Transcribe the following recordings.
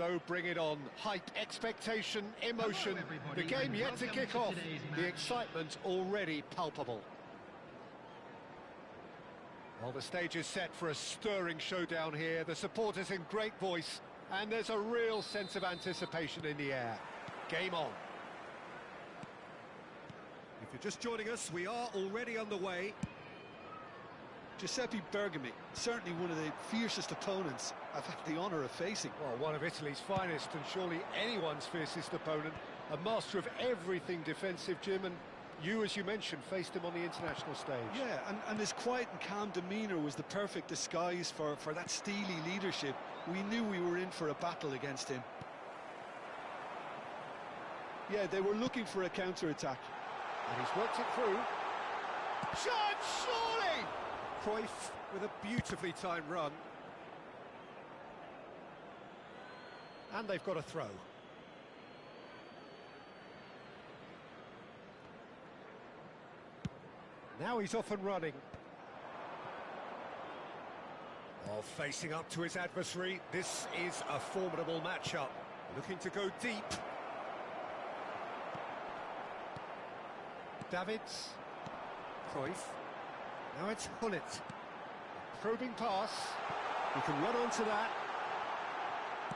So bring it on. Hype, expectation, emotion. The game yet to kick off. The excitement already palpable. Well, the stage is set for a stirring showdown here. The supporters in great voice, and there's a real sense of anticipation in the air. Game on. If you're just joining us, we are already underway. Giuseppe Bergami, certainly one of the fiercest opponents I've had the honour of facing. Well, one of Italy's finest, and surely anyone's fiercest opponent. A master of everything defensive, Jim, and you, as you mentioned, faced him on the international stage. Yeah, and his quiet and calm demeanour was the perfect disguise for that steely leadership. We knew we were in for a battle against him. Yeah, they were looking for a counter-attack. And he's worked it through. Shot, surely! Cruyff with a beautifully timed run. And they've got a throw. Now he's off and running. Oh, facing up to his adversary. This is a formidable matchup. Looking to go deep. Davids. Cruyff. Now it's Hullet. Probing pass. He can run onto that.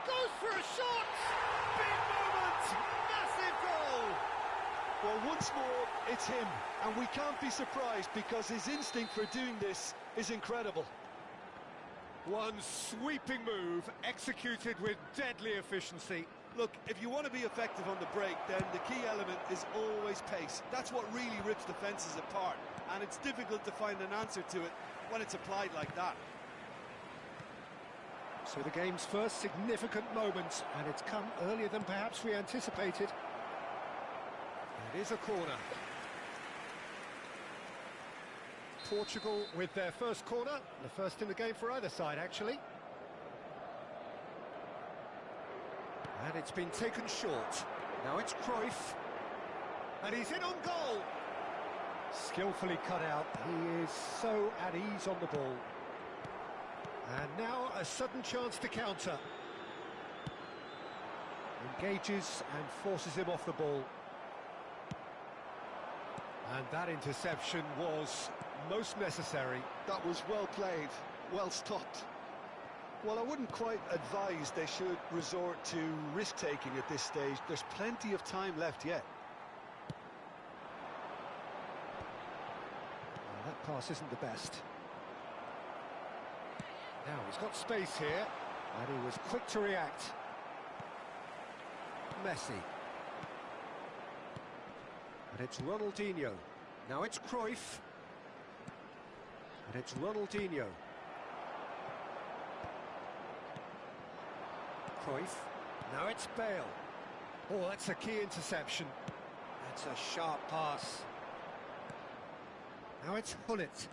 Goes for a shot! Big moment! Massive goal! Well, once more, it's him. And we can't be surprised because his instinct for doing this is incredible. One sweeping move, executed with deadly efficiency. Look, if you want to be effective on the break, then the key element is always pace. That's what really rips defences apart, and it's difficult to find an answer to it when it's applied like that. So the game's first significant moment, and it's come earlier than perhaps we anticipated. It is a corner. Portugal with their first corner, the first in the game for either side, actually. And it's been taken short. Now it's Cruyff. And he's in on goal. Skillfully cut out. He is so at ease on the ball. And now a sudden chance to counter. Engages and forces him off the ball. And that interception was most necessary. That was well played, well stopped. Well, I wouldn't quite advise they should resort to risk-taking at this stage. There's plenty of time left yet. Well, that pass isn't the best. Now he's got space here, and he was quick to react. Messi. And it's Ronaldinho. Now it's Cruyff. And it's Ronaldinho. Cruyff. Now it's Bale. Oh, that's a key interception. That's a sharp pass. Now it's Hullet.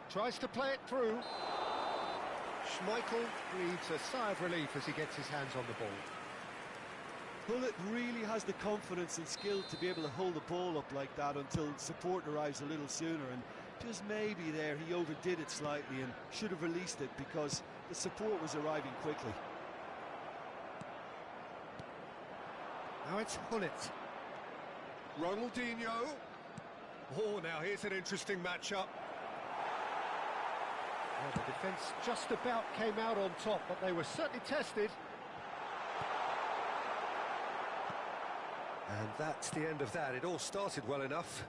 Tries to play it through. Schmeichel breathes a sigh of relief as he gets his hands on the ball. Hullet really has the confidence and skill to be able to hold the ball up like that until support arrives a little sooner, and just maybe there he overdid it slightly and should have released it because the support was arriving quickly. Now it's Hullet. Ronaldinho. Oh, now here's an interesting matchup. Well, the defence just about came out on top, but they were certainly tested. And that's the end of that. It all started well enough.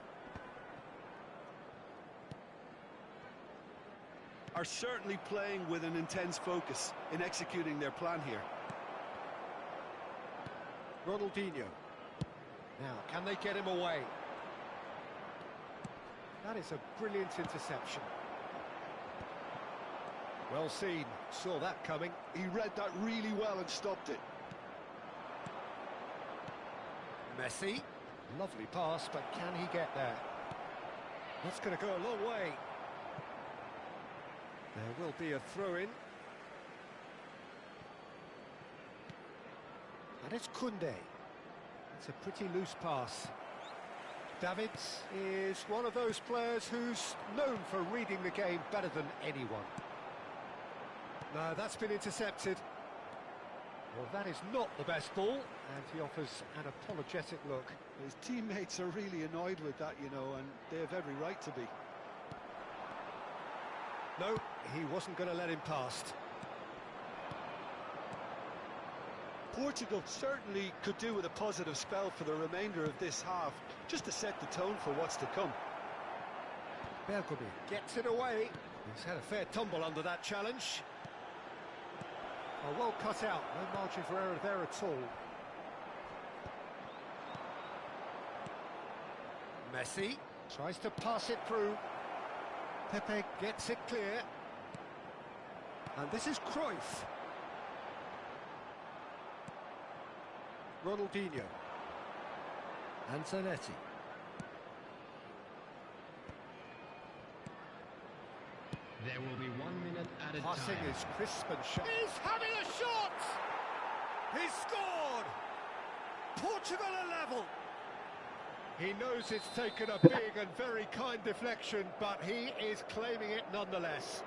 Are certainly playing with an intense focus in executing their plan here. Ronaldinho. Now, can they get him away? That is a brilliant interception. Well seen, saw that coming. He read that really well and stopped it. Messi. Lovely pass, but can he get there? That's going to go a long way. There will be a throw-in. And it's Koundé. It's a pretty loose pass. Davids is one of those players who's known for reading the game better than anyone. No, that's been intercepted. Well, that is not the best ball, and he offers an apologetic look. His teammates are really annoyed with that, you know, and they have every right to be. No, he wasn't going to let him past. Portugal certainly could do with a positive spell for the remainder of this half, just to set the tone for what's to come. Bergomi gets it away. He's had a fair tumble under that challenge. Oh, well cut out, no margin for error there at all. Messi tries to pass it through. Pepe gets it clear. And this is Cruyff. Ronaldinho. Antonetti. There will be 1 minute at a Passing time. is crisp and sharp. He's having a shot! He's scored! Portugal are level! He knows it's taken a big and very kind deflection, but he is claiming it nonetheless.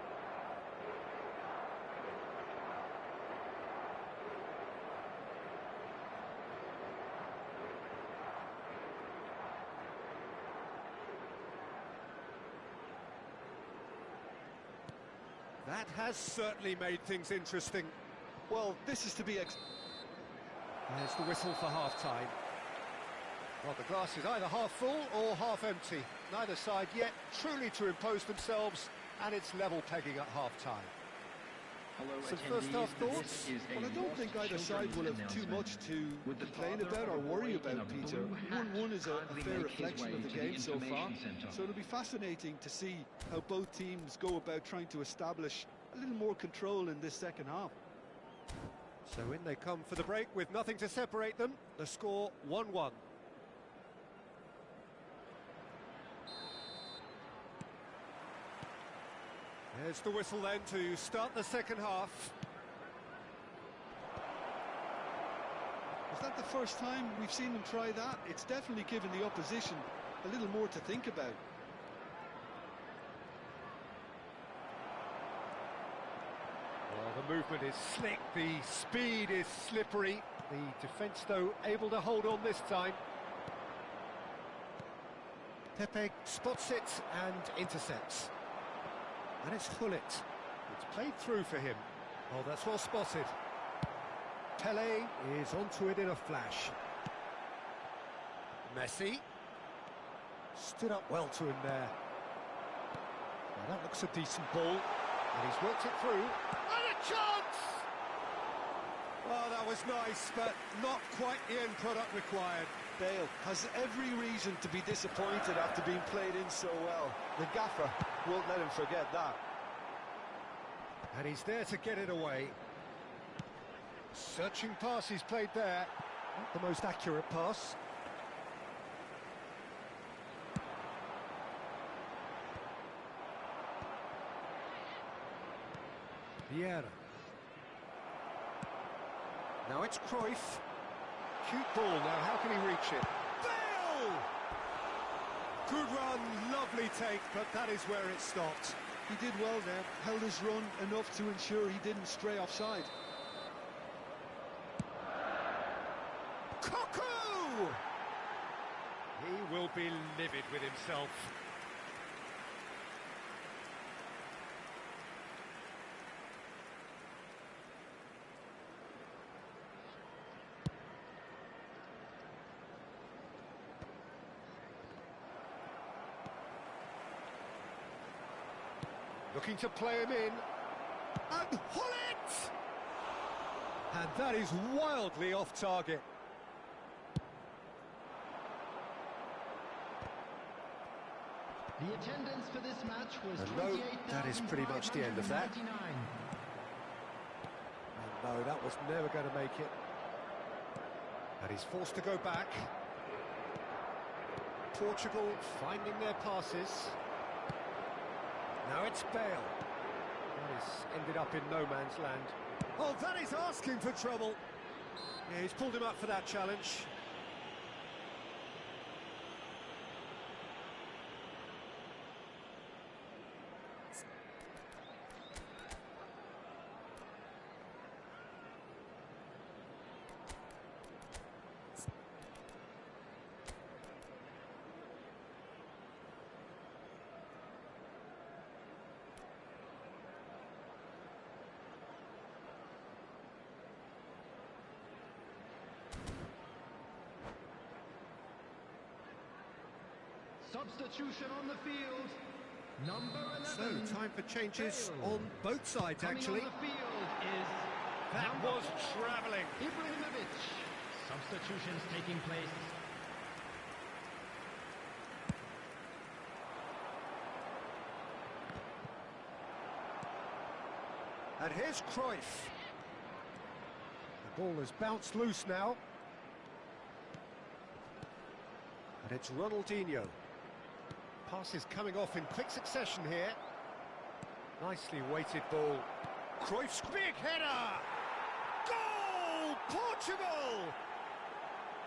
That has certainly made things interesting. Well, this is to be There's the whistle for half-time. Well, the glass is either half full or half empty. Neither side yet truly to impose themselves, and it's level pegging at half-time. Some first half thoughts? Well, I don't think either side will have too much to complain about or worry about, Peter. 1-1 is a fair reflection of the game so far, so it'll be fascinating to see how both teams go about trying to establish a little more control in this second half. So in they come for the break with nothing to separate them. The score 1-1. There's the whistle then to start the second half. Is that the first time we've seen them try that? It's definitely given the opposition a little more to think about. Well, the movement is slick, the speed is slippery. The defence, though, able to hold on this time. Pepe spots it and intercepts. And it's Hullet. It's played through for him. Oh, that's well spotted. Pele is onto it in a flash. Messi stood up well to him there. Now that looks a decent ball, and he's worked it through. And a chance! Oh, that was nice, but not quite the end product required. Bale has every reason to be disappointed after being played in so well. The gaffer won't let him forget that. And he's there to get it away. Searching pass he's played there. Not the most accurate pass. Vieira. Now it's Cruyff. Cute ball now, how can he reach it? Bale! Good run, lovely take, but that is where it stopped. He did well there, held his run enough to ensure he didn't stray offside. Cuckoo! He will be livid with himself. Looking to play him in. And Hullet! And that is wildly off target. The attendance for this match was And no, that is pretty much the end of that. And no, that was never going to make it. And he's forced to go back. Portugal finding their passes. Now it's Bale. That has ended up in no man's land. Oh, that is asking for trouble. Yeah, he's pulled him up for that challenge. Substitution on the field. Number 11. So, time for changes Bale. on both sides, Coming actually. on the field is That number was 4, travelling. Ibrahimovic. Substitutions taking place. And here's Cruyff. The ball has bounced loose now. And it's Ronaldinho. Passes coming off in quick succession here. Nicely weighted ball. Cruyff's big header! Goal! Portugal!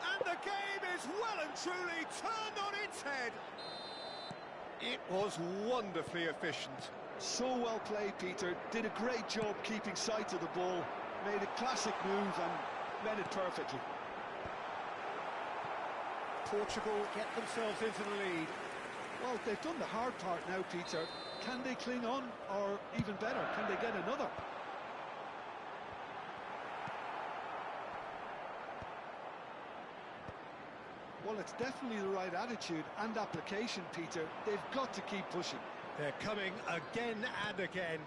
And the game is well and truly turned on its head. It was wonderfully efficient. So well played, Peter. Did a great job keeping sight of the ball. Made a classic move and read it perfectly. Portugal get themselves into the lead. Well, they've done the hard part now, Peter. Can they cling on, or even better, can they get another? Well, it's definitely the right attitude and application, Peter. They've got to keep pushing. They're coming again and again.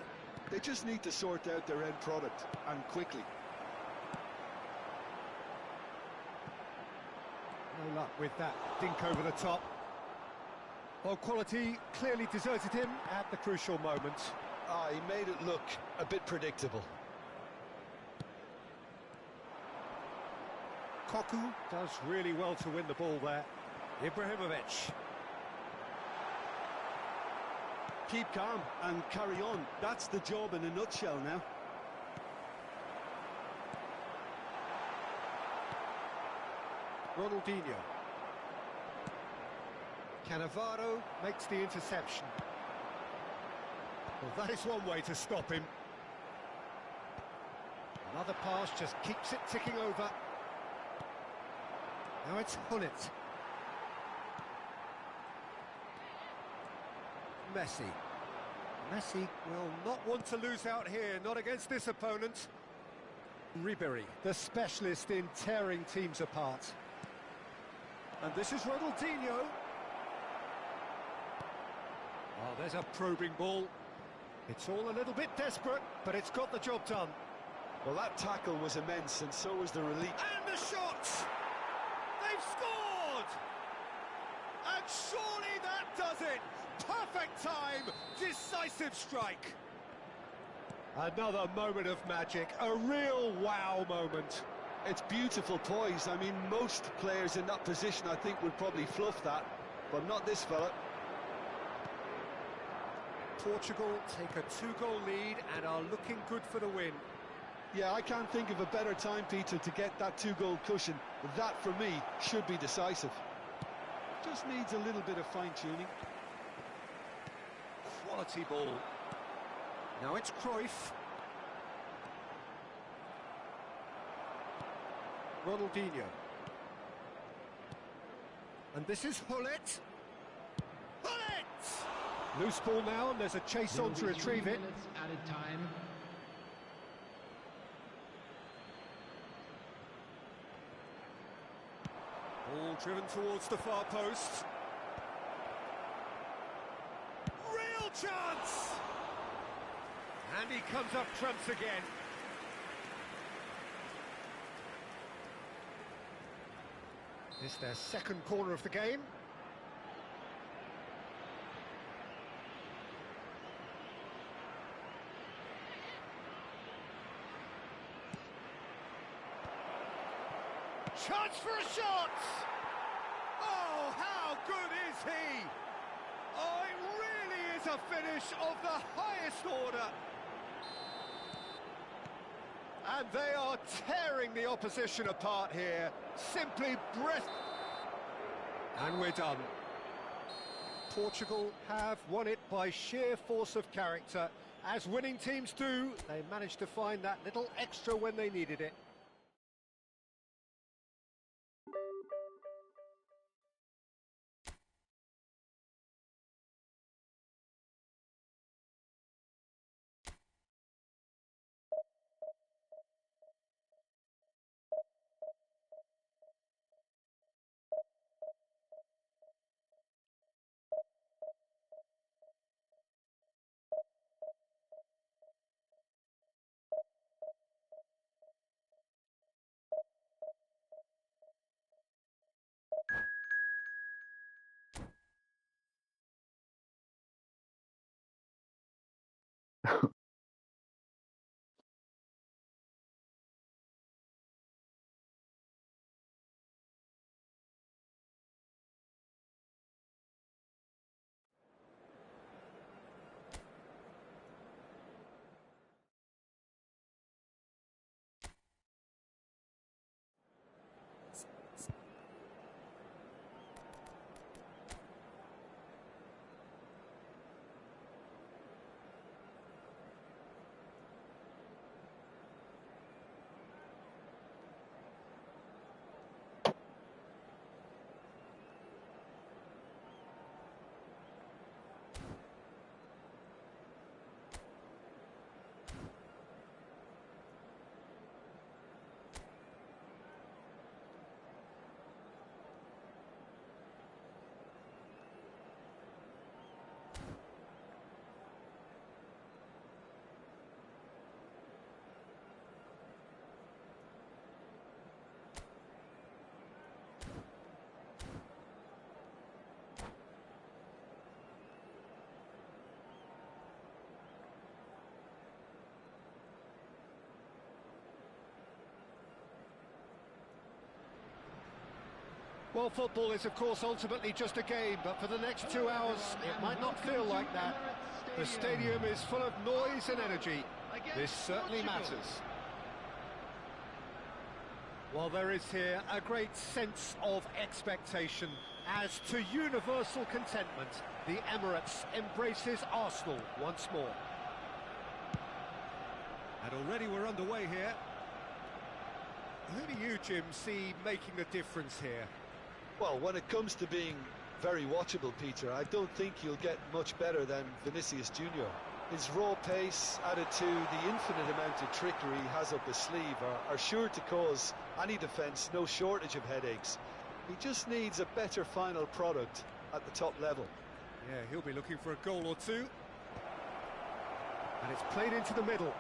They just need to sort out their end product, and quickly. No luck with that dink over the top. Well, quality clearly deserted him at the crucial moment. He made it look a bit predictable. Koku does really well to win the ball there. Ibrahimovic. Keep calm and carry on. That's the job in a nutshell now. Ronaldinho. Cannavaro makes the interception. Well, that is one way to stop him. Another pass just keeps it ticking over. Now it's Hullet. Messi. Messi will not want to lose out here, not against this opponent. Ribery, the specialist in tearing teams apart. And this is Ronaldinho. Oh, there's a probing ball. It's all a little bit desperate, but it's got the job done. Well, that tackle was immense, and so was the release. And the shot! They've scored! And surely that does it! Perfect time! Decisive strike! Another moment of magic, a real wow moment. It's beautiful poise. I mean, most players in that position, I think, would probably fluff that, but not this fella. Portugal take a 2-goal lead and are looking good for the win. Yeah, I can't think of a better time, Peter, to get that 2-goal cushion. That, for me, should be decisive. Just needs a little bit of fine-tuning. Quality ball. Now it's Cruyff. Ronaldinho. And this is Hullet. Hullet! Loose ball now, and there's a chase on to retrieve it. Added time. Ball driven towards the far post. Real chance! And he comes up trumps again. This their second corner of the game. Chance for a shot! Oh, how good is he? Oh, it really is a finish of the highest order. And they are tearing the opposition apart here. Simply breath. And we're done. Portugal have won it by sheer force of character. As winning teams do, they managed to find that little extra when they needed it. Well, football is, of course, ultimately just a game, but for the next 2 hours, it might not feel like that. The stadium is full of noise and energy. This certainly matters. Well, there is here a great sense of expectation. As to universal contentment, the Emirates embraces Arsenal once more. And already we're underway here. Who do you, Jim, see making a difference here? Well, when it comes to being very watchable, Peter, I don't think you'll get much better than Vinicius Junior. His raw pace, added to the infinite amount of trickery he has up his sleeve, are sure to cause any defence no shortage of headaches. He just needs a better final product at the top level. Yeah, he'll be looking for a goal or two. And it's played into the middle.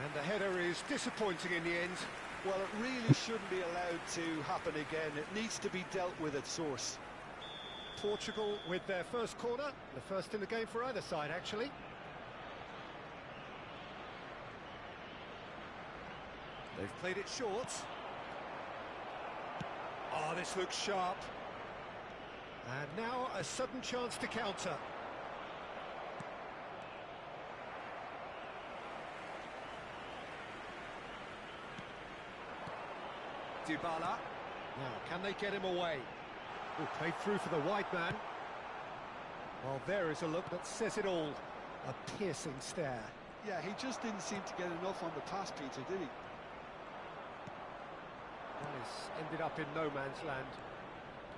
And the header is disappointing in the end. Well, it really shouldn't be allowed to happen again. It needs to be dealt with at source. Portugal with their first corner, the first in the game for either side, actually. They've played it short. Oh, this looks sharp. And now a sudden chance to counter. Dybala. Now, can they get him away? Oh, played through for the wide man. Well, there is a look that says it all. A piercing stare. Yeah, he just didn't seem to get enough on the pass, Peter, did he? Well, it's ended up in no man's land.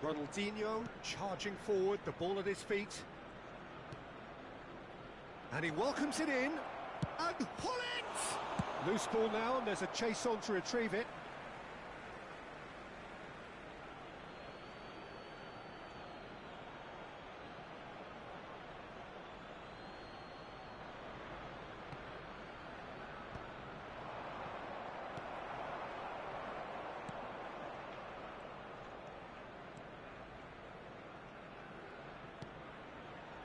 Ronaldinho charging forward, the ball at his feet. And he welcomes it in. And pull it! Loose ball now, and there's a chase on to retrieve it.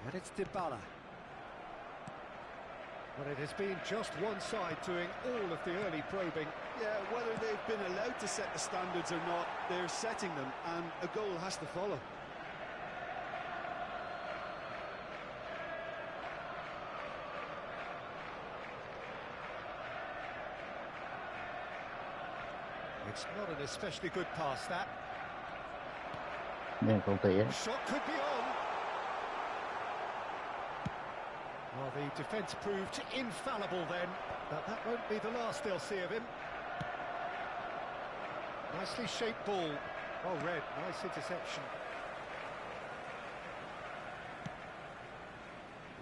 And it's Dybala. But it has been just one side doing all of the early probing. Yeah, whether they've been allowed to set the standards or not, they're setting them, and a goal has to follow. It's not an especially good pass, that. Shot could be on. Well, the defence proved infallible then, but that won't be the last they'll see of him. Nicely shaped ball. Well read, nice interception.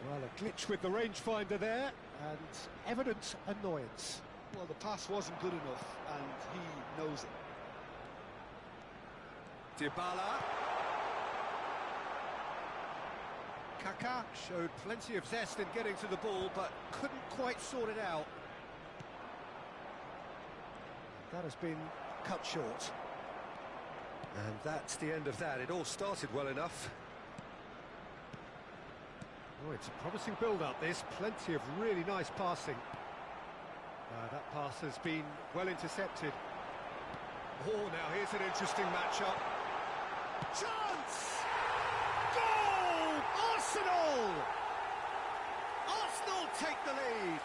Well, a glitch with the rangefinder there, and evident annoyance. Well, the pass wasn't good enough, and he knows it. Dybala. Kaká showed plenty of zest in getting to the ball, but couldn't quite sort it out. That has been cut short. And that's the end of that. It all started well enough. Oh, it's a promising build-up, this. Plenty of really nice passing. That pass has been well intercepted. Oh, now here's an interesting matchup. Chance! Goal! Arsenal! Arsenal take the lead.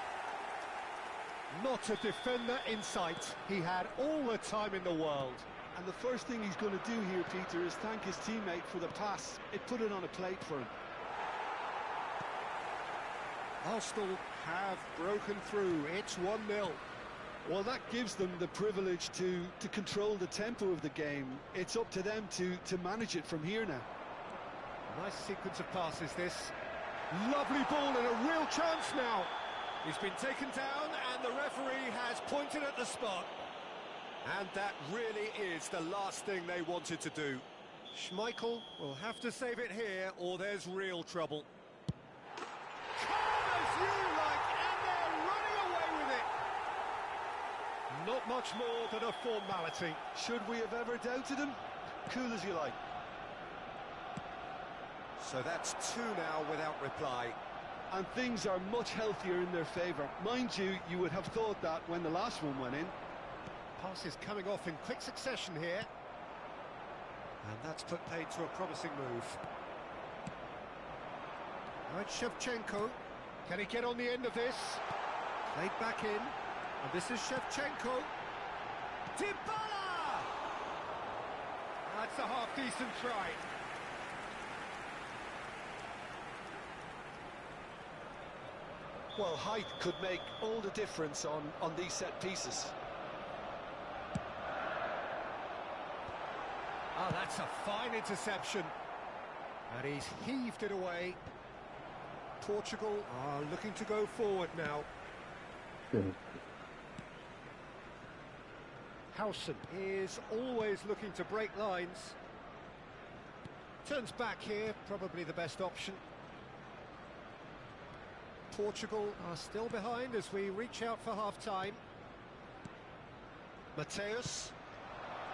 Not a defender in sight. He had all the time in the world. And the first thing he's going to do here, Peter, is thank his teammate for the pass. It put it on a plate for him. Arsenal have broken through. It's 1-0. Well, that gives them the privilege to control the tempo of the game. It's up to them to manage it from here now. Nice sequence of passes, this. Lovely ball and a real chance now. He's been taken down and the referee has pointed at the spot. And that really is the last thing they wanted to do. Schmeichel will have to save it here or there's real trouble. Calm as you like, and they're running away with it. Not much more than a formality. Should we have ever doubted him? Cool as you like. So that's 2 now without reply. And things are much healthier in their favour. Mind you, you would have thought that when the last one went in. Passes coming off in quick succession here. And that's put paid to a promising move. Now it's Shevchenko. Can he get on the end of this? Played back in. And this is Shevchenko. Dybala! That's a half-decent try. Well, height could make all the difference on these set pieces. Oh, that's a fine interception. And he's heaved it away. Portugal are looking to go forward now. Howson is always looking to break lines. Turns back here, probably the best option. Portugal are still behind as we reach out for half-time. Mateus.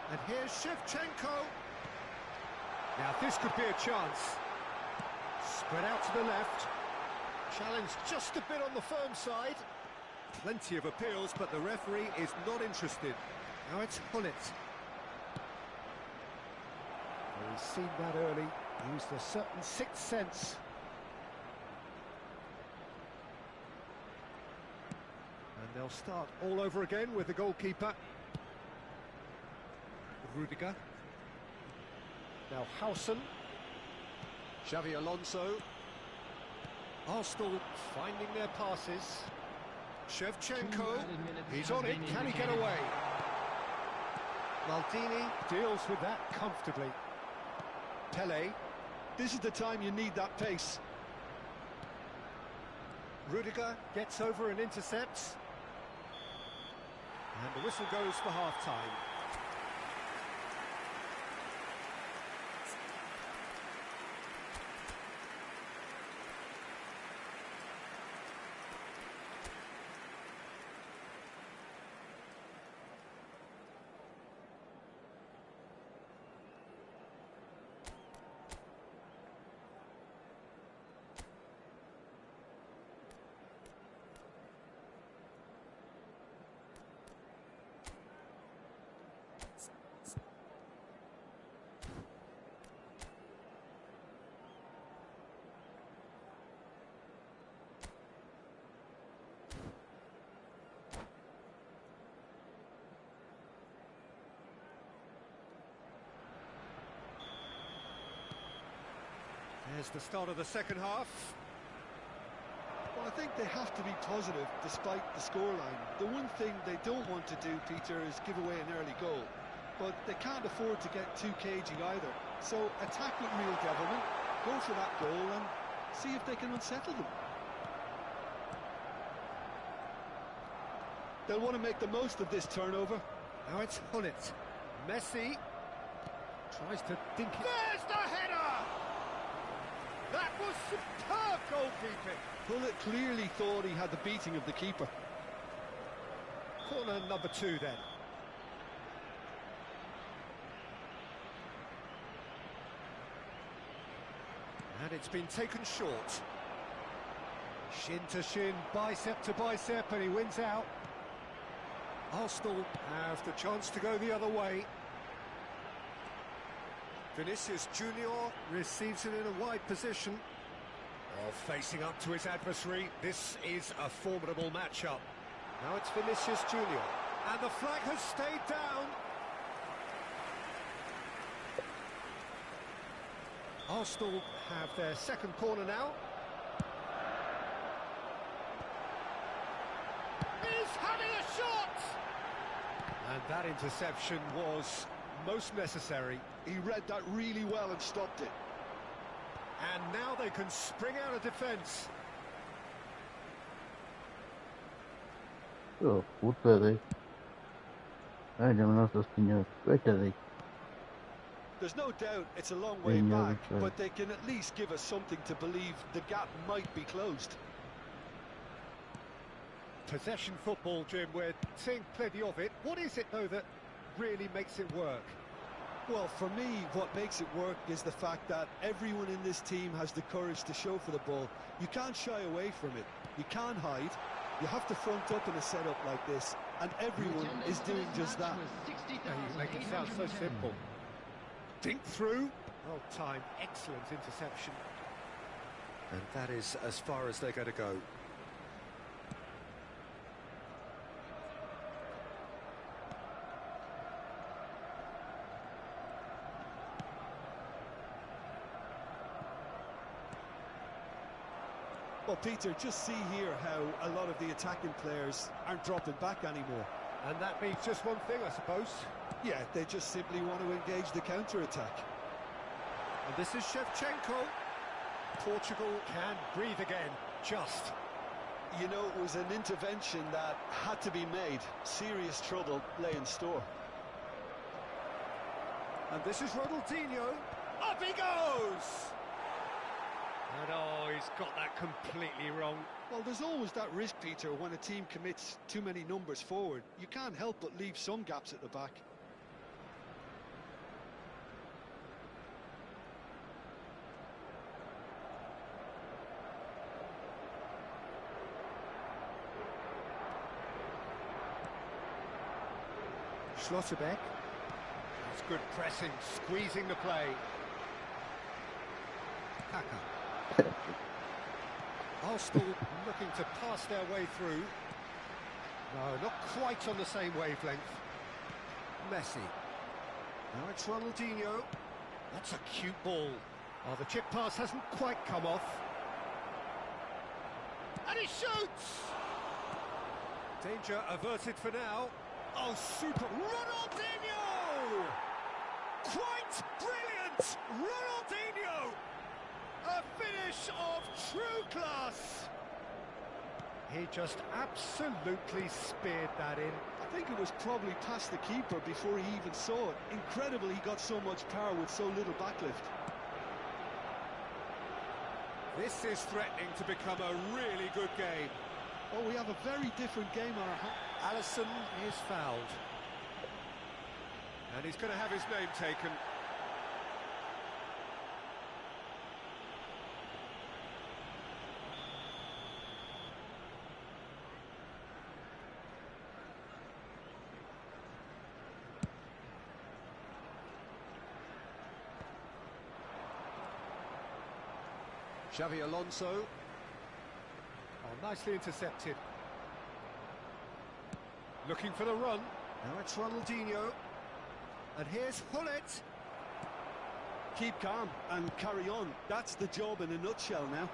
And here's Shevchenko. Now this could be a chance. Spread out to the left. Challenge just a bit on the firm side. Plenty of appeals, but the referee is not interested. Now it's Hullet. Well, he's seen that early. Used a certain sixth sense. And they'll start all over again with the goalkeeper. Rudiger. Now Howson. Xavi Alonso. Arsenal finding their passes. Shevchenko. He's on it. Can he get away? Maldini deals with that comfortably. Pele. This is the time you need that pace. Rudiger gets over and intercepts. And the whistle goes for half-time. There's the start of the second half. Well, I think they have to be positive despite the scoreline. The one thing they don't want to do, Peter, is give away an early goal. But they can't afford to get too cagey either. So attack with real devilment, go for that goal and see if they can unsettle them. They'll want to make the most of this turnover. Now it's Hullet. Messi tries to dink it. There's the header! That was superb goalkeeping. Hullet clearly thought he had the beating of the keeper. Corner number 2 then. And it's been taken short. Shin to shin, bicep to bicep, and he wins out. Arsenal have the chance to go the other way. Vinicius Junior receives it in a wide position. Oh, facing up to his adversary, this is a formidable matchup. Now it's Vinicius Junior, and the flag has stayed down. Arsenal have their second corner now. He's having a shot! And that interception was most necessary. He read that really well and stopped it. And now they can spring out of defence. Oh, puta. Ai, Nossa Senhora, coitadinho. There's no doubt it's a long way back, but they can at least give us something to believe the gap might be closed. Possession football, Jim, we're seeing plenty of it. What is it, though, that really makes it work? Well, for me, what makes it work is the fact that everyone in this team has the courage to show for the ball. You can't shy away from it. You can't hide. You have to front up in a setup like this, and everyone is doing just that. You make it sound so simple. Dink through. Well timed, excellent interception. And that is as far as they're going to go. Well, Peter, just see here how a lot of the attacking players aren't dropping back anymore. And that means just one thing, I suppose. Yeah, they just simply want to engage the counter-attack. And this is Shevchenko. Portugal can breathe again, just. You know, it was an intervention that had to be made. Serious trouble lay in store. And this is Ronaldinho. Up he goes! And oh, he's got that completely wrong. Well, there's always that risk, Peter, when a team commits too many numbers forward. You can't help but leave some gaps at the back. Schlotterbeck. That's good pressing, squeezing the play. Kaka. Arsenal looking to pass their way through. No, not quite on the same wavelength. Messi. Now it's Ronaldinho. That's a cute ball. Oh, the chip pass hasn't quite come off. And he shoots! Danger averted for now. Oh, super! Ronaldinho! Quite brilliant! Ronaldinho! A finish of true class! He just absolutely speared that in. I think it was probably past the keeper before he even saw it. Incredible he got so much power with so little backlift. This is threatening to become a really good game. Oh, we have a very different game on our hands. Alisson is fouled. And he's going to have his name taken. Xavi Alonso. Oh, nicely intercepted. Looking for the run. Now it's Ronaldinho. And here's Hullet. Keep calm and carry on. That's the job in a nutshell now.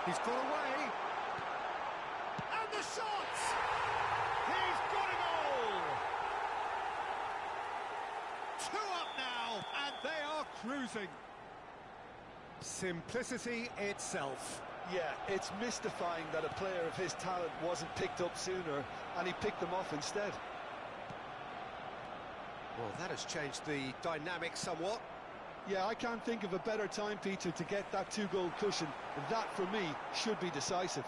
He's got away. And the shot! He's got a goal! 2 up now, and they are cruising. Simplicity itself. Yeah, it's mystifying that a player of his talent wasn't picked up sooner, and he picked them off instead. Well, that has changed the dynamic somewhat. Yeah, I can't think of a better time, Peter, to get that 2-goal cushion. That, for me, should be decisive.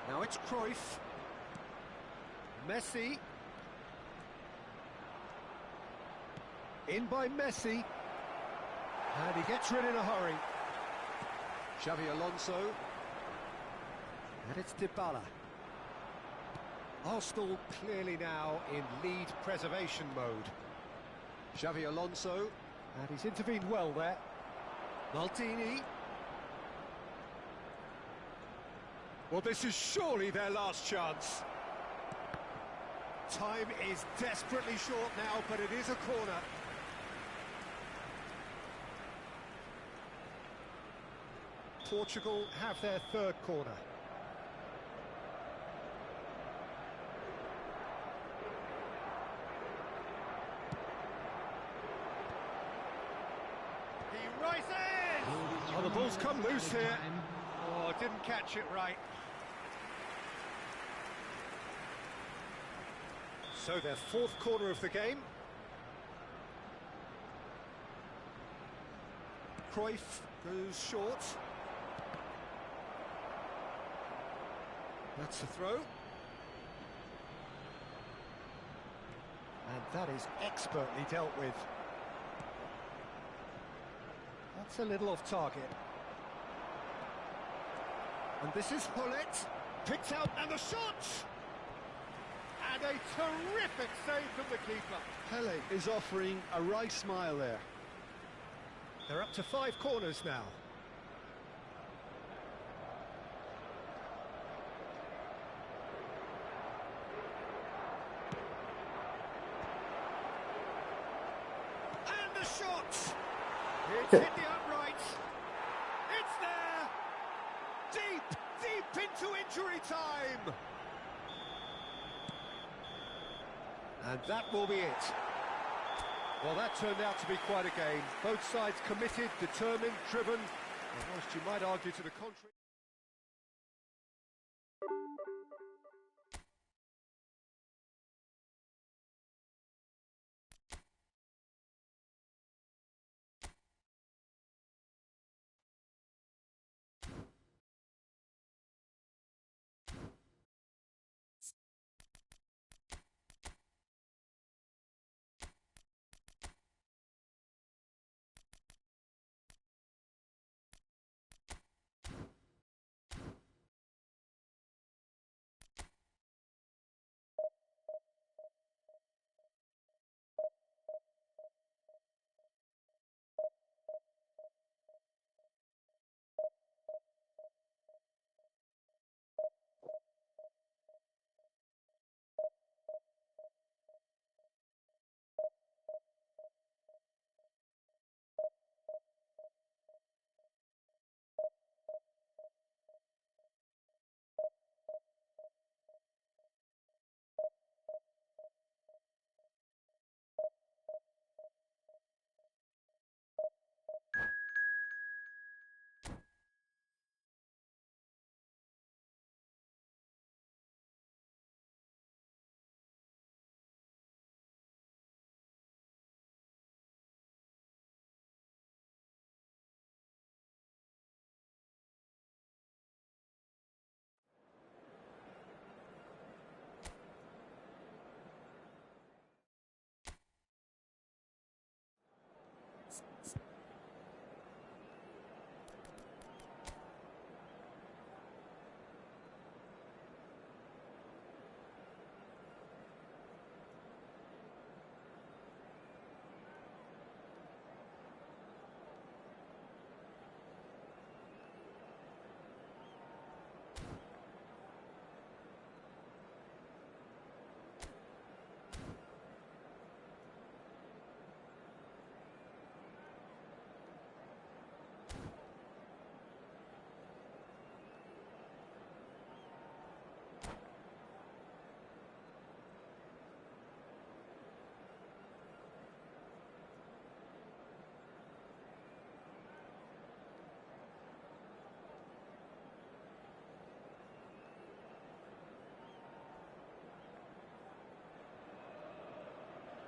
Now it's Cruyff. Messi. In by Messi. And he gets rid in a hurry. Xavi Alonso. And it's Dybala. Arsenal clearly now in lead preservation mode. Xavi Alonso. And he's intervened well there. Maldini. Well, this is surely their last chance. Time is desperately short now, but it is a corner. Portugal have their 3rd corner. He rises! Oh, the ball's come loose here. Oh, didn't catch it right. So their 4th corner of the game. Cruyff goes short. That's the throw. And that is expertly dealt with. That's a little off target. And this is Hullet. Picked out, and the shot! And a terrific save from the keeper. Pele is offering a right smile there. They're up to 5 corners now. And the shot! It's hit the upright. It's there! Deep into injury time! And that will be it. Well, that turned out to be quite a game. Both sides committed, determined, driven, and whilst you might argue to the contrary.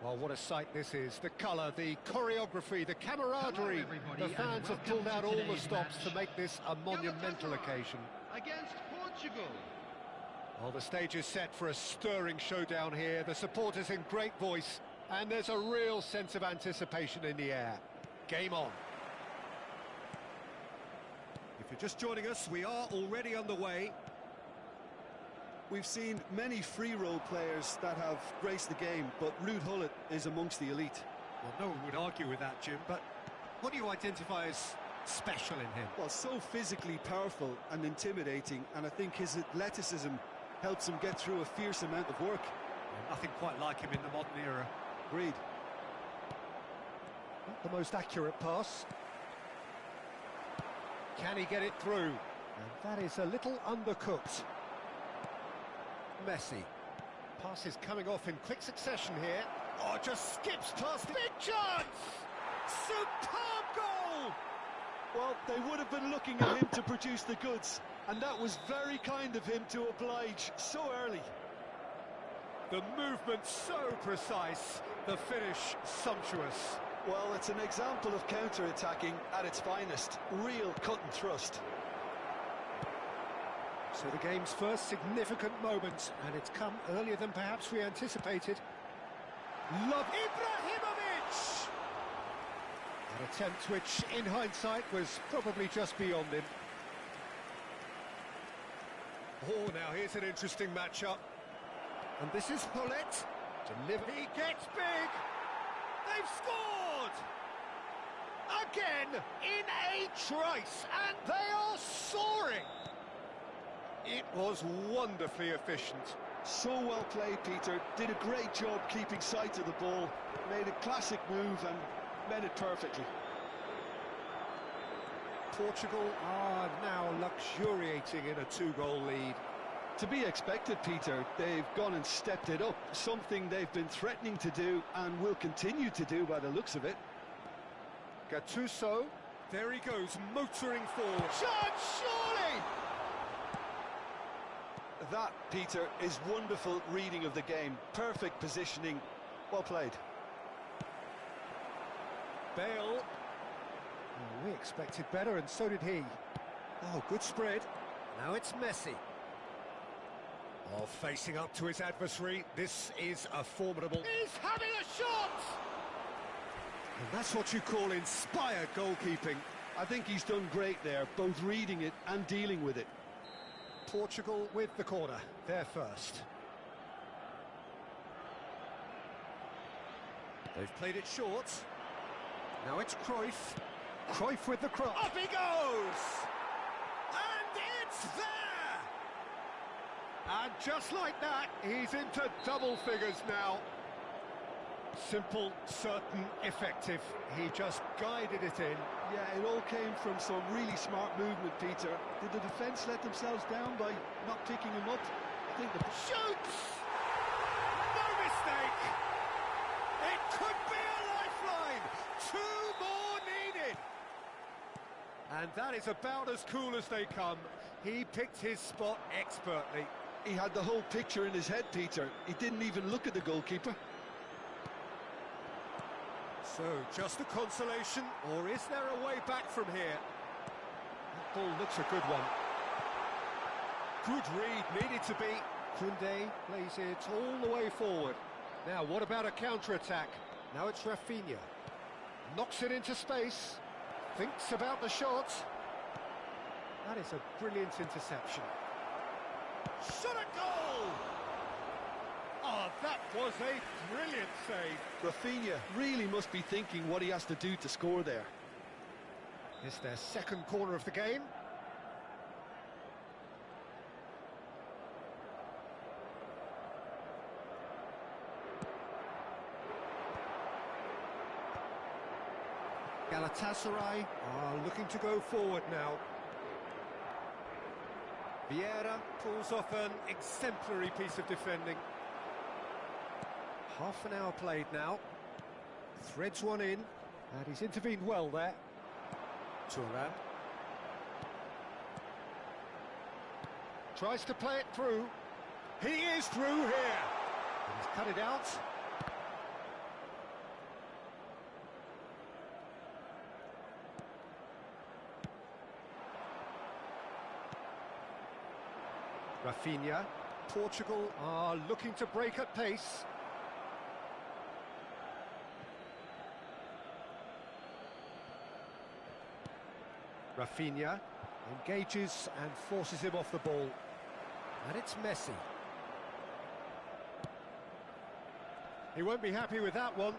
Well, what a sight this is. The colour, the choreography, the camaraderie. The fans have pulled out all the stops to make this a monumental occasion. Against Portugal. Well, the stage is set for a stirring showdown here. The supporters in great voice, and there's a real sense of anticipation in the air. Game on. If you're just joining us, we are already underway. We've seen many free role players that have graced the game, but Ruud Gullit is amongst the elite. Well, no one would argue with that, Jim, but what do you identify as special in him? Well, so physically powerful and intimidating, and I think his athleticism helps him get through a fierce amount of work. Well, nothing quite like him in the modern era. Agreed. Not the most accurate pass. Can he get it through? And that is a little undercooked. Messi. Pass is coming off in quick succession here. Oh, just skips past. Big chance! Superb goal! Well, they would have been looking at him to produce the goods, and that was very kind of him to oblige so early. The movement so precise, the finish sumptuous. Well, it's an example of counter-attacking at its finest. Real cut and thrust. So the game's first significant moment, and it's come earlier than perhaps we anticipated. Love Ibrahimovic! An attempt which, in hindsight, was probably just beyond him. Oh, now here's an interesting matchup. And this is Hullet. He gets big. They've scored! Again, in a trice, and they are soaring. It was wonderfully efficient. So well played, Peter. Did a great job keeping sight of the ball. Made a classic move and met it perfectly. Portugal are now luxuriating in a 2-goal lead. To be expected, Peter. They've gone and stepped it up. Something they've been threatening to do and will continue to do by the looks of it. Gattuso. There he goes, motoring forward. Chance, surely! That, Peter, is wonderful reading of the game. Perfect positioning. Well played. Bale. Oh, we expected better, and so did he. Oh, good spread. Now it's Messi. Oh, facing up to his adversary. This is a formidable... He's having a shot! And that's what you call inspired goalkeeping. I think he's done great there, both reading it and dealing with it. Portugal with the corner. They're first. They've played it short. Now it's Cruyff. Cruyff with the cross. Up he goes! And it's there! And just like that, he's into double figures now. Simple, certain, effective. He just guided it in. Yeah, it all came from some really smart movement, Peter. Did the defence let themselves down by not picking him up? I think the... Shoots! No mistake! It could be a lifeline! 2 more needed! And that is about as cool as they come. He picked his spot expertly. He had the whole picture in his head, Peter. He didn't even look at the goalkeeper. So, just a consolation, or is there a way back from here? That ball looks a good one. Good read, needed to be. Koundé plays it all the way forward. Now, what about a counter-attack? Now it's Rafinha. Knocks it into space. Thinks about the shot. That is a brilliant interception. Shot a goal! Oh, that was a brilliant save. Rafinha really must be thinking what he has to do to score there. It's their second corner of the game. Galatasaray are looking to go forward now. Vieira pulls off an exemplary piece of defending. Half an hour played now. Threads one in, and he's intervened well there. Thuram. Tries to play it through. He is through here. And he's cut it out. Rafinha. Portugal are looking to break at pace. Rafinha engages and forces him off the ball. And it's Messi. He won't be happy with that one.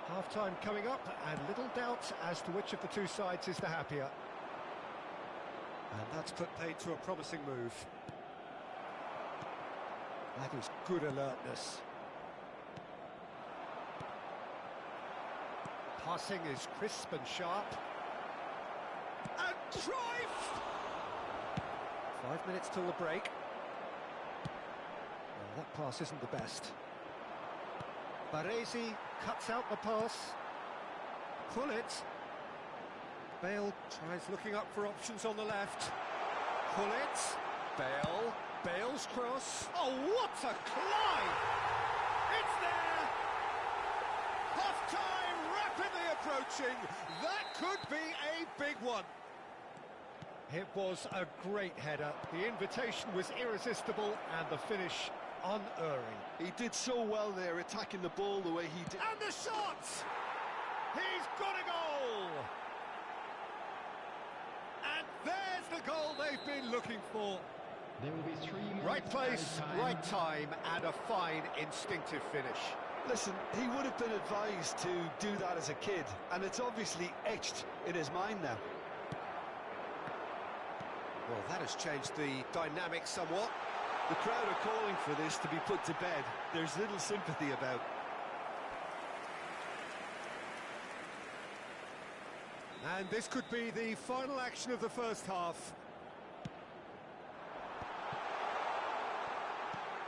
Half-time coming up, and little doubt as to which of the two sides is the happier. And that's put paid to a promising move. That is good alertness. Passing is crisp and sharp. And Cruyff! 5 minutes till the break. Well, that pass isn't the best. Baresi cuts out the pass. Hullet. Bale tries looking up for options on the left. Hullet. Bale. Bale's cross. Oh, what a climb! It's there! Half-time rapidly approaching. That could be a big one. It was a great header. The invitation was irresistible and the finish unerring. He did so well there, attacking the ball the way he did. And the shot! He's got a goal! And there's the goal they've been looking for. There will be 3 minutes Right place, added time. right time, and a fine instinctive finish. Listen, he would have been advised to do that as a kid, and it's obviously etched in his mind now. Well, that has changed the dynamic somewhat. The crowd are calling for this to be put to bed. There's little sympathy about. And this could be the final action of the first half.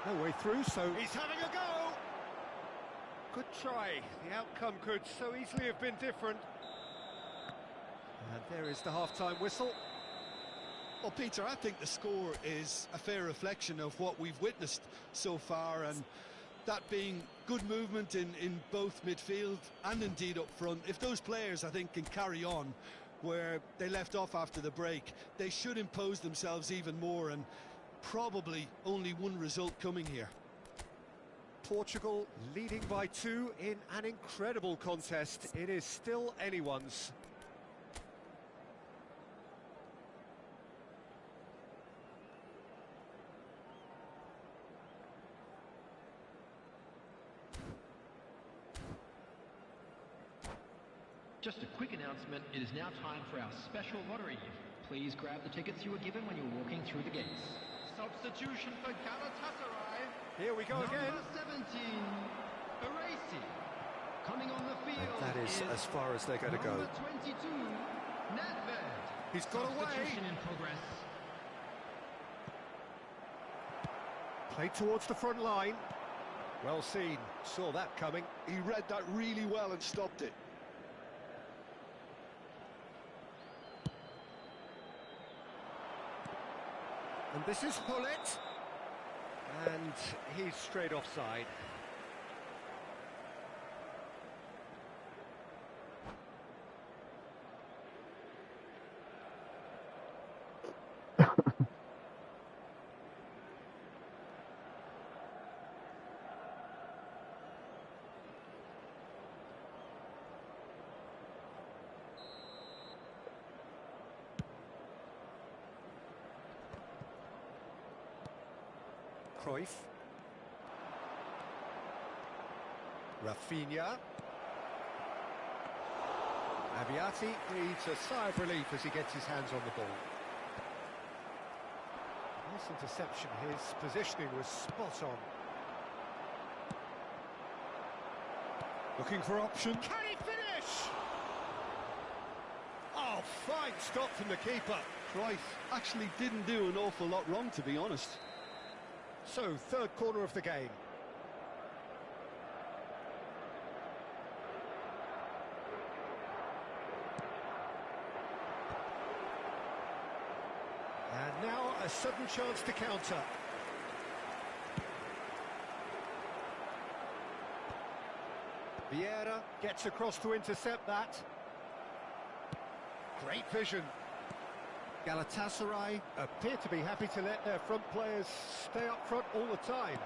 No way through, so he's having a go! Good try. The outcome could so easily have been different. And there is the half-time whistle. Well, Peter, I think the score is a fair reflection of what we've witnessed so far, and that being good movement in both midfield and indeed up front. If those players, I think, can carry on where they left off after the break, they should impose themselves even more, and probably only one result coming here. Portugal leading by 2 in an incredible contest. It is still anyone's. Just a quick announcement, it is now time for our special lottery. Please grab the tickets you were given when you were walking through the gates. Substitution for Galatasaray. Here we go again. Number 17, Arasi. Coming on the field. And that is as far as they're going to go. Number 22, Nedved. He's got away. Substitution in progress. Played towards the front line. Well seen. Saw that coming. He read that really well and stopped it. And this is Pullet. And he's straight offside. Cruyff. Rafinha. Abiati needs a sigh of relief as he gets his hands on the ball. Nice interception, his positioning was spot on. Looking for option. Can he finish? Oh, fine stop from the keeper. Cruyff actually didn't do an awful lot wrong, to be honest. So, third corner of the game. And now a sudden chance to counter. Vieira gets across to intercept that. Great vision. Galatasaray appear to be happy to let their front players stay up front all the time.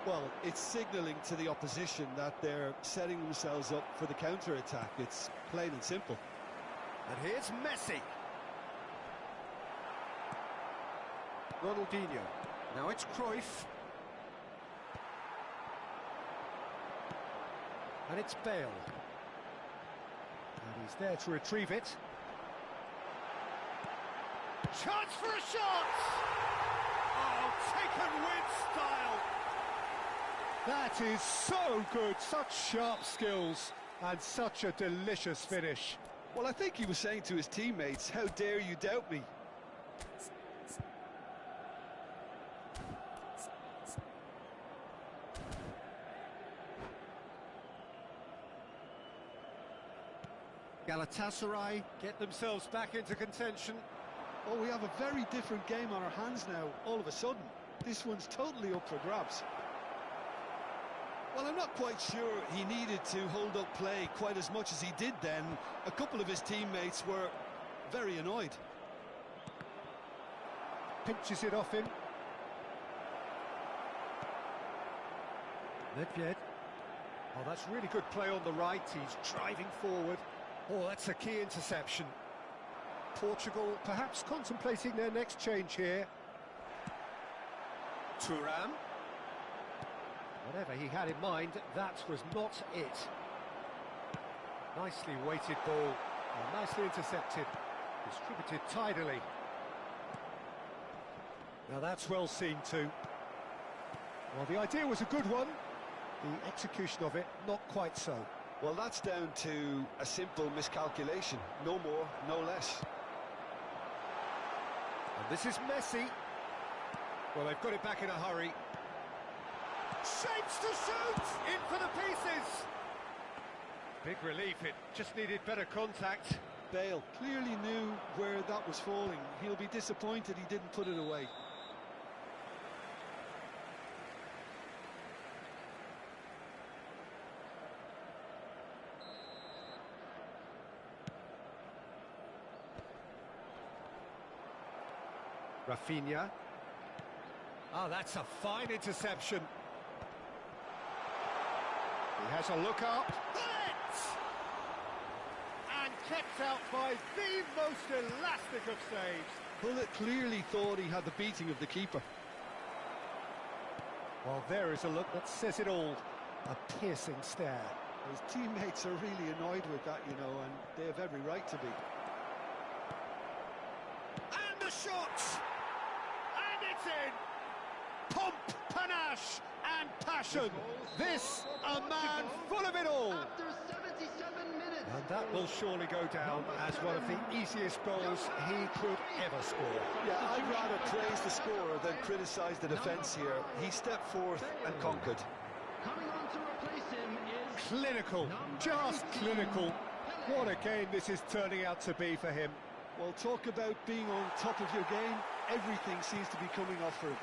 Well, it's signalling to the opposition that they're setting themselves up for the counter-attack. It's plain and simple. And here's Messi. Ronaldinho. Now it's Cruyff. And it's Bale. And he's there to retrieve it. Chance for a shot! Oh, taken with style! That is so good, such sharp skills, and such a delicious finish. Well, I think he was saying to his teammates, how dare you doubt me? Galatasaray get themselves back into contention. Oh, we have a very different game on our hands now, all of a sudden. This one's totally up for grabs. Well, I'm not quite sure he needed to hold up play quite as much as he did then. A couple of his teammates were very annoyed. Pinches it off him. Nedved. Oh, that's really good play on the right. He's driving forward. Oh, that's a key interception. Portugal perhaps contemplating their next change here. Thuram. Whatever he had in mind, that was not it. Nicely weighted ball, and nicely intercepted, distributed tidily. Now that's well seen too. Well, the idea was a good one, the execution of it not quite so. Well, that's down to a simple miscalculation, no more, no less. And this is Messi. Well, they've got it back in a hurry. Shapes to shoot! In for the pieces! Big relief, it just needed better contact. Bale clearly knew where that was falling. He'll be disappointed he didn't put it away. Rafinha. Oh, that's a fine interception. He has a look up. Hit! And kept out by the most elastic of saves. Pullet clearly thought he had the beating of the keeper. Well, there is a look that says it all. A piercing stare. His teammates are really annoyed with that, you know, and they have every right to be. And a shot! And it's in! Pomp, panache, and passion. This, a man full of it all. After 77 minutes. And that will surely go down as one of the easiest goals he could ever score. Yeah, I'd rather praise the scorer than criticise the defence here. He stepped forth and conquered. Coming on to replace him is Clinical, just clinical. What a game this is turning out to be for him. Well, talk about being on top of your game. Everything seems to be coming off for him.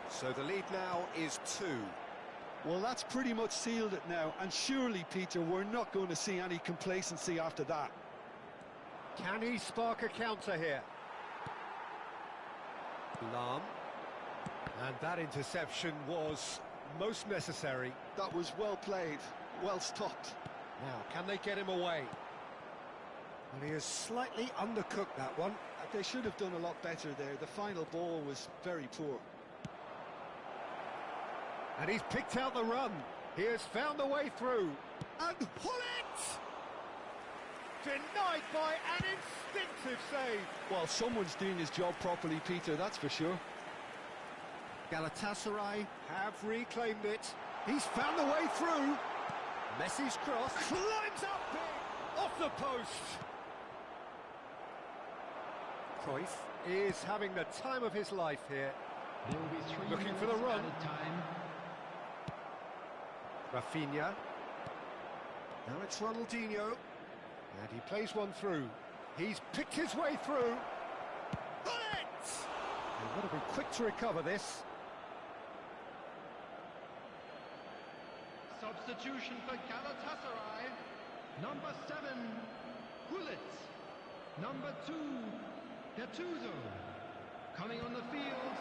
So the lead now is 2. Well, that's pretty much sealed it now, and surely, Peter, we're not going to see any complacency after that. Can he spark a counter here? Lahm. And that interception was most necessary. That was well played, well stopped. Now, can they get him away? Well, he has slightly undercooked that one. They should have done a lot better there. The final ball was very poor. And he's picked out the run. He has found a way through. And Hullet! Denied by an instinctive save. Well, someone's doing his job properly, Peter, that's for sure. Galatasaray have reclaimed it. He's found a way through. Messi's cross climbs up big, off the post. Cruyff is having the time of his life here. There will be 3 Looking for the minutes run. added time. Rafinha. Now it's Ronaldinho. And he plays one through. He's picked his way through. Bullet! They've got to be quick to recover this. Substitution for Galatasaray. Number 7, Hullet. Number 2, Gattuso. Coming on the field,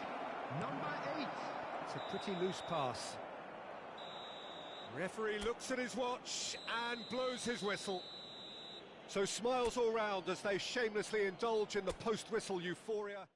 number 8. It's a pretty loose pass. Referee looks at his watch and blows his whistle. So smiles all round as they shamelessly indulge in the post-whistle euphoria.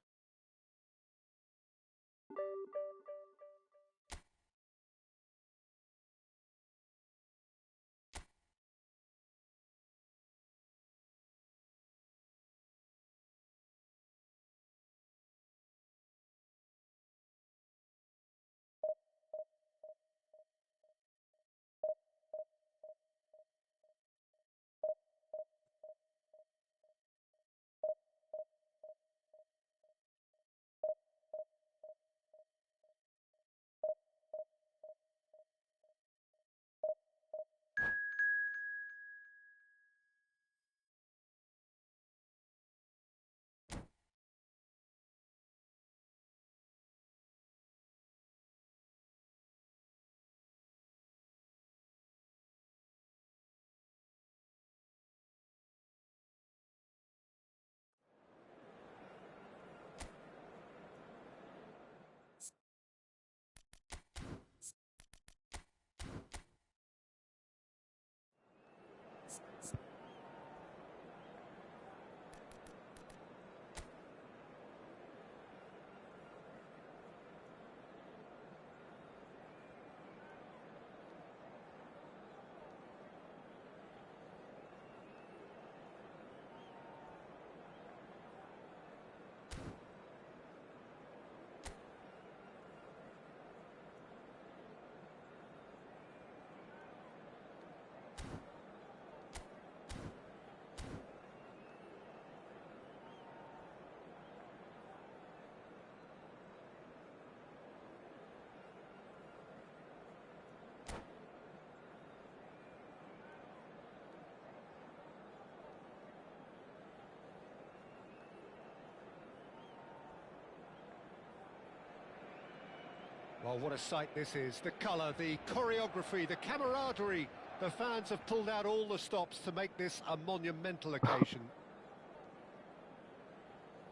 Well, what a sight this is. The colour, the choreography, the camaraderie. The fans have pulled out all the stops to make this a monumental occasion.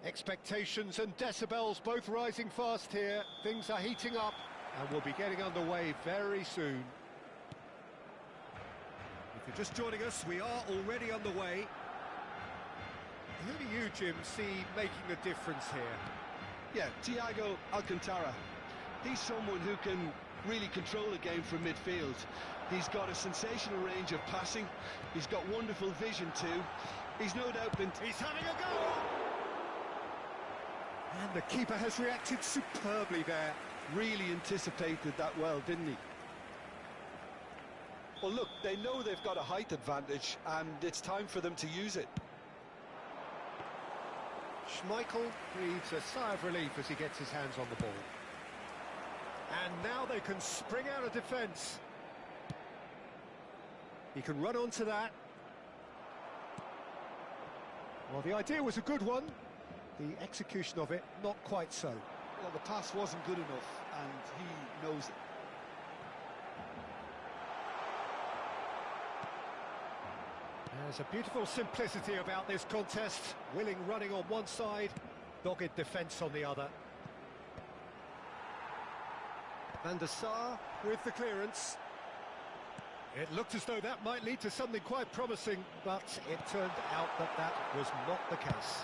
Expectations and decibels both rising fast here. Things are heating up and we'll be getting underway very soon. If you're just joining us, we are already underway. Who do you, Jim, see making a difference here? Yeah, Thiago Alcantara. He's someone who can really control a game from midfield. He's got a sensational range of passing. He's got wonderful vision too. He's no doubt been... He's having a go! And the keeper has reacted superbly there. Really anticipated that well, didn't he? Well, look, they know they've got a height advantage, and it's time for them to use it. Schmeichel breathes a sigh of relief as he gets his hands on the ball. And now they can spring out of defence. He can run onto that. Well, the idea was a good one. The execution of it, not quite so. Well, the pass wasn't good enough, and he knows it. There's a beautiful simplicity about this contest. Willing running on one side, dogged defence on the other. Van der Sar with the clearance. It looked as though that might lead to something quite promising, but it turned out that that was not the case.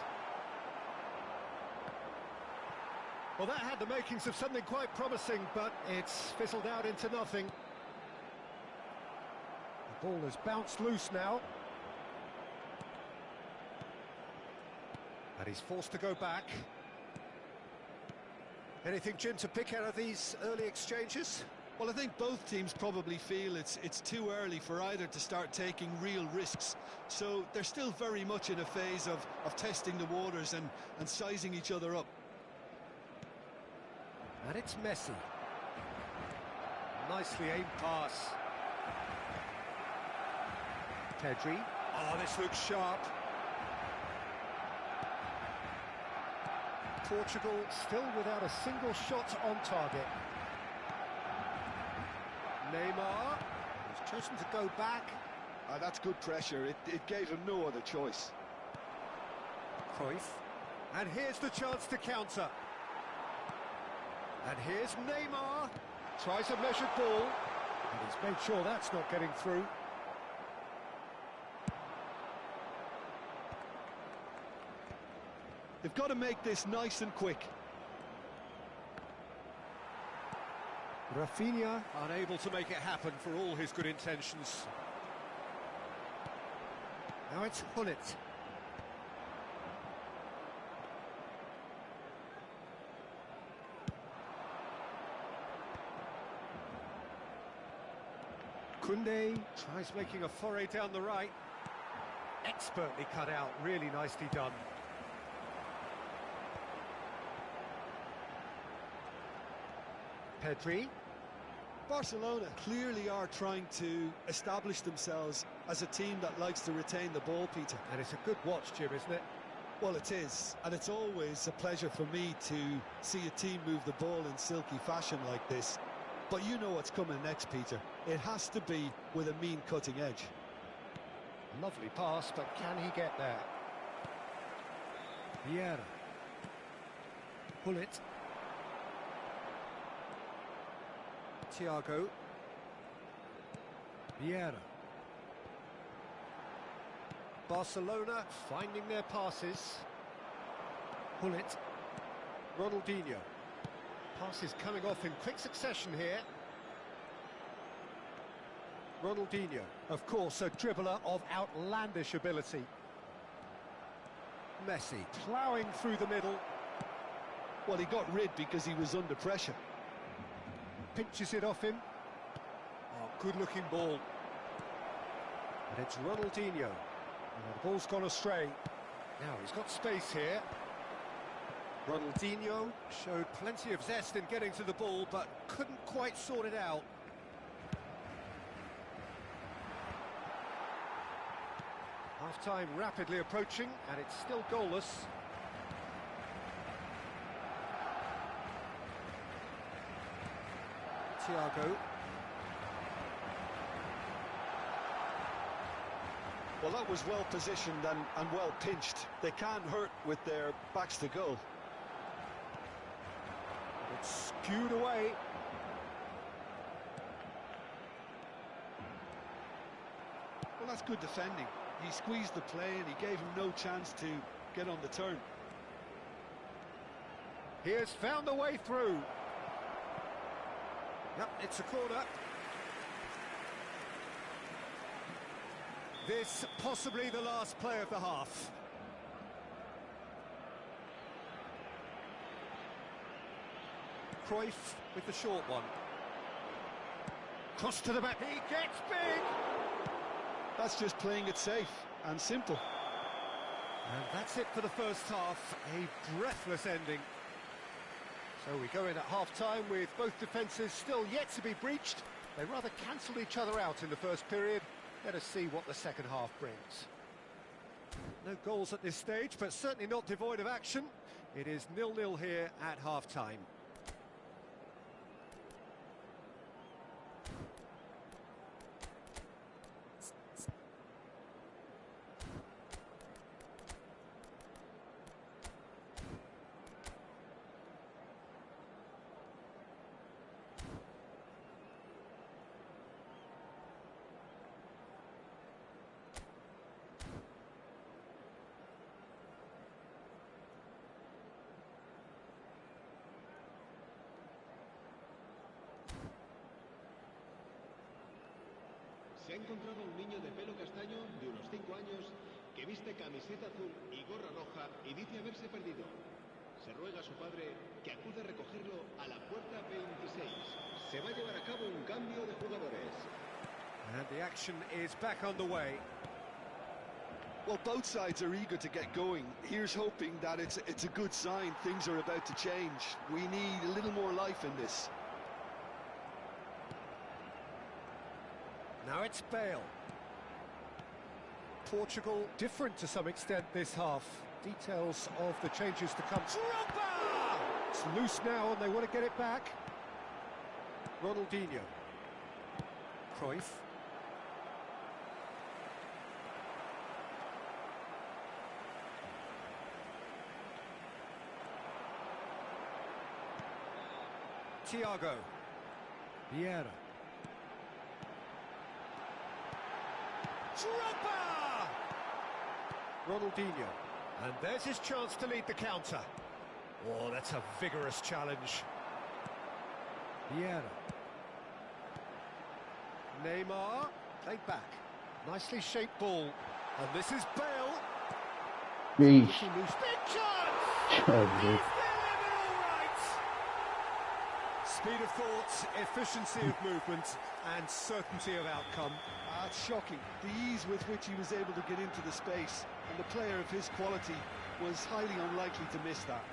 Well, that had the makings of something quite promising, but it's fizzled out into nothing. The ball has bounced loose now. And he's forced to go back. Anything, Jim, to pick out of these early exchanges? Well, I think both teams probably feel it's too early for either to start taking real risks. So they're still very much in a phase of testing the waters and sizing each other up. And it's Messi. Nicely aimed pass. Pedri. Oh, this looks sharp. Portugal still without a single shot on target. Neymar, he's chosen to go back. That's good pressure. It gave him no other choice. Cruyff. And here's the chance to counter. And here's Neymar. Tries a measured ball. And he's made sure that's not getting through. They've got to make this nice and quick. Rafinha unable to make it happen for all his good intentions. Now it's Hullet. Koundé tries making a foray down the right. Expertly cut out, really nicely done. Pedri. Barcelona clearly are trying to establish themselves as a team that likes to retain the ball, Peter. And it's a good watch, Jim, isn't it? Well, it is, and it's always a pleasure for me to see a team move the ball in silky fashion like this. But you know what's coming next, Peter. It has to be with a mean cutting edge. Lovely pass, but can he get there? Vieira. Hullet. Thiago. Vieira. Barcelona finding their passes. Hullet. Ronaldinho. Passes coming off in quick succession here. Ronaldinho, of course, a dribbler of outlandish ability. Messi ploughing through the middle. Well, he got rid because he was under pressure. Pinches it off him. Oh, good-looking ball. And it's Ronaldinho. And the ball's gone astray. Now he's got space here. Ronaldinho showed plenty of zest in getting to the ball, but couldn't quite sort it out. Half-time rapidly approaching, and it's still goalless. Thiago. Well, that was well positioned and well pinched. They can't hurt with their backs to goal. It's skewed away. Well, that's good defending. He squeezed the play and he gave him no chance to get on the turn. He has found a way through. Yep, it's a corner. This possibly the last play of the half. Cruyff with the short one. Cross to the back. He gets big. That's just playing it safe and simple. And that's it for the first half. A breathless ending. So we go in at half-time with both defences still yet to be breached. They rather cancelled each other out in the first period. Let us see what the second half brings. No goals at this stage, but certainly not devoid of action. It is 0-0 here at half-time. Se ha encontrado un niño de pelo castaño de unos 5 años que viste camiseta azul y gorra roja y dice haberse perdido. Se ruega a su padre que acude a recogerlo a la puerta 26. Se va a llevar a cabo un cambio de jugadores. And the action is back underway. Well, both sides are eager to get going. Here's hoping that it's a good sign. Things are about to change. We need a little more life in this. Now it's Bale. Portugal different to some extent this half. Details of the changes to come. Drogba! It's loose now and they want to get it back. Ronaldinho. Cruyff. Thiago. Vieira. Drogba! Ronaldinho. And there's his chance to lead the counter. Oh, that's a vigorous challenge. Vieira. Neymar. Played back. Nicely shaped ball. And this is Bale. Yeesh. Big chance! He's delivered all right! Speed of thought, efficiency of movement, and certainty of outcome. It's shocking, the ease with which he was able to get into the space, and the player of his quality was highly unlikely to miss that.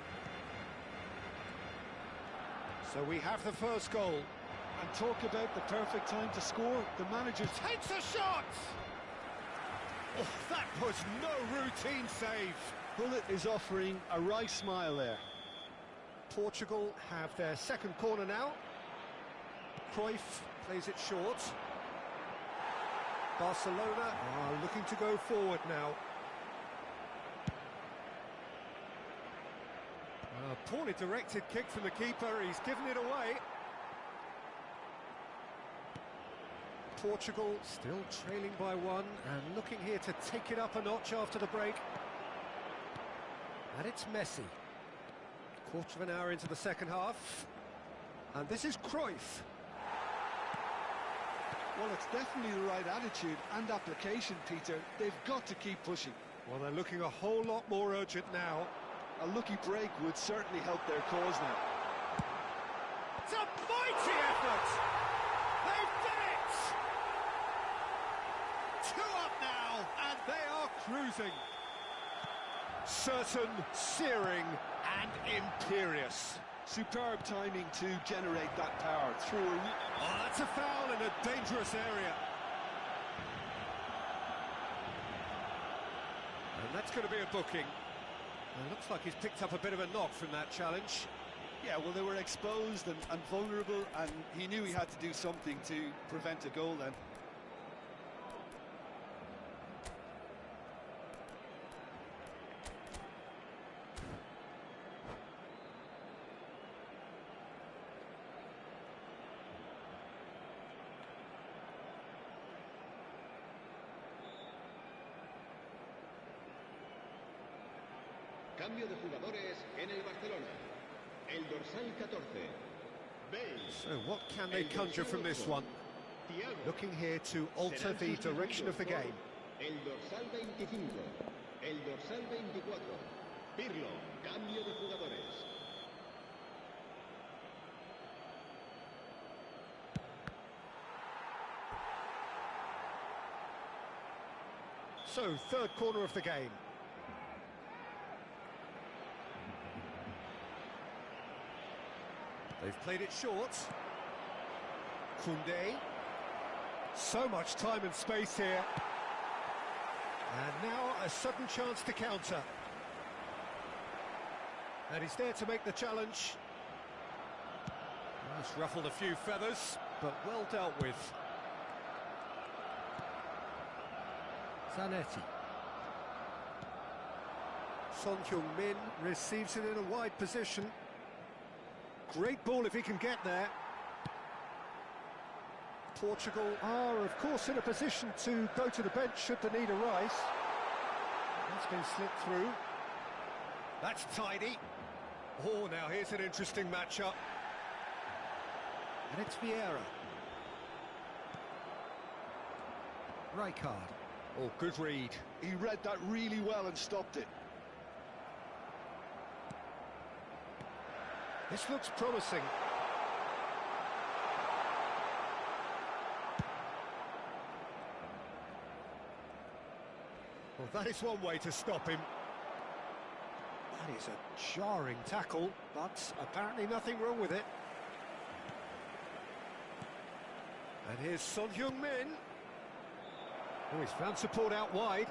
So we have the first goal. And talk about the perfect time to score, the manager Takes a shot! Oh, that was no routine save. Bullet is offering a wry smile there. Portugal have their second corner now. Cruyff plays it short. Barcelona are looking to go forward now. A poorly directed kick from the keeper, he's given it away. Portugal still trailing by one and looking here to take it up a notch after the break. And it's Messi. Quarter of an hour into the second half. And this is Cruyff. Well, it's definitely the right attitude and application, Peter. They've got to keep pushing. Well, they're looking a whole lot more urgent now. A lucky break would certainly help their cause now. It's a mighty effort! They've done it! 2 up now, and they are cruising. Certain, searing, and imperious. Superb timing to generate that power through. Oh, that's a foul in a dangerous area. And that's going to be a booking. It looks like he's picked up a bit of a knock from that challenge. Yeah, well, they were exposed and vulnerable, and he knew he had to do something to prevent a goal then. Cambio de jugadores en el Barcelona. El dorsal 14. Bale. So what can they conjure from this one? Thiago. Looking here to alter the direction of the game. El dorsal 25. El dorsal 24. Pirlo. Cambio de jugadores. So, third corner of the game. They've played it short. Koundé. So much time and space here. And now a sudden chance to counter. And he's there to make the challenge. He's ruffled a few feathers, but well dealt with. Zanetti. Son Heung-min receives it in a wide position. Great ball if he can get there. Portugal are, of course, in a position to go to the bench should the need arise. That's been slipped through. That's tidy. Oh, now here's an interesting matchup. And it's Vieira. Rijkaard. Oh, good read. He read that really well and stopped it. This looks promising. Well, that is one way to stop him. That is a jarring tackle, but apparently nothing wrong with it. And here's Son Heung-min. Oh, he's found support out wide.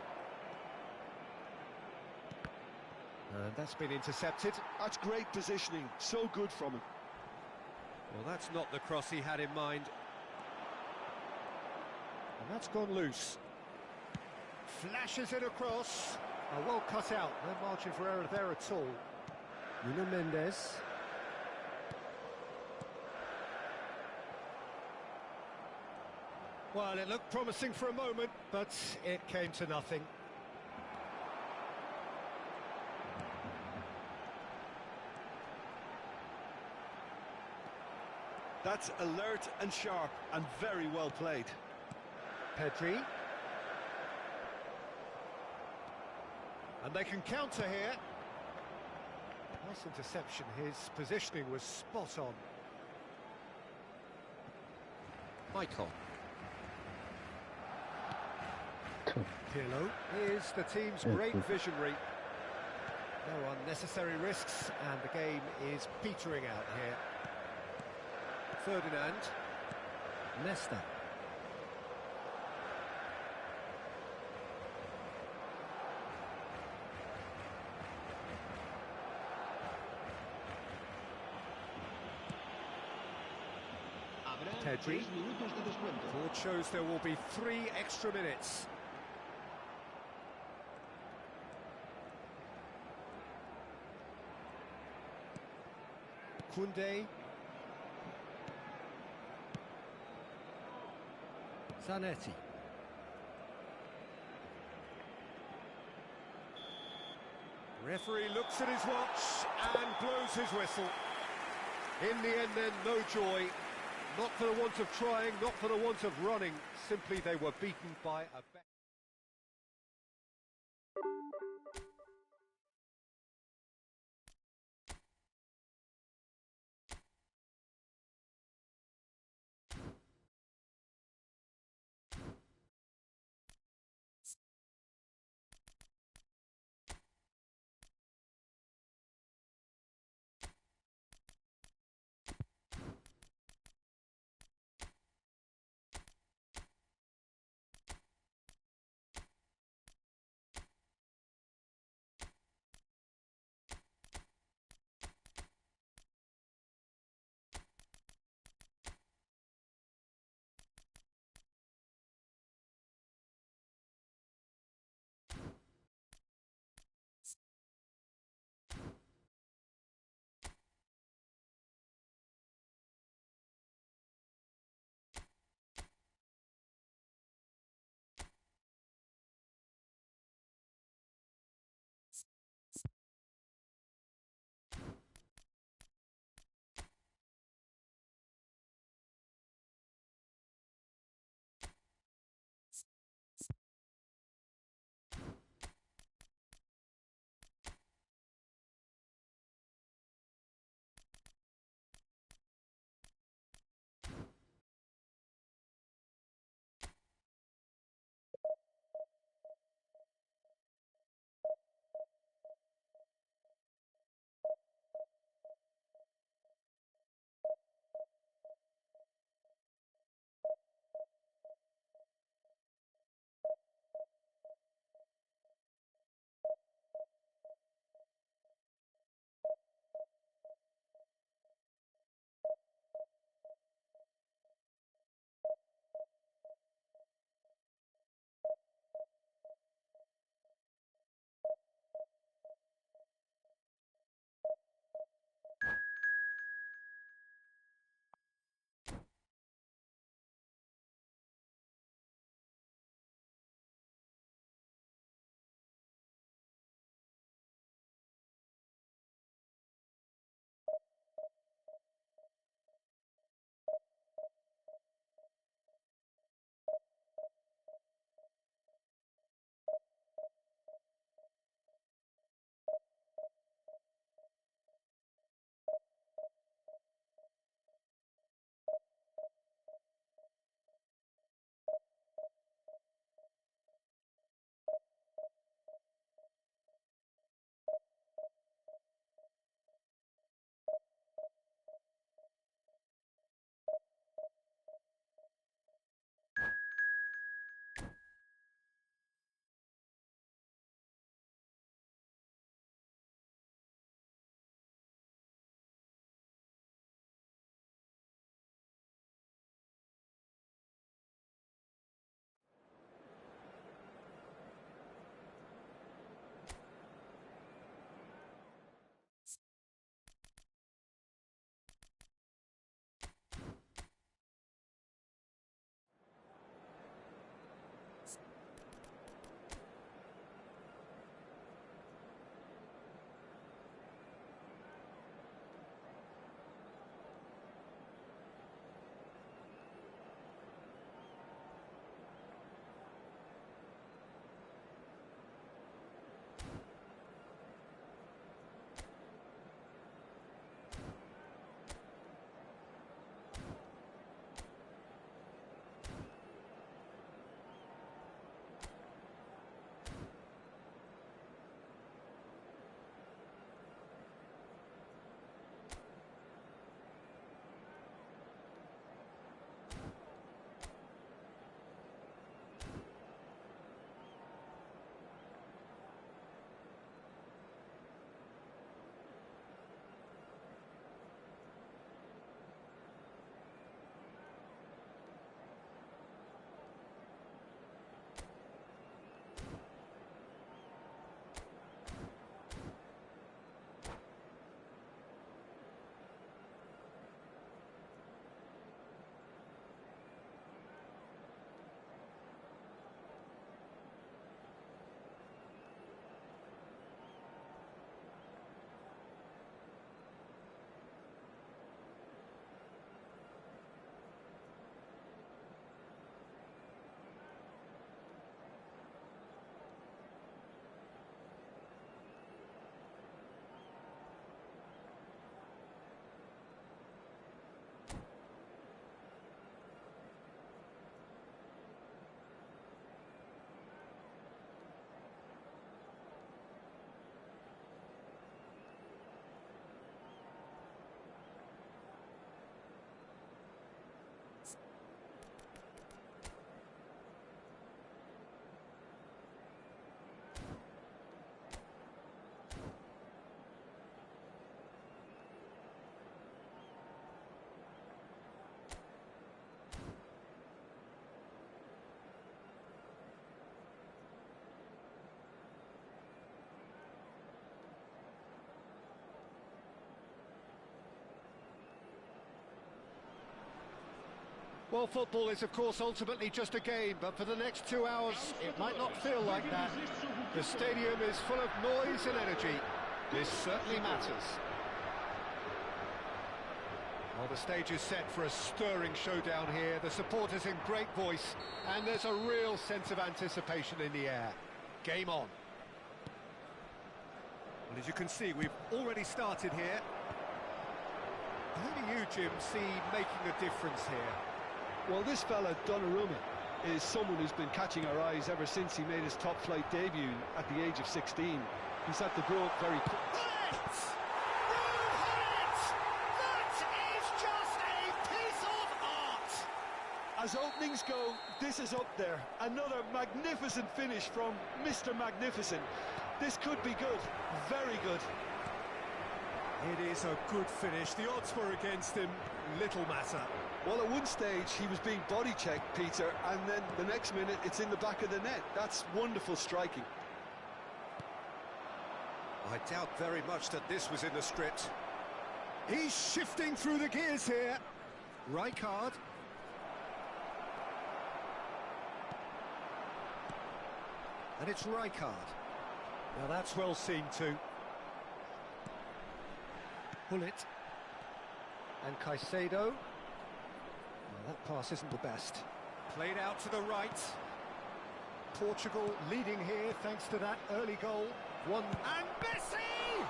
And that's been intercepted. That's great positioning, so good from him. Well, that's not the cross he had in mind. And that's gone loose. Flashes it across. Oh, well cut out. No margin for error there at all. Nuno Mendes. Well, it looked promising for a moment, but it came to nothing. That's alert and sharp and very well played. Pedri. And they can counter here. Nice interception. His positioning was spot on. Michael. Pirlo is the team's great visionary. No unnecessary risks, and the game is petering out here. Ferdinand. Nesta. Pedri. Ford shows there will be 3 extra minutes. Koundé. Zanetti. Referee looks at his watch and blows his whistle. In the end then, no joy. Not for the want of trying, not for the want of running. Simply they were beaten by a... Well, football is, of course, ultimately just a game, but for the next 2 hours, it might not feel like that. The stadium is full of noise and energy. This certainly matters. Well, the stage is set for a stirring showdown here. The supporters in great voice, and there's a real sense of anticipation in the air. Game on. Well, as you can see, we've already started here. Who do you, Jim, see making a difference here? Well, this fella, Donnarumma, is someone who's been catching our eyes ever since he made his top-flight debut at the age of 16. He's had to grow up very quick. As openings go, this is up there. Another magnificent finish from Mr. Magnificent. This could be good, very good. It is a good finish. The odds were against him, little matter. Well, at one stage he was being body-checked, Peter, and then the next minute it's in the back of the net. That's wonderful striking. I doubt very much that this was in the script. He's shifting through the gears here. Rijkaard. And it's Rijkaard. Now that's well seen too. Gullit. And Caicedo. Well, that pass isn't the best. Played out to the right. Portugal leading here thanks to that early goal. One. And Messi!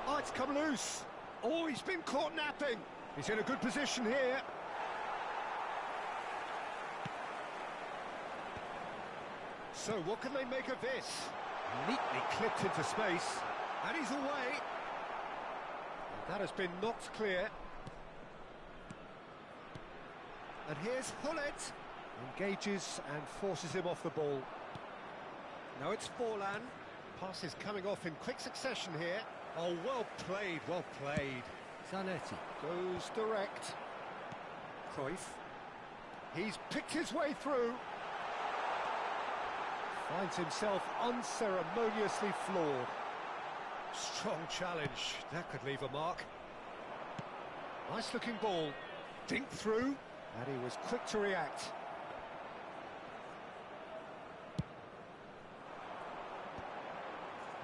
Oh, it's come loose. Oh, he's been caught napping. He's in a good position here. So what can they make of this? Neatly clipped into space, and he's away. And that has been knocked clear. And here's Gullit. Engages and forces him off the ball. Now it's Forlan. Pass is coming off in quick succession here. Oh, well played, well played. Zanetti goes direct. Cruyff. He's picked his way through. Finds himself unceremoniously floored. Strong challenge. That could leave a mark. Nice looking ball. Dink through. And he was quick to react.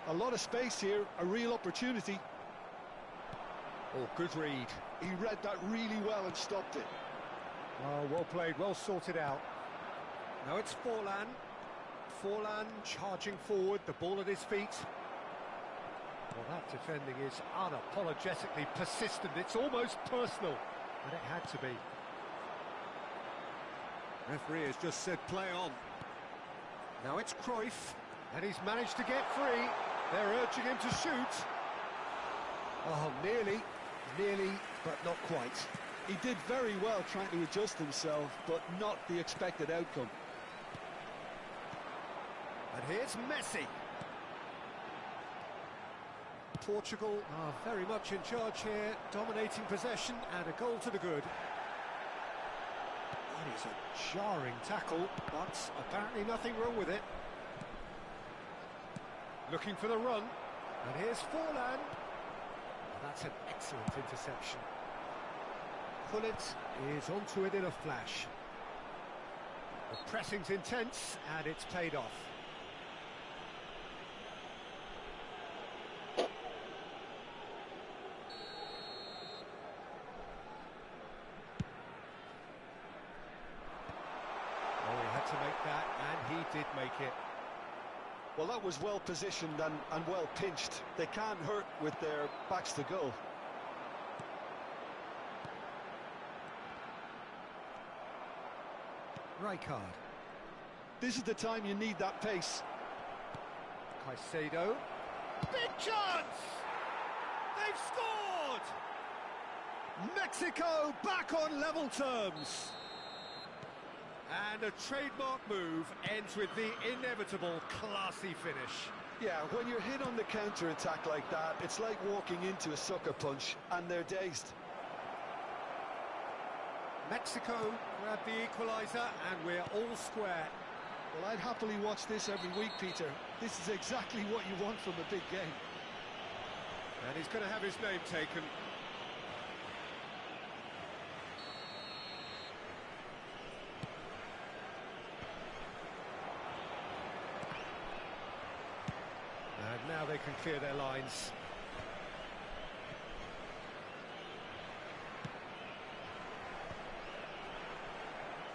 A lot of space here, a real opportunity. Oh, good read. He read that really well and stopped it. Oh, well played, well sorted out. Now it's Forlan. Forlan charging forward, the ball at his feet. Well, that defending is unapologetically persistent. It's almost personal, and it had to be. Referee has just said play on. Now it's Cruyff, and he's managed to get free. They're urging him to shoot. Oh, nearly, but not quite. He did very well trying to adjust himself, but not the expected outcome. And here's Messi. Portugal are very much in charge here, dominating possession and a goal to the good. That is a jarring tackle, but apparently nothing wrong with it. Looking for the run, and here's Forlan. That's an excellent interception. Gullit is onto it in a flash. The pressing's intense, and it's paid off. To make that, and he did make it. Well, that was well positioned and well pinched. They can't hurt with their backs to goal. Rijkaard. This is the time you need that pace. Caicedo. Big chance! They've scored! Mexico back on level terms. And a trademark move ends with the inevitable classy finish. Yeah, when you're hit on the counter-attack like that, it's like walking into a sucker punch, and they're dazed. Mexico grab the equaliser, and we're all square. Well, I'd happily watch this every week, Peter. This is exactly what you want from a big game. And he's going to have his name taken. And now they can clear their lines.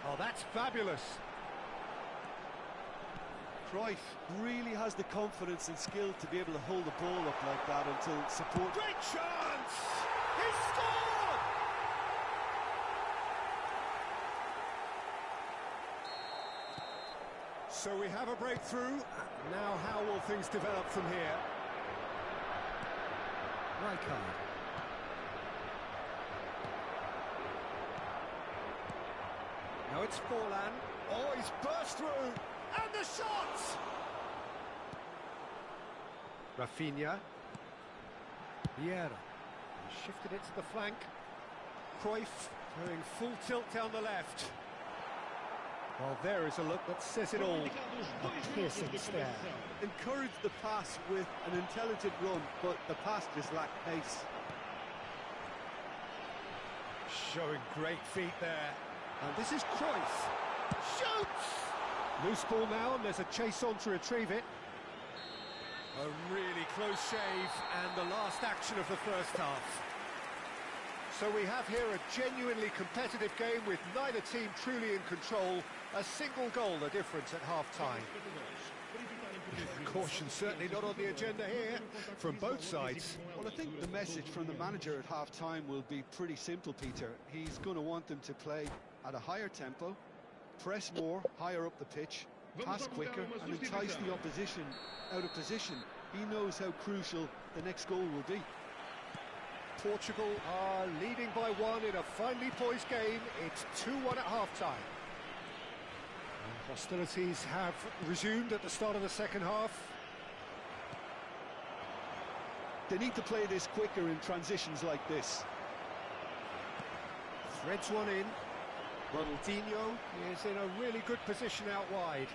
Oh, that's fabulous. Cruyff really has the confidence and skill to be able to hold the ball up like that until support... Great chance! He scored! So we have a breakthrough. Now how will things develop from here? Rijkaard. Now it's Forlan. Oh, he's burst through! And the shot! Rafinha. Vieira. He shifted it to the flank. Cruyff going full tilt down the left. Well, there is a look that says it all. A piercing stare. Encouraged the pass with an intelligent run, but the pass just lacked pace. Showing great feet there. And this is Cruyff. Shoots! Loose ball now, and there's a chase on to retrieve it. A really close shave, and the last action of the first half. So we have here a genuinely competitive game with neither team truly in control. A single goal the difference at half-time. Caution certainly not on the agenda here from both sides. Well, I think the message from the manager at half-time will be pretty simple, Peter. He's going to want them to play at a higher tempo, press more, higher up the pitch, pass quicker, and entice the opposition out of position. He knows how crucial the next goal will be. Portugal are leading by one in a finely poised game. It's 2-1 at half-time. Hostilities have resumed at the start of the second half. They need to play this quicker in transitions like this. Threads one in. Ronaldinho is in a really good position out wide.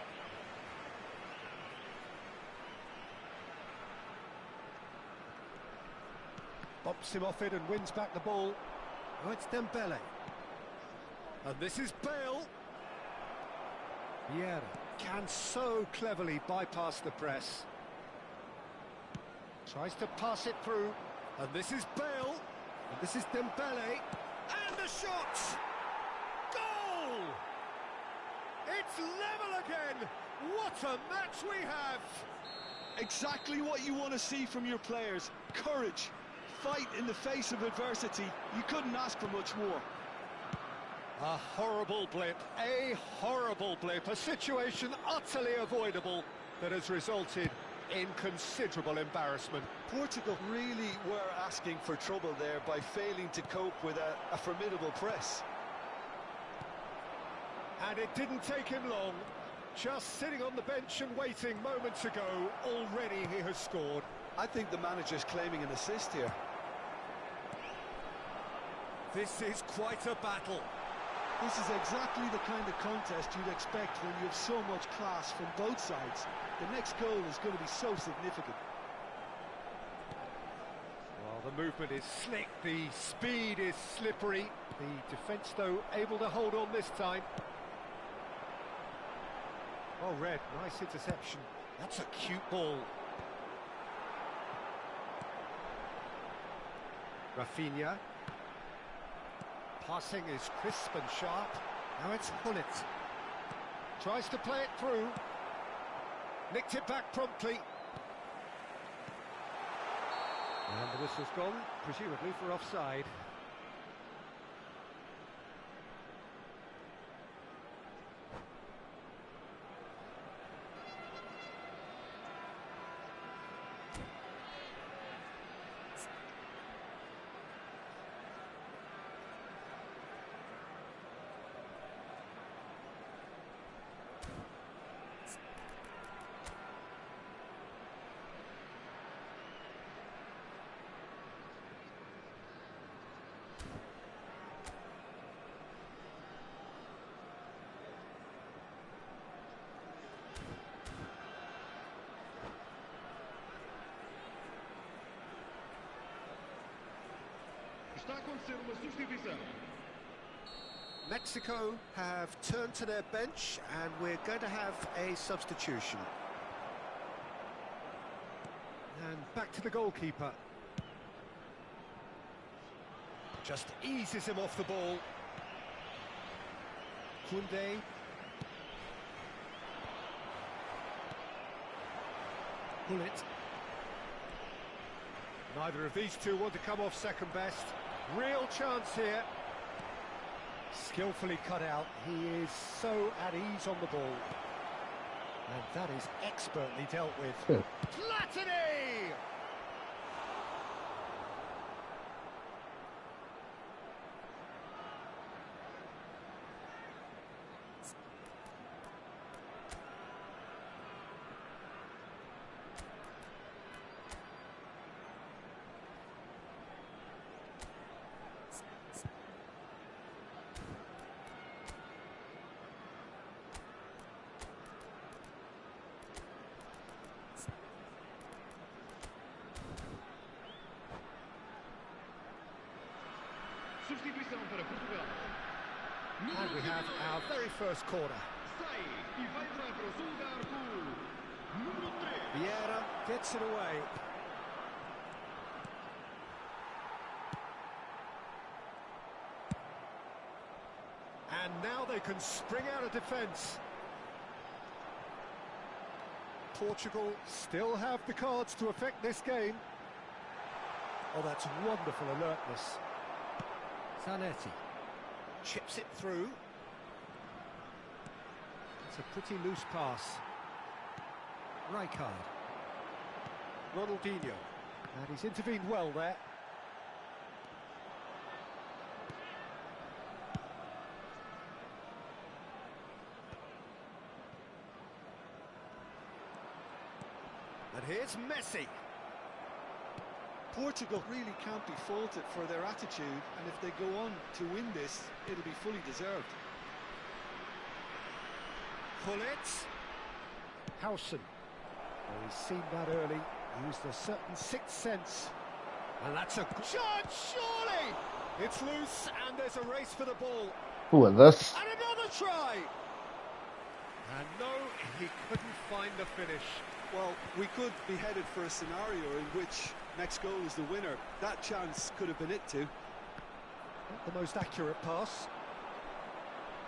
Bumps him off it and wins back the ball. Oh, it's Dembele. And this is Bale. Vieira can so cleverly bypass the press. Tries to pass it through. And this is Bale. And this is Dembele. And the shot! Goal! It's level again! What a match we have! Exactly what you want to see from your players. Courage. Fight in the face of adversity. You couldn't ask for much more. A horrible blip, a situation utterly avoidable that has resulted in considerable embarrassment. Portugal really were asking for trouble there by failing to cope with a formidable press. And it didn't take him long. Just sitting on the bench and waiting moments ago, already he has scored. I think the manager's claiming an assist here. This is quite a battle. This is exactly the kind of contest you'd expect when you have so much class from both sides. The next goal is going to be so significant. Well, the movement is slick, the speed is slippery. The defence, though, able to hold on this time. Oh, Red, nice interception. That's a cute ball. Rafinha. Passing is crisp and sharp. Now it's Hullet. Tries to play it through. Nicked it back promptly. And the whistle's gone, presumably for offside. Está a acontecer uma substituição. Mexico have turned to their bench and we're going to have a substitution. And back to the goalkeeper. Just eases him off the ball. Koundé. Bullet. Neither of these two want to come off second best. Real chance here. Skillfully cut out. He is so at ease on the ball. And that is expertly dealt with. Platini! Substituição para Portugal. And we have our very first corner. Sai e vai entrar para o seu lugar o número 3. Vieira gets it away. And now they can spring out of defence. Portugal still have the cards to affect this game. Oh, that's wonderful alertness. Zanetti chips it through. It's a pretty loose pass. Rijkaard. Ronaldinho. And he's intervened well there. And here's Messi. Portugal really can't be faulted for their attitude, and if they go on to win this, it'll be fully deserved. Bullet. Howson. Oh, he's seen that early. Used a certain sixth sense. And that's a chance, surely! It's loose, and there's a race for the ball. Who are this? And another try! And no, he couldn't find the finish. Well, we could be headed for a scenario in which next goal is the winner. That chance could have been it too. Not the most accurate pass.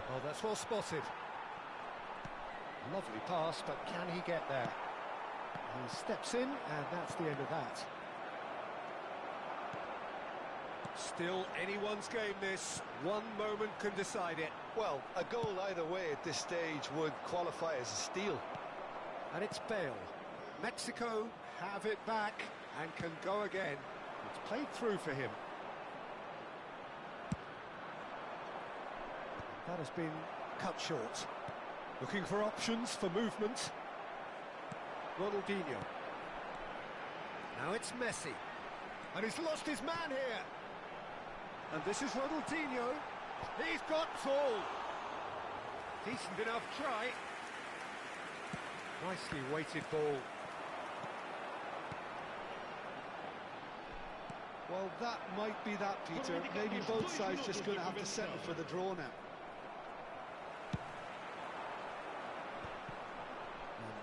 Oh, that's well spotted. Lovely pass, but can he get there? He steps in, and that's the end of that. Still anyone's game, this. One moment can decide it. Well, a goal either way at this stage would qualify as a steal. And it's Bale. Mexico have it back and can go again. It's played through for him. That has been cut short. Looking for options for movement. Ronaldinho. Now it's Messi. And he's lost his man here. And this is Ronaldinho. He's got full. Decent enough try. Nicely weighted ball. Well, that might be that, Peter. Maybe both sides just going to have to settle for the draw now.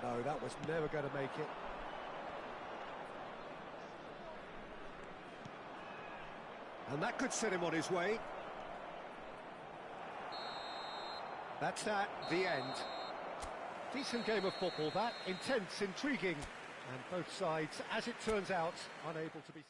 No, that was never going to make it. And that could set him on his way. That's that, the end. Decent game of football, that. Intense, intriguing. And both sides, as it turns out, unable to be...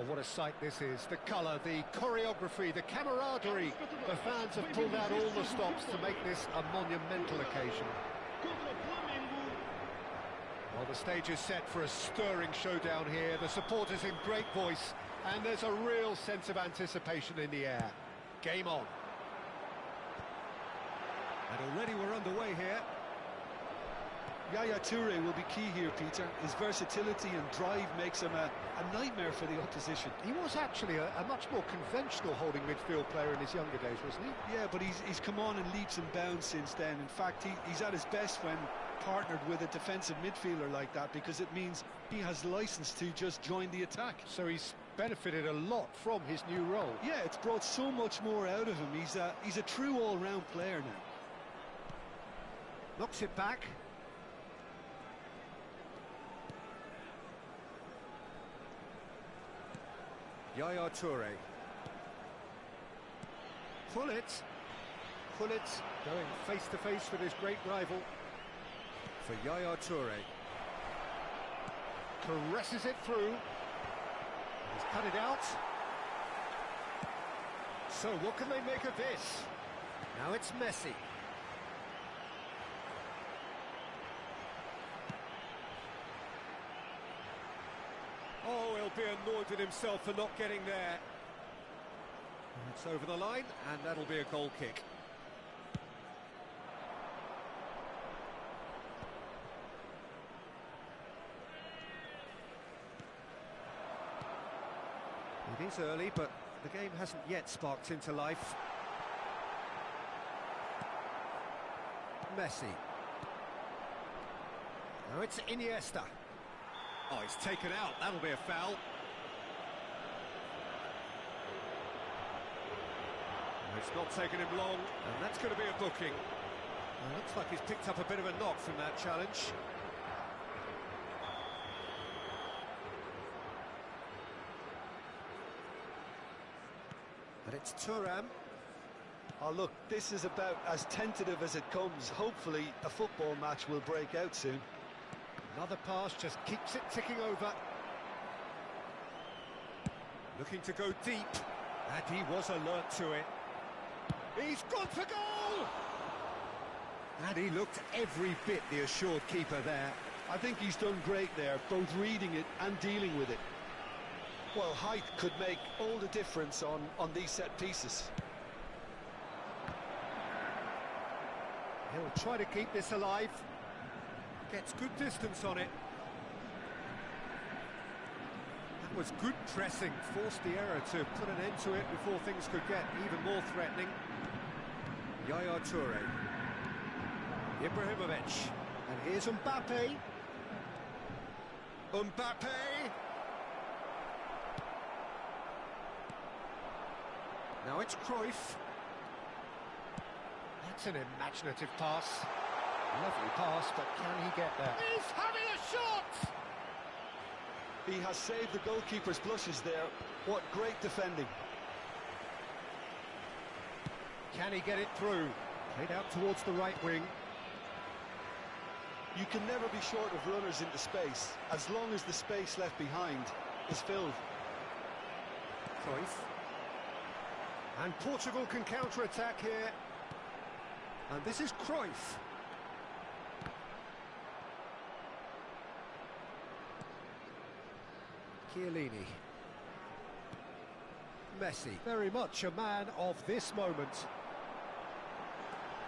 Oh, what a sight this is. The colour, the choreography, the camaraderie. The fans have pulled out all the stops to make this a monumental occasion. Well, the stage is set for a stirring showdown here. The supporters in great voice, and there's a real sense of anticipation in the air. Game on. And already we're underway here. Yaya Toure will be key here, Peter. His versatility and drive makes him a nightmare for the opposition. He was actually a much more conventional holding midfield player in his younger days, wasn't he? Yeah, but he's come on in leaps and bounds since then. In fact, he's at his best when partnered with a defensive midfielder like that, because it means he has license to just join the attack. So he's benefited a lot from his new role. Yeah, it's brought so much more out of him. He's a true all-round player now. Knocks it back. Yaya Toure. Pullet going face-to-face with his great rival. For Yaya Toure. Caresses it through. He's cut it out. So what can they make of this? Now it's Messi. Oh, he'll be annoyed with himself for not getting there. It's over the line, and that'll be a goal kick. It is early, but the game hasn't yet sparked into life. Messi. Now it's Iniesta. Oh, he's taken out. That'll be a foul. It's not taken him long, and that's going to be a booking. Well, looks like he's picked up a bit of a knock from that challenge. And it's Thuram. Oh, look, this is about as tentative as it comes. Hopefully, a football match will break out soon. Another pass just keeps it ticking over. Looking to go deep, and he was alert to it. He's gone for goal! And he looked every bit the assured keeper there. I think he's done great there, both reading it and dealing with it. Well, height could make all the difference on these set pieces. He'll try to keep this alive. Gets good distance on it. That was good pressing, forced the error to put an end to it before things could get even more threatening. Yaya Toure. Ibrahimovic. And here's Mbappe. Mbappe! Now it's Cruyff. That's an imaginative pass. Lovely pass, but can he get there? He's having a shot! He has saved the goalkeeper's blushes there. What great defending. Can he get it through? Played out towards the right wing. You can never be short of runners into space, as long as the space left behind is filled. Cruyff. And Portugal can counter-attack here. And this is Cruyff. Chiellini. Messi, very much a man of this moment.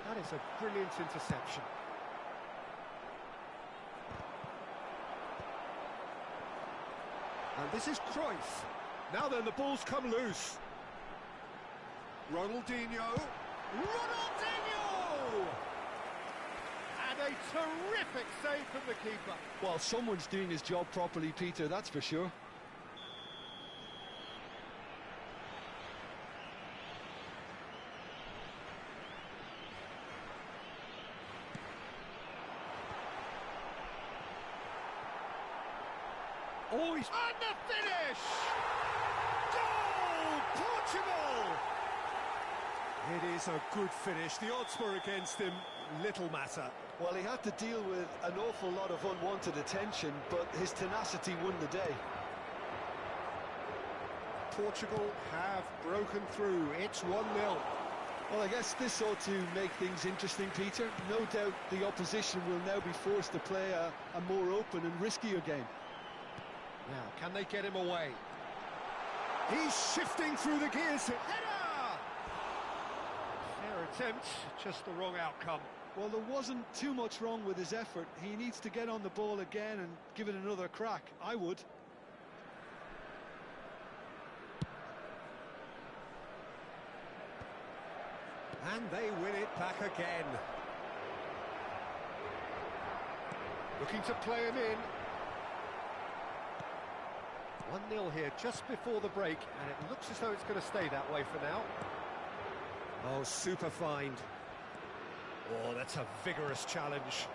That is a brilliant interception. And this is Cruyff. Now then, the ball's come loose. Ronaldinho. Ronaldinho! And a terrific save from the keeper. Well, someone's doing his job properly, Peter, that's for sure. Oh, he's... And the finish! Goal! Portugal! It is a good finish. The odds were against him. Little matter. Well, he had to deal with an awful lot of unwanted attention, but his tenacity won the day. Portugal have broken through. It's 1-0. Well, I guess this ought to make things interesting, Peter. No doubt the opposition will now be forced to play a more open and riskier game. Now, can they get him away? He's shifting through the gears. Header! Fair attempt, just the wrong outcome. Well, there wasn't too much wrong with his effort. He needs to get on the ball again and give it another crack. I would. And they win it back again. Looking to play him in. 1-0 here just before the break, and it looks as though it's going to stay that way for now. Oh, super find. Oh, that's a vigorous challenge.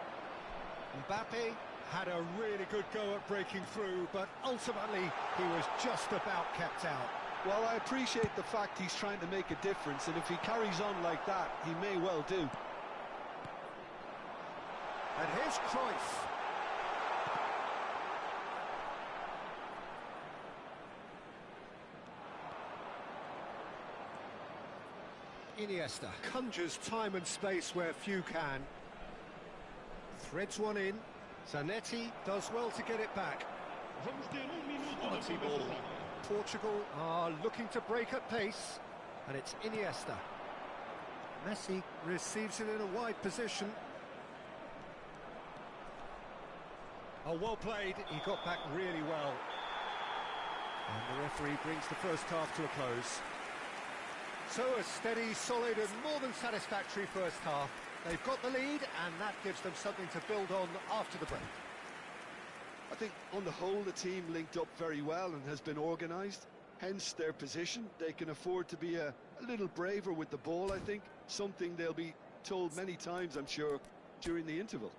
Mbappe had a really good go at breaking through, but ultimately he was just about kept out. Well, I appreciate the fact he's trying to make a difference, and if he carries on like that, he may well do. And here's Cruyff. Iniesta conjures time and space where few can. Threads one in. Zanetti does well to get it back. Quality ball. Portugal are looking to break at pace, and it's Iniesta. Messi receives it in a wide position. Oh, well played. He got back really well. And the referee brings the first half to a close. So a steady, solid and more than satisfactory first half. They've got the lead, and that gives them something to build on after the break. I think on the whole the team linked up very well and has been organised, hence their position. They can afford to be a little braver with the ball, I think, something they'll be told many times, I'm sure, during the interval.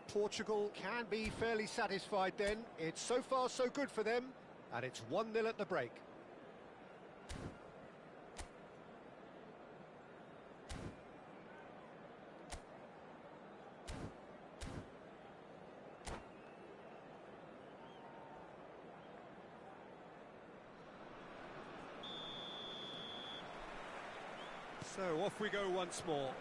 Portugal can be fairly satisfied then. It's so far so good for them, and it's 1-0 at the break. So off we go once more.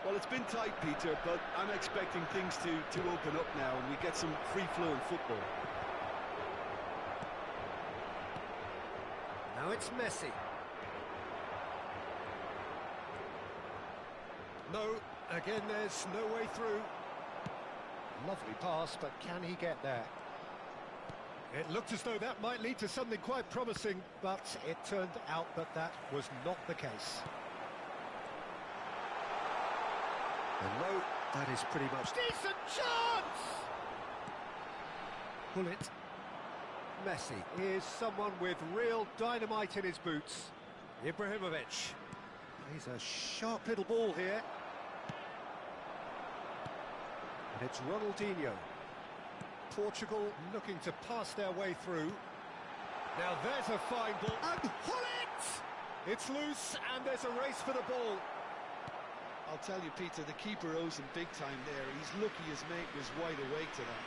Well, it's been tight, Peter, but I'm expecting things to open up now and we get some free-flowing football. Now it's Messi. No, again there's no way through. Lovely pass, but can he get there? It looked as though that might lead to something quite promising, but it turned out that that was not the case. And no, that is pretty much... Decent chance! Pull it. Messi is someone with real dynamite in his boots. Ibrahimovic. He's a sharp little ball here. And it's Ronaldinho. Portugal looking to pass their way through. Now there's a fine ball. And pull it! It's loose, and there's a race for the ball. I'll tell you, Peter, the keeper owes him big time there. He's lucky his mate was wide awake to that.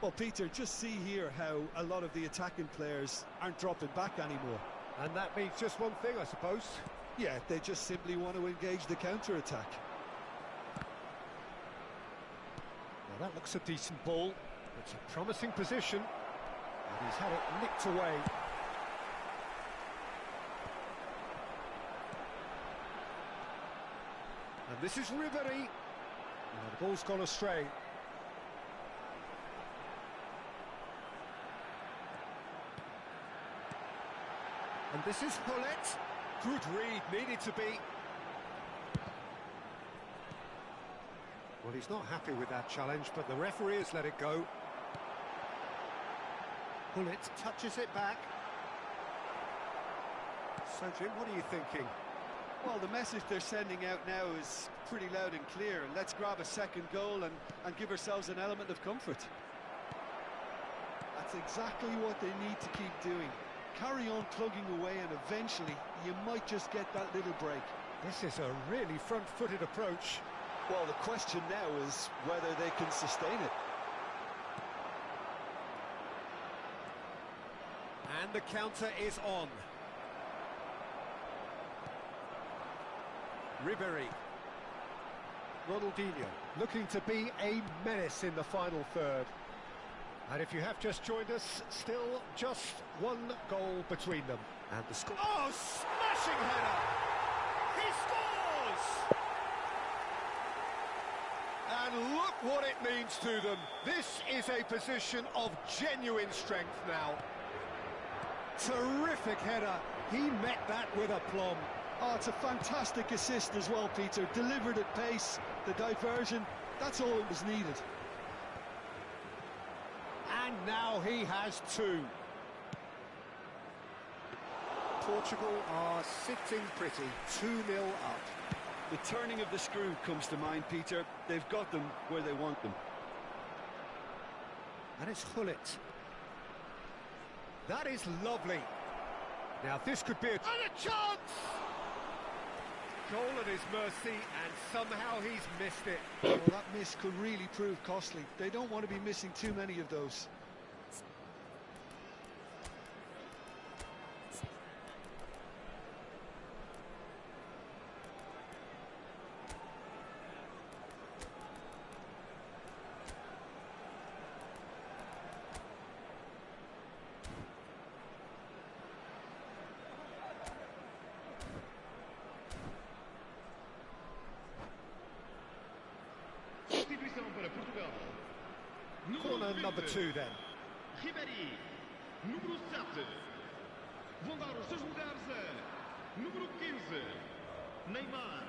Well, Peter, just see here how a lot of the attacking players aren't dropping back anymore. And that means just one thing, I suppose. Yeah, they just simply want to engage the counter-attack. Now that looks a decent ball. It's a promising position. And he's had it nicked away. And this is Ribery. Now the ball's gone astray. And this is Hullet. Good read, needed to be. Well, he's not happy with that challenge, but the referee has let it go. Hullet touches it back. So, Jim, what are you thinking? Well, the message they're sending out now is pretty loud and clear. Let's grab a second goal and give ourselves an element of comfort. That's exactly what they need to keep doing. Carry on plugging away, and eventually you might just get that little break. This is a really front-footed approach. Well, the question now is whether they can sustain it. And the counter is on. Ribery. Ronaldinho looking to be a menace in the final third. And if you have just joined us, still just one goal between them. And the score. Oh, smashing header! He scores! And look what it means to them. This is a position of genuine strength now. Terrific header. He met that with aplomb. Oh, it's a fantastic assist as well, Peter. Delivered at pace, the diversion, that's all that was needed. And now he has two. Portugal are sitting pretty, 2-0 up. The turning of the screw comes to mind, Peter. They've got them where they want them. And it's Hullet. That is lovely. Now this could be a chance! Goal at his mercy, and somehow he's missed it. Well, that miss could really prove costly. They don't want to be missing too many of those. Corner number 2 then. Ribery, número 7. Vão dar os seus lugares a número 15. Neymar,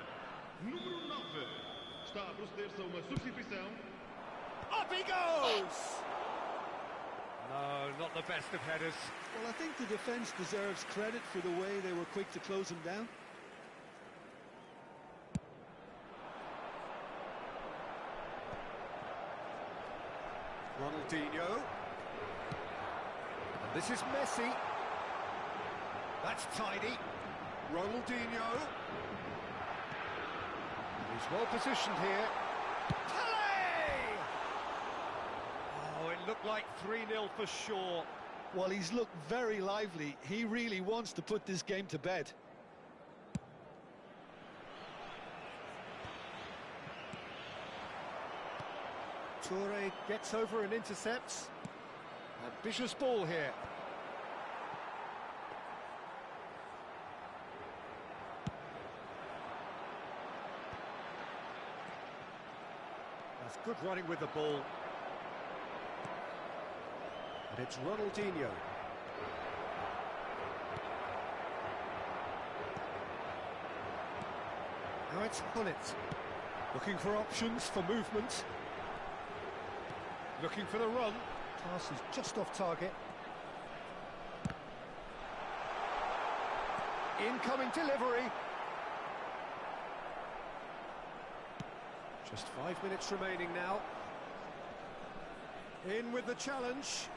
número 9. Está a proceder-se a uma substituição. Up he goes! No, not the best of headers. Well, I think the defence deserves credit for the way they were quick to close him down. Ronaldinho. And this is Messi. That's tidy. Ronaldinho. He's well positioned here. Pele! Oh, it looked like 3-0 for sure. Well, he's looked very lively. He really wants to put this game to bed. Toure gets over and intercepts. Ambitious ball here. That's good running with the ball. And it's Ronaldinho. Now it's Hullet. Looking for options for movement. Looking for the run. Pass is just off target. Incoming delivery. Just 5 minutes remaining now. In with the challenge.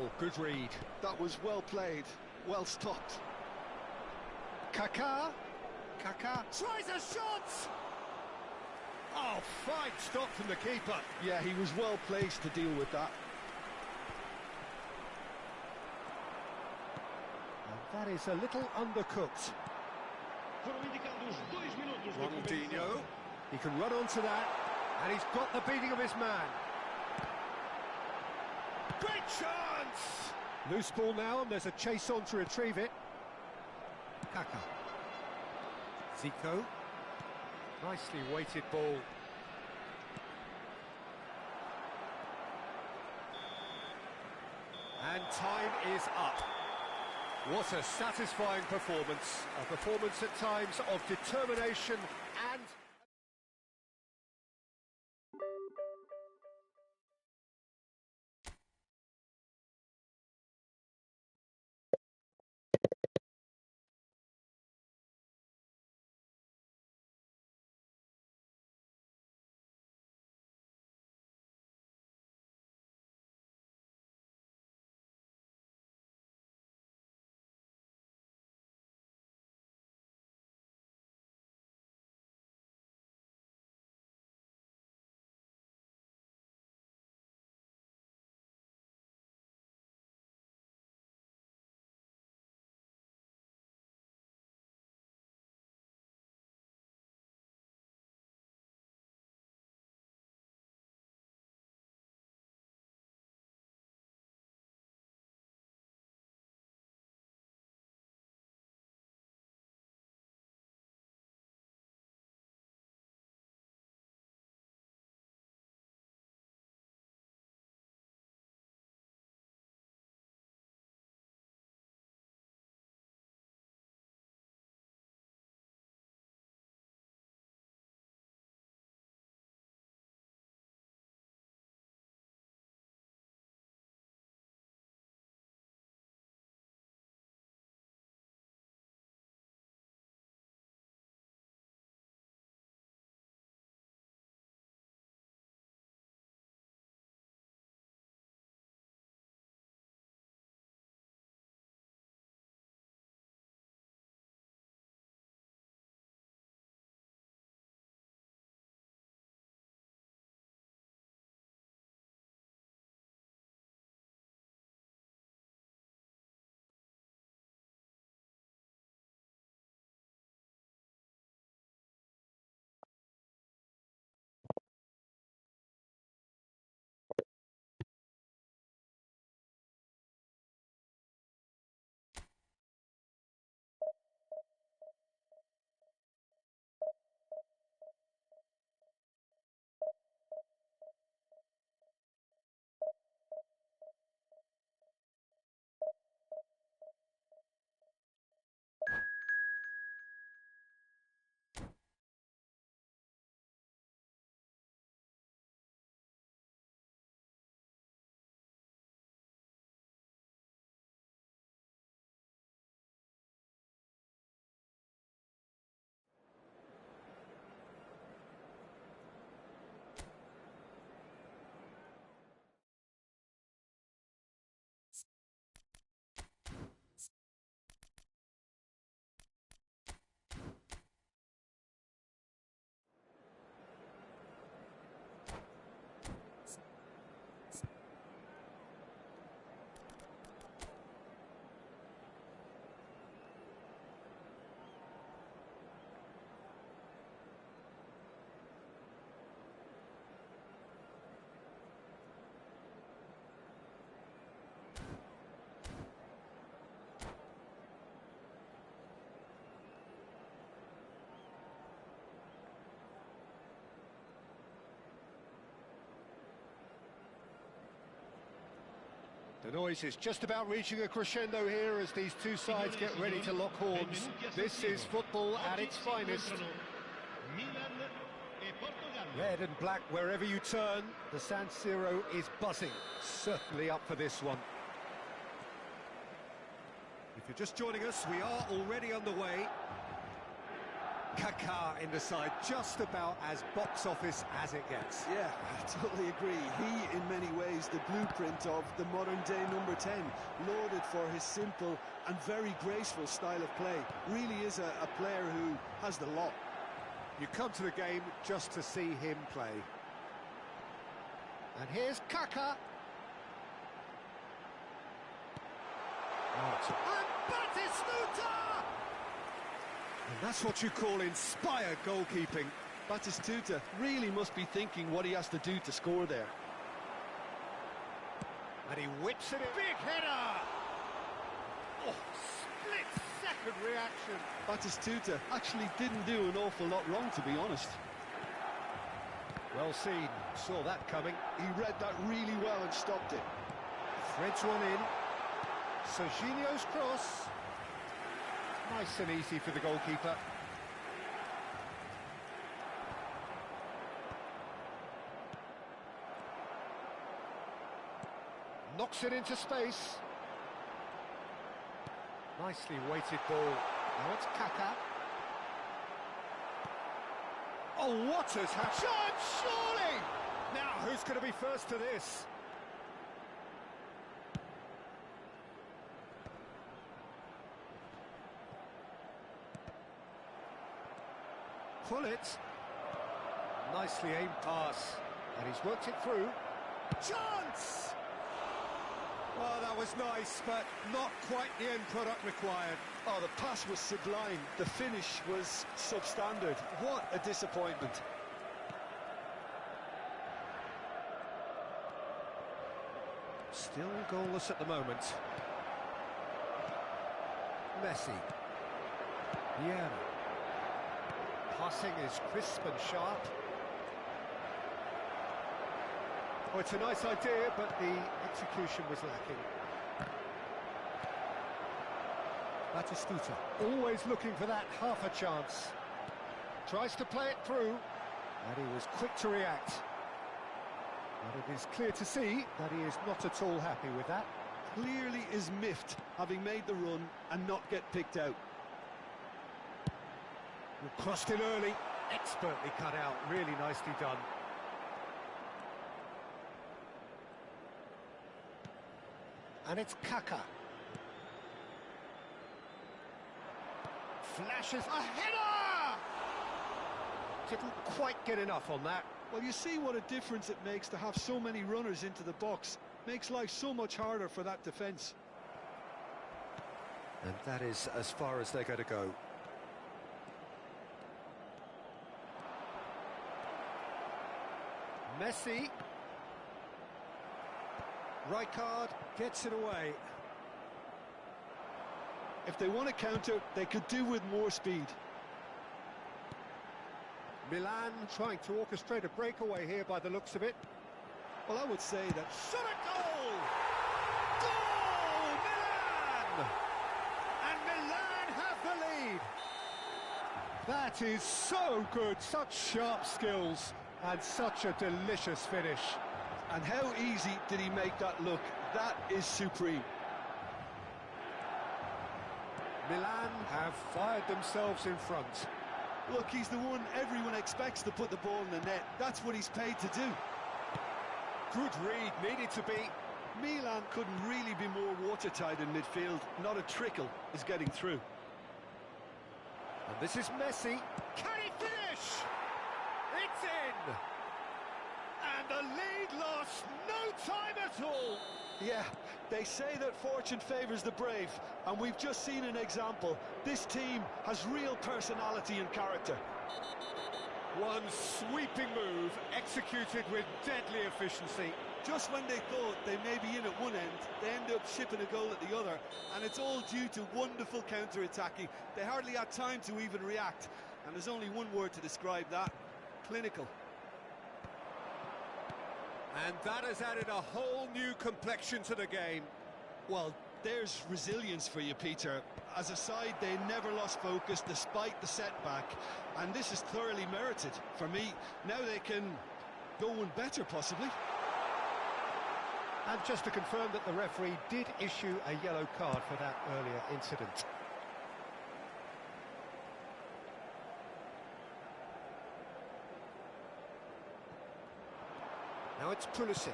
Oh, good read. That was well played, well stopped. Kaká. Kaká tries a shot! Oh, fine stop from the keeper. Yeah, he was well placed to deal with that. And that is a little undercooked. Ronaldinho. He can run onto that, and he's got the beating of his man. Great chance! Loose ball now, and there's a chase on to retrieve it. Kaká. Zico. Nicely weighted ball. And time is up. What a satisfying performance. A performance at times of determination and The noise is just about reaching a crescendo here as these two sides get ready to lock horns. This is football at its finest. Red and black wherever you turn, the San Siro is buzzing. Certainly up for this one. If you're just joining us, we are already underway. Kaká in the side, just about as box office as it gets. Yeah, I totally agree. He, in many ways, the blueprint of the modern-day number 10, lauded for his simple and very graceful style of play. Really is a player who has the lot. You come to the game just to see him play. And here's Kaká. And Batistuta! And that's what you call inspired goalkeeping. Batistuta really must be thinking what he has to do to score there. And he whips it in. Big header! Oh, split-second reaction. Batistuta actually didn't do an awful lot wrong, to be honest. Well seen, saw that coming. He read that really well and stopped it. Threads one in. Serginho's cross. Nice and easy for the goalkeeper. Knocks it into space. Nicely weighted ball. Now it's Kaká. Oh, what has happened? Shot, surely! Now, who's going to be first to this? Pull it. Nicely aimed pass. And he's worked it through. Chance! Oh, that was nice, but not quite the end product required. Oh, the pass was sublime. The finish was substandard. What a disappointment. Still goalless at the moment. Messi. Vieira. Passing is crisp and sharp. Oh, it's a nice idea, but the execution was lacking. Batistuta, always looking for that half a chance. Tries to play it through, and he was quick to react. But it is clear to see that he is not at all happy with that. Clearly is miffed, having made the run and not get picked out. Crossed it early, expertly cut out, really nicely done. And it's Kaká. Flashes a header! Didn't quite get enough on that. Well, you see what a difference it makes to have so many runners into the box. Makes life so much harder for that defence. And that is as far as they're going to go. Messi. Rijkaard gets it away. If they want to counter, they could do with more speed. Milan trying to orchestrate a breakaway here by the looks of it. Well, I would say that... Shot a goal! Goal! Milan! And Milan have the lead. That is so good, such sharp skills and such a delicious finish. And how easy did he make that look? That is supreme. Milan have fired themselves in front. Look, he's the one everyone expects to put the ball in the net. That's what he's paid to do. Good read, needed to be. Milan couldn't really be more watertight in midfield. Not a trickle is getting through. And this is Messi. Can he finish? It's in! And the lead lost no time at all. Yeah, they say that fortune favours the brave, and we've just seen an example. This team has real personality and character. One sweeping move, executed with deadly efficiency. Just when they thought they may be in at one end, they end up shipping a goal at the other, and it's all due to wonderful counter-attacking. They hardly had time to even react, and there's only one word to describe that: clinical. And that has added a whole new complexion to the game. Well, there's resilience for you, Peter. As a side, they never lost focus despite the setback, and this is thoroughly merited. For me, now they can go one better, possibly. And just to confirm that the referee did issue a yellow card for that earlier incident. Now it's Pulisic.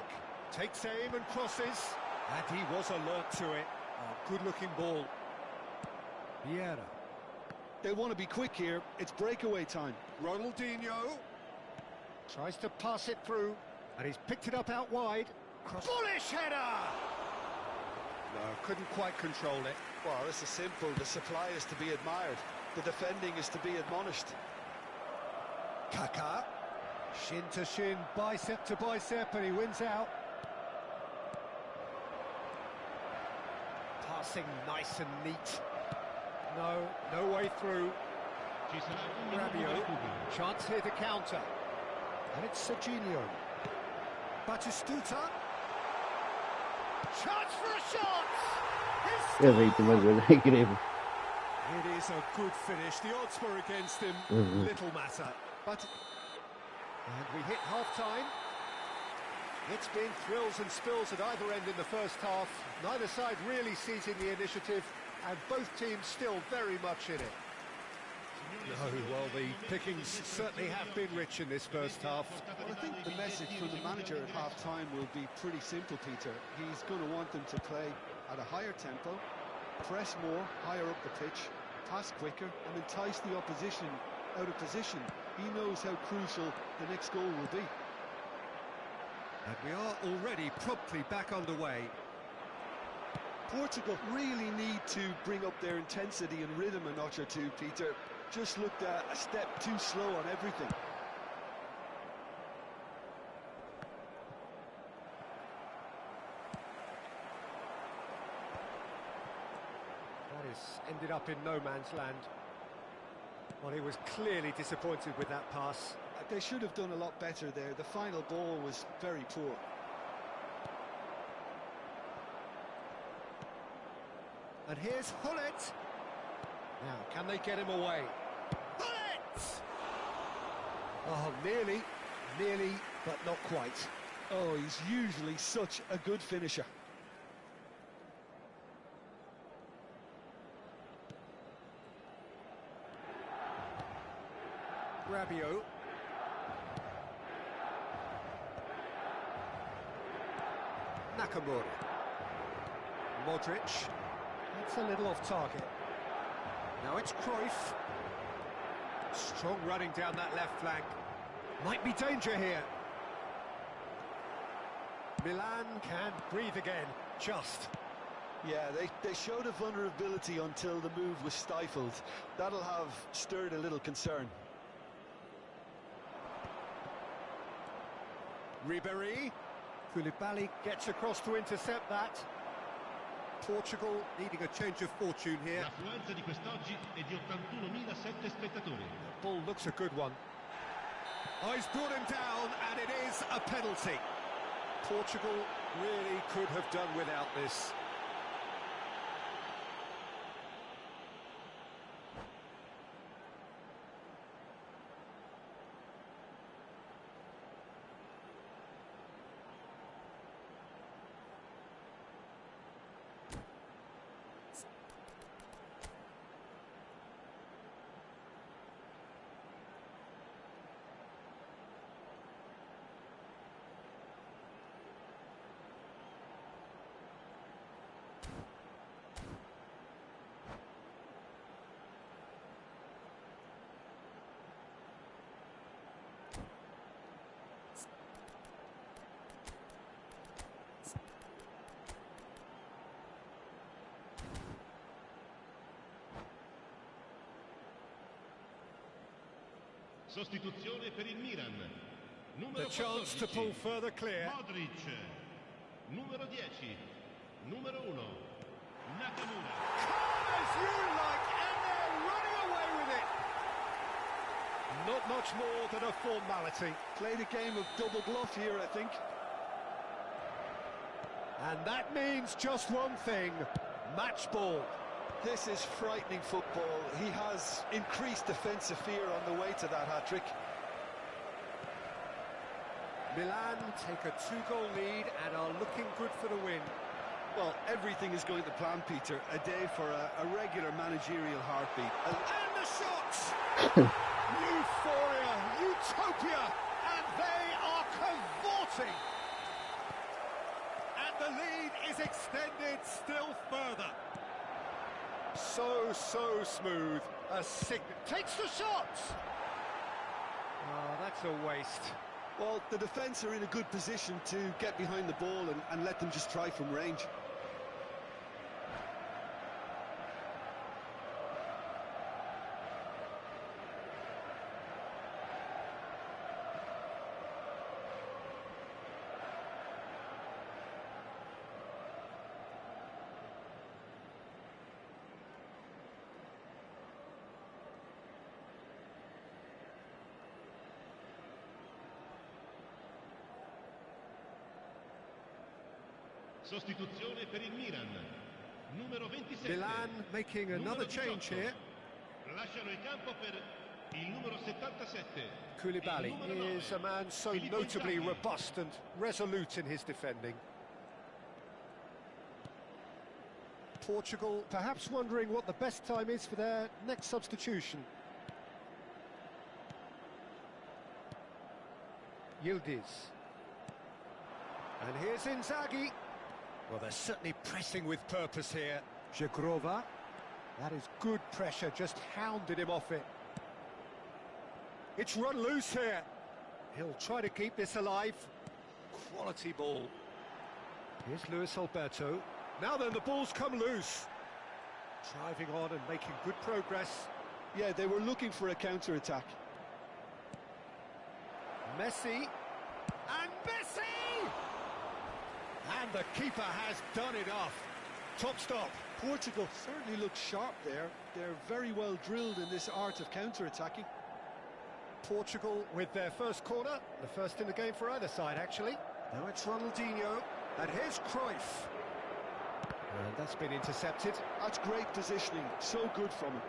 Takes aim and crosses. And he was alert to it. A good-looking ball. Vieira. They want to be quick here. It's breakaway time. Ronaldinho. Tries to pass it through. And he's picked it up out wide. Bullish header! No, couldn't quite control it. Well, this is simple. The supply is to be admired. The defending is to be admonished. Kaká. Shin to shin, bicep to bicep, and he wins out. Passing nice and neat. No way through. Rabiot. Chance here to counter. And it's Serginho. Batistuta. Chance for a shot! É feito uma coisa incrível. It is a good finish. The odds were against him. Little matter. And we hit half-time. It's been thrills and spills at either end in the first half. Neither side really seizing the initiative, and both teams still very much in it. No, well, the pickings certainly have been rich in this first half. Well, I think the message from the manager at half-time will be pretty simple, Peter. He's going to want them to play at a higher tempo, press more, higher up the pitch, pass quicker, and entice the opposition out of position. He knows how crucial the next goal will be. And we are already promptly back underway. Portugal really need to bring up their intensity and rhythm a notch or two, Peter. Just looked a step too slow on everything. That has ended up in no man's land. Well, he was clearly disappointed with that pass. They should have done a lot better there. The final ball was very poor. And here's Hullet. Now, can they get him away? Hullet! Oh, nearly, but not quite. Oh, he's usually such a good finisher. Rabiot. Nakamura. Modric. It's a little off target. Now it's Cruyff. Strong running down that left flank. Might be danger here. Milan can breathe again. Just. Yeah, they showed a vulnerability until the move was stifled. That'll have stirred a little concern. Ribéry. Koulibaly gets across to intercept that. Portugal needing a change of fortune here. L'affluenza di quest'oggi è di 81.007 spettatori. The ball looks a good one. Oh, he's brought him down, and it is a penalty. Portugal really could have done without this. Sostituzione per il Milan. The chance to pull further clear. Modric. Numero 10. Numero 1. Nakamura. Come as you like, and they're running away with it. Not much more than a formality. Played a game of double bluff here, I think. And that means just one thing, match ball. This is frightening football. He has increased defensive fear on the way to that hat-trick. Milan take a 2-goal lead and are looking good for the win. Well, everything is going to plan, Peter. A day for a regular managerial heartbeat. And the shots! Euphoria, utopia, and they are cavorting. And the lead is extended still further. So smooth. A sick takes the shot. Oh, that's a waste. Well, the defence are in a good position to get behind the ball and let them just try from range. Sostituzione per il Milan. Numero 27. Milan making another change here. Lasciano il campo per il numero 77. Koulibaly is a man so notably robust and resolute in his defending. Portugal perhaps wondering what the best time is for their next substitution. Yildiz. And here's Inzaghi. Well, they're certainly pressing with purpose here. Jagrova. That is good pressure, just hounded him off it. It's run loose here. He'll try to keep this alive. Quality ball. Here's Luis Alberto. Now then, the ball's come loose. Driving on and making good progress. Yeah, they were looking for a counter-attack. Messi. And Messi! And the keeper has done it off. Top stop. Portugal certainly look sharp there. They're very well drilled in this art of counter-attacking. Portugal with their first corner, the first in the game for either side, actually. Now it's Ronaldinho, and here's Cruyff. And that's been intercepted. That's great positioning, so good from him.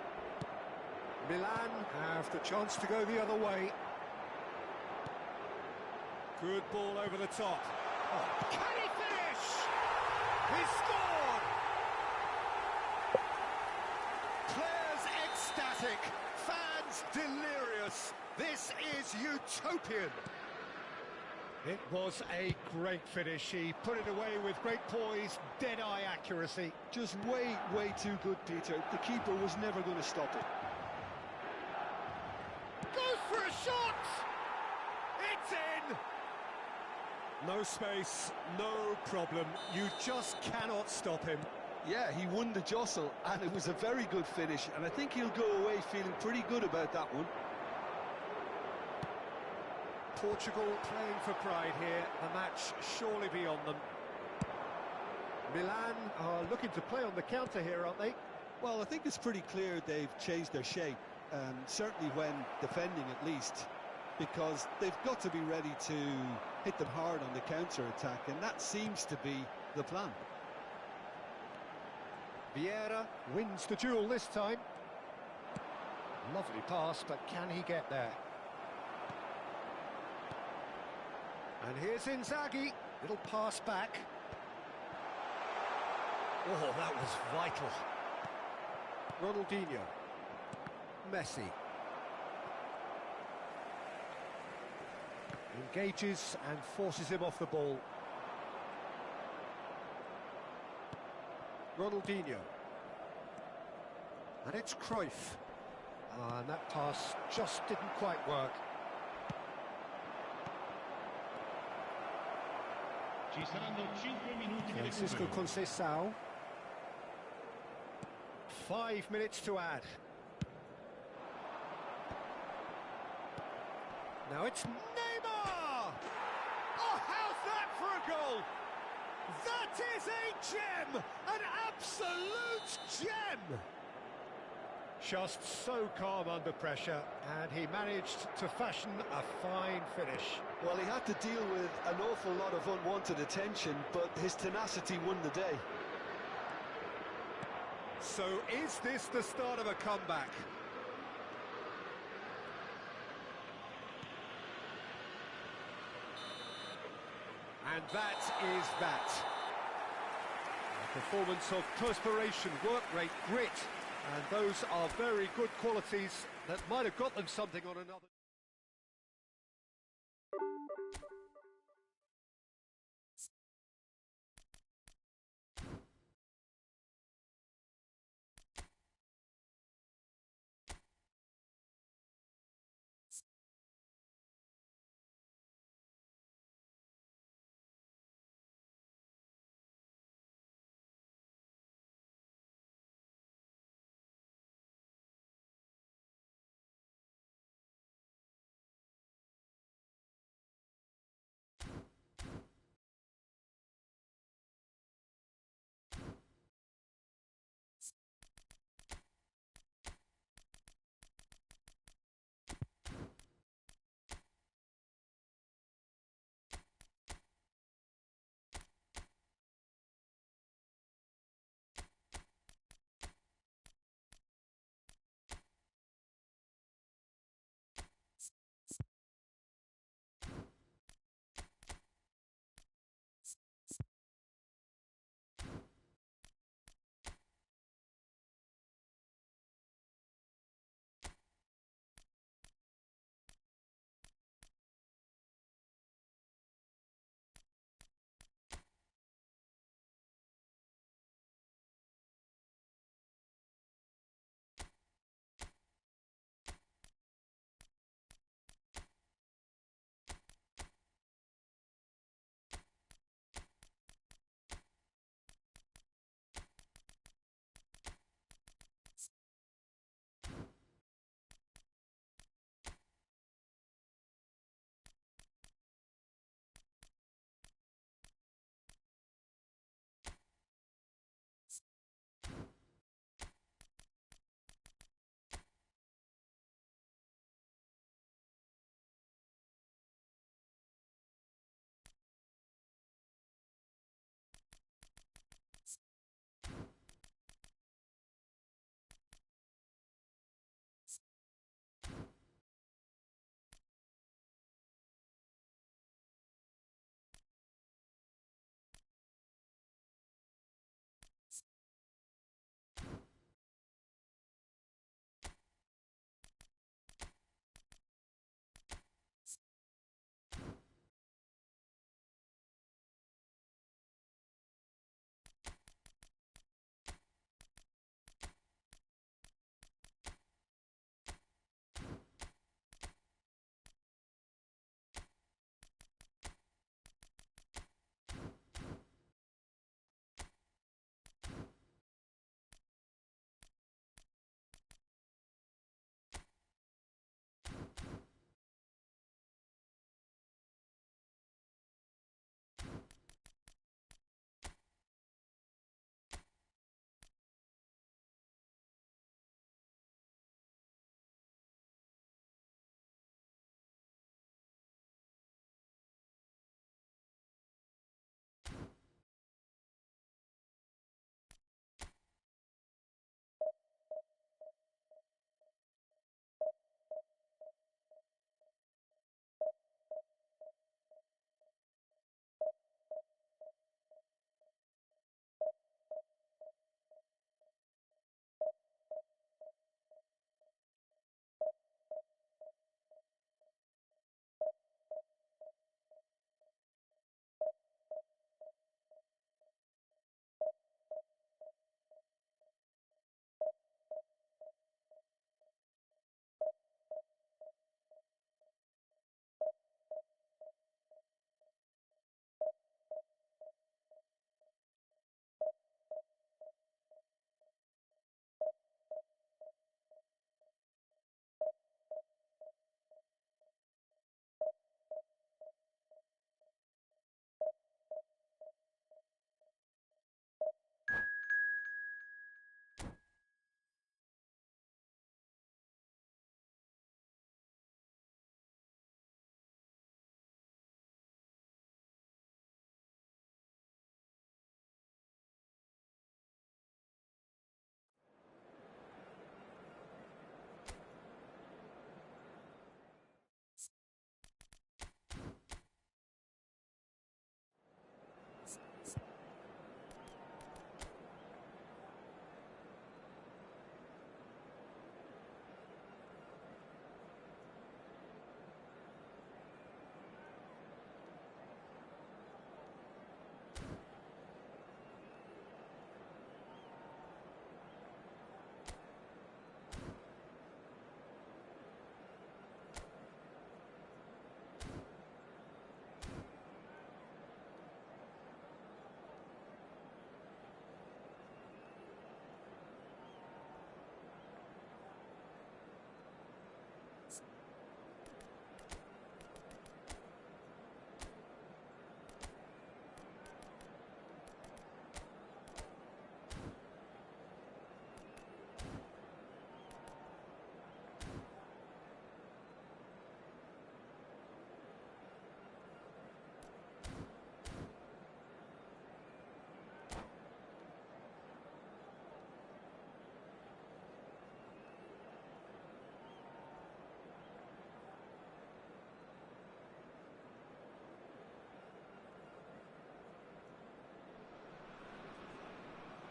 Milan have the chance to go the other way. Good ball over the top. Oh, can he finish? He scored! Players ecstatic, fans delirious. This is utopian. It was a great finish. He put it away with great poise, dead-eye accuracy. Just way too good, Peter. The keeper was never going to stop it. Goes for a shot! It's in! No space, no problem. You just cannot stop him. Yeah, he won the jostle, and it was a very good finish, and I think he'll go away feeling pretty good about that one. Portugal playing for pride here, the match surely beyond them. Milan are looking to play on the counter here, aren't they? Well, I think it's pretty clear they've changed their shape, certainly when defending at least, because they've got to be ready to hit them hard on the counter-attack, and that seems to be the plan. Vieira wins the duel this time. Lovely pass, but can he get there? And here's Inzaghi. Little pass back. Oh, that was vital. Ronaldinho. Messi. Engages and forces him off the ball. Ronaldinho. And it's Cruyff. And that pass just didn't quite work. Ci saranno 5 minuti di Francisco recupero. Conceição. 5 minutes to add. Now it's Neymar! Oh, how's that for a goal? That is a gem! An absolute gem! just so calm under pressure, and he managed to fashion a fine finish. Well, he had to deal with an awful lot of unwanted attention, but his tenacity won the day. So is this the start of a comeback? And that is that. A performance of perspiration, work rate, grit, and those are very good qualities that might have got them something on another.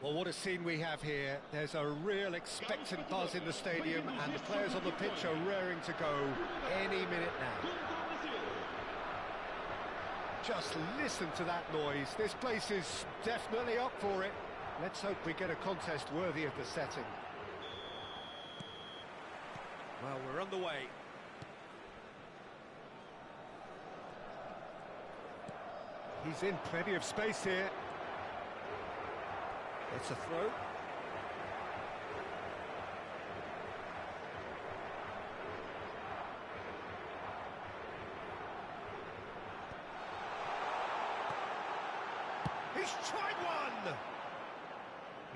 Well, what a scene we have here. There's a real expectant buzz in the stadium, and the players on the pitch are raring to go any minute now. Just listen to that noise. This place is definitely up for it. Let's hope we get a contest worthy of the setting. Well, we're underway. He's in plenty of space here. It's a throw. He's tried one!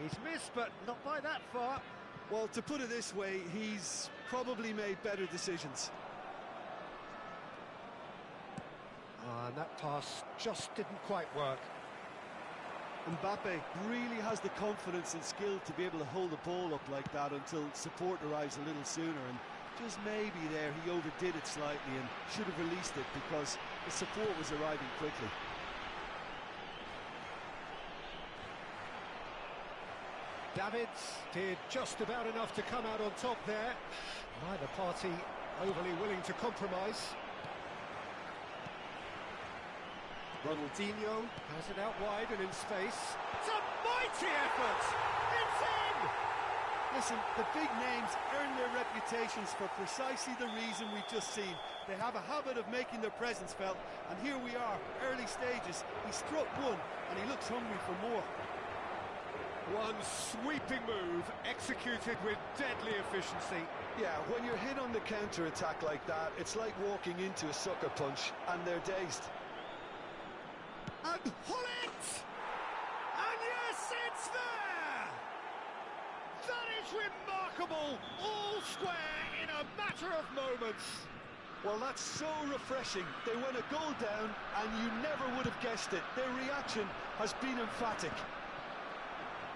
He's missed, but not by that far. Well, to put it this way, he's probably made better decisions. And that pass just didn't quite work. Mbappe really has the confidence and skill to be able to hold the ball up like that until support arrives a little sooner, and just maybe there he overdid it slightly and should have released it because the support was arriving quickly. Davids did just about enough to come out on top there. Neither party overly willing to compromise. Ronaldinho has it out wide and in space. It's a mighty effort! It's in! Listen, the big names earn their reputations for precisely the reason we've just seen. They have a habit of making their presence felt, and here we are, early stages. He struck one, and he looks hungry for more. One sweeping move, executed with deadly efficiency. Yeah, when you're hit on the counter-attack like that, it's like walking into a sucker punch, and they're dazed. And pull it! And yes, it's there! That is remarkable! All square in a matter of moments. Well, that's so refreshing. They went a goal down, and you never would have guessed it. Their reaction has been emphatic.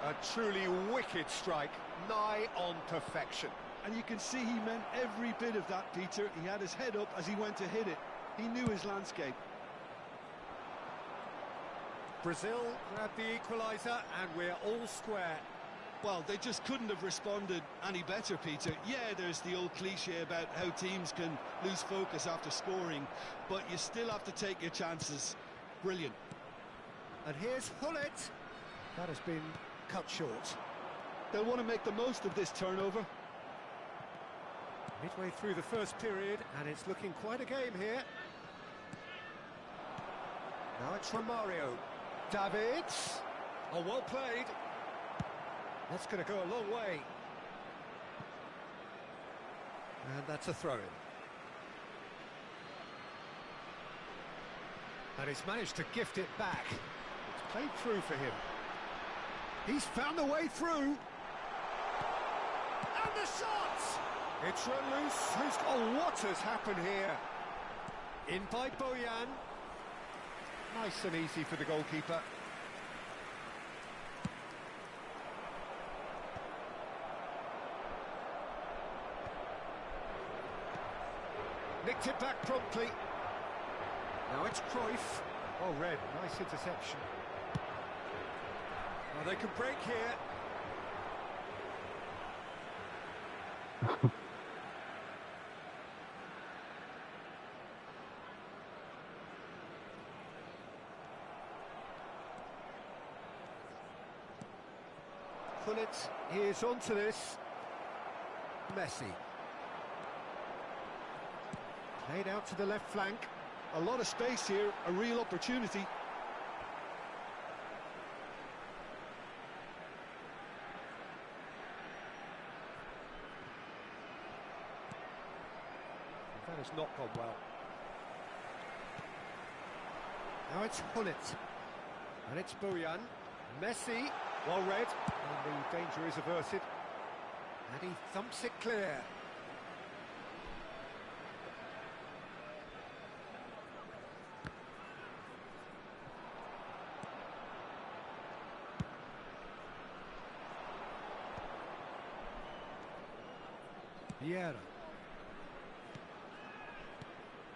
A truly wicked strike, nigh on perfection. And you can see he meant every bit of that, Peter. He had his head up as he went to hit it. He knew his landscape. Brazil grabbed the equaliser, and we're all square. Well, they just couldn't have responded any better, Peter. Yeah, there's the old cliche about how teams can lose focus after scoring, but you still have to take your chances. Brilliant. And here's Hullet. That has been cut short. They'll want to make the most of this turnover. Midway through the first period, and it's looking quite a game here. Now it's Romario. Davids. Oh, well played. That's going to go a long way. And that's a throw-in. And he's managed to gift it back. It's played through for him. He's found the way through. And the shot! It's run loose. Oh, what has happened here? In by Bojan. Nice and easy for the goalkeeper. Nicked it back promptly. Now it's Cruyff. Oh, red. Nice interception. Oh, they can break here. Hullet is onto this. Messi. Played out to the left flank. A lot of space here, a real opportunity. That has not gone well. Now it's Hullet. And it's Bojan. Messi. Well read. And the danger is averted. And he thumps it clear. Vieira.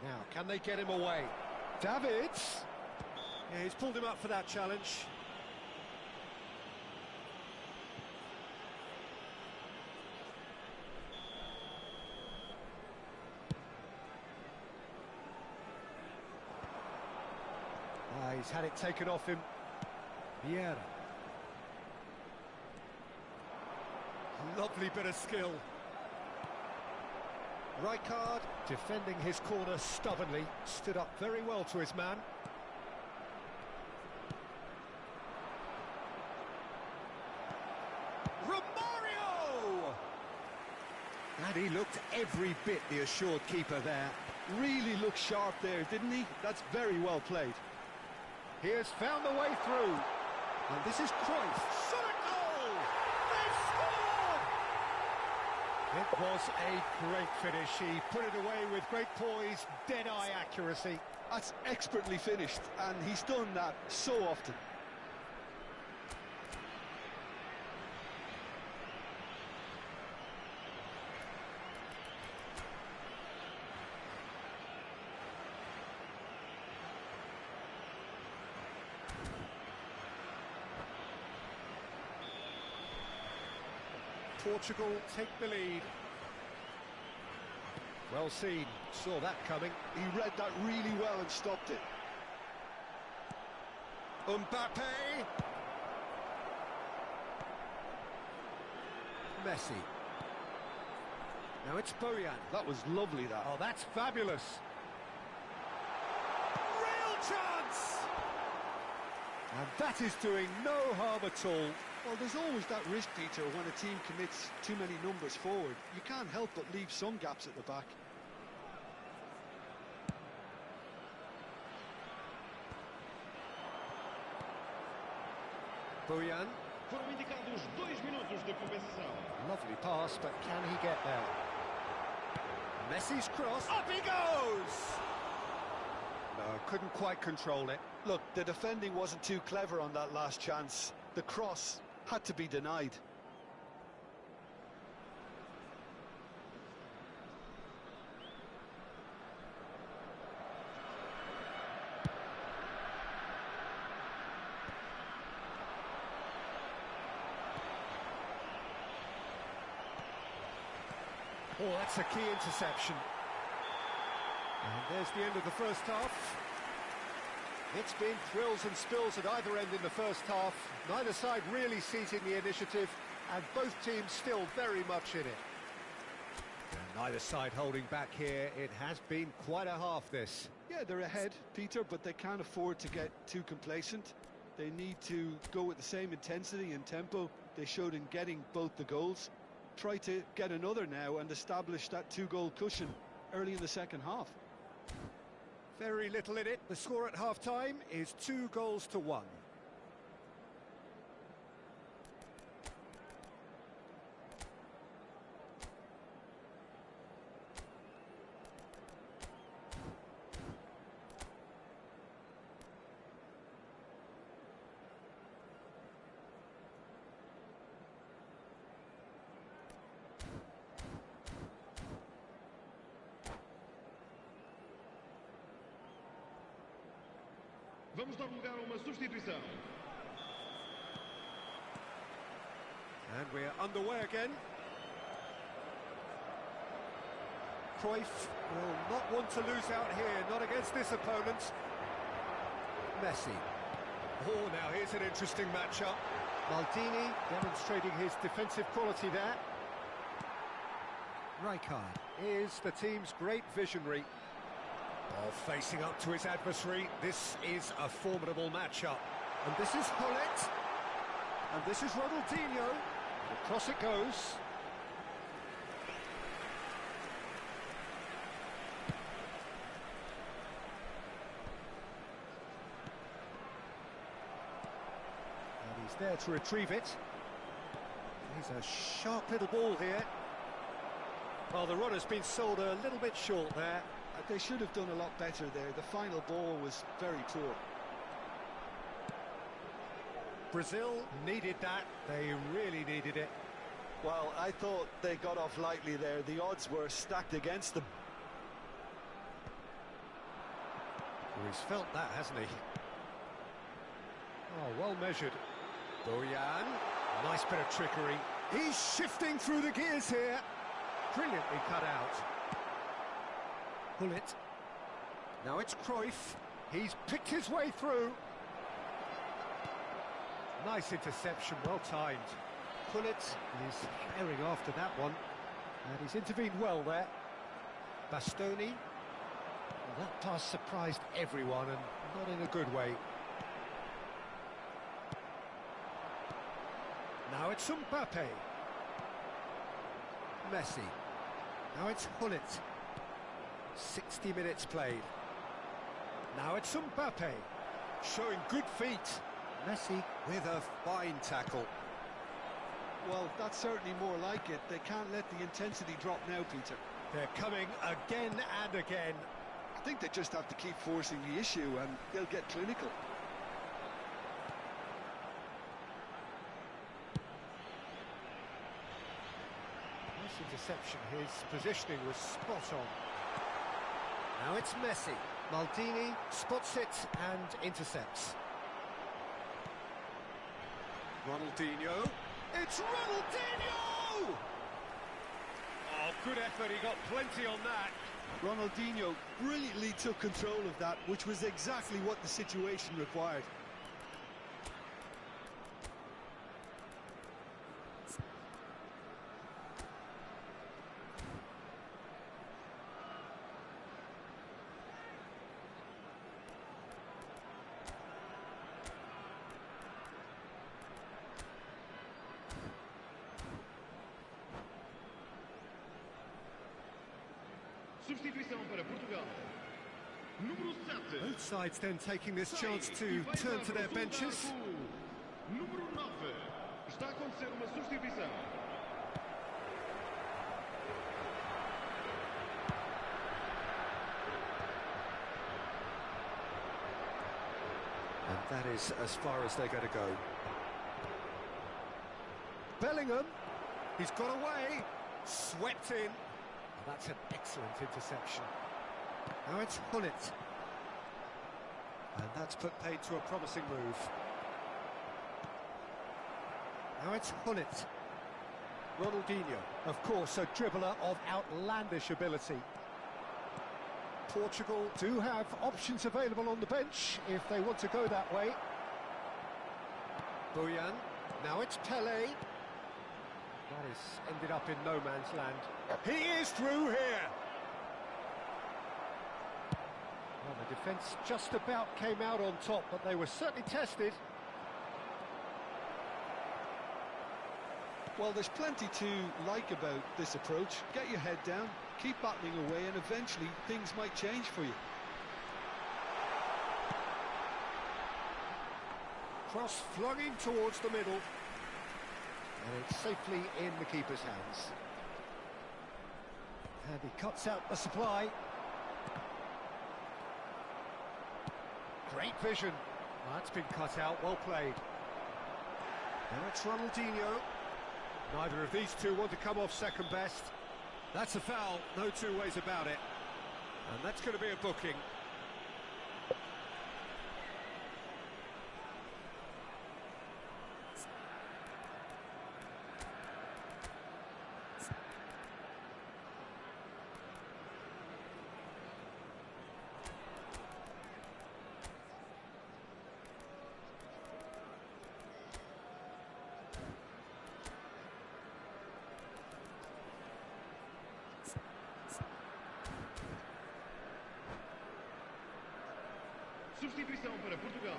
Now, can they get him away? Davids. Yeah, he's pulled him up for that challenge. He's had it taken off him. Vieira. Lovely bit of skill. Rijkaard, defending his corner stubbornly, stood up very well to his man. Romario! And he looked every bit the assured keeper there. Really looked sharp there, didn't he? That's very well played. He has found the way through. And this is Cruyff. Shot goal! They've scored! It was a great finish. He put it away with great poise, dead-eye accuracy. That's expertly finished, and he's done that so often. Portugal take the lead. Well seen, saw that coming. He read that really well and stopped it. Mbappe. Messi. Now it's Bojan. That was lovely, that. Oh, that's fabulous. Real chance! And that is doing no harm at all. Well, there's always that risk, Peter, when a team commits too many numbers forward. You can't help but leave some gaps at the back. Bojan. Foram indicados 2 minutos de compensação. Lovely pass, but can he get there? Messi's cross. Up he goes! No, couldn't quite control it. Look, the defending wasn't too clever on that last chance. The cross had to be denied. Oh, that's a key interception. And there's the end of the first half. It's been thrills and spills at either end in the first half. Neither side really seizing the initiative, and both teams still very much in it. And neither side holding back here. It has been quite a half, this. Yeah, they're ahead, Peter, but they can't afford to get too complacent. They need to go with the same intensity and tempo they showed in getting both the goals. Try to get another now and establish that 2-goal cushion early in the second half. Very little in it. The score at half-time is 2-1. Vamos dar lugar a uma substituição. And we're underway again. Cruyff will not want to lose out here, not against this opponent. Messi. Oh, now here's an interesting matchup. Maldini demonstrating his defensive quality there. Rijkaard is the team's great visionary. Oh, facing up to his adversary, this is a formidable matchup. And this is Hullet. And this is Ronaldinho. Across it goes. And he's there to retrieve it. He's a sharp little ball here. Well, the run has been sold a little bit short there. They should have done a lot better there. The final ball was very poor. Brazil needed that. They really needed it. Well, I thought they got off lightly there. The odds were stacked against them. Well, he's felt that, hasn't he? Oh, well measured. Bojan. Nice bit of trickery. He's shifting through the gears here. Brilliantly cut out. Hullet. Now it's Cruyff. He's picked his way through. Nice interception, well timed. Pullet is herring after that one, and he's intervened well there. Bastoni. Well, that pass surprised everyone, and not in a good way. Now it's Mbappe. Messi. Now it's Gullit. 60 minutes played. Now it's Mbappe. Showing good feet. Messi with a fine tackle. Well, that's certainly more like it. They can't let the intensity drop now, Peter. They're coming again and again. I think they just have to keep forcing the issue and they'll get clinical. Nice interception. His positioning was spot on. Now it's Messi. Maldini spots it and intercepts. Ronaldinho. It's Ronaldinho! Oh, good effort. He got plenty on that. Ronaldinho brilliantly took control of that, which was exactly what the situation required. Substituição para Portugal. Número 7. Both sides then taking this chance to turn to their benches. Número 9. Está a acontecer uma substituição. And that is as far as they're going to go. Bellingham. He's got away. Swept in. That's an excellent interception. Now it's Gullit. And that's put paid to a promising move. Now it's Gullit. Ronaldinho, of course, a dribbler of outlandish ability. Portugal do have options available on the bench if they want to go that way. Bojan. Now it's Pelé. That has ended up in no man's land. He is through here. Well, the defence just about came out on top, but they were certainly tested. Well, there's plenty to like about this approach. Get your head down, keep battling away, and eventually things might change for you. Cross flung in towards the middle. And it's safely in the keeper's hands. And he cuts out the supply. Great vision. Well, that's been cut out, well played. Now it's Ronaldinho. Neither of these two want to come off second best. That's a foul, no two ways about it. And that's going to be a booking. Substituição para Portugal.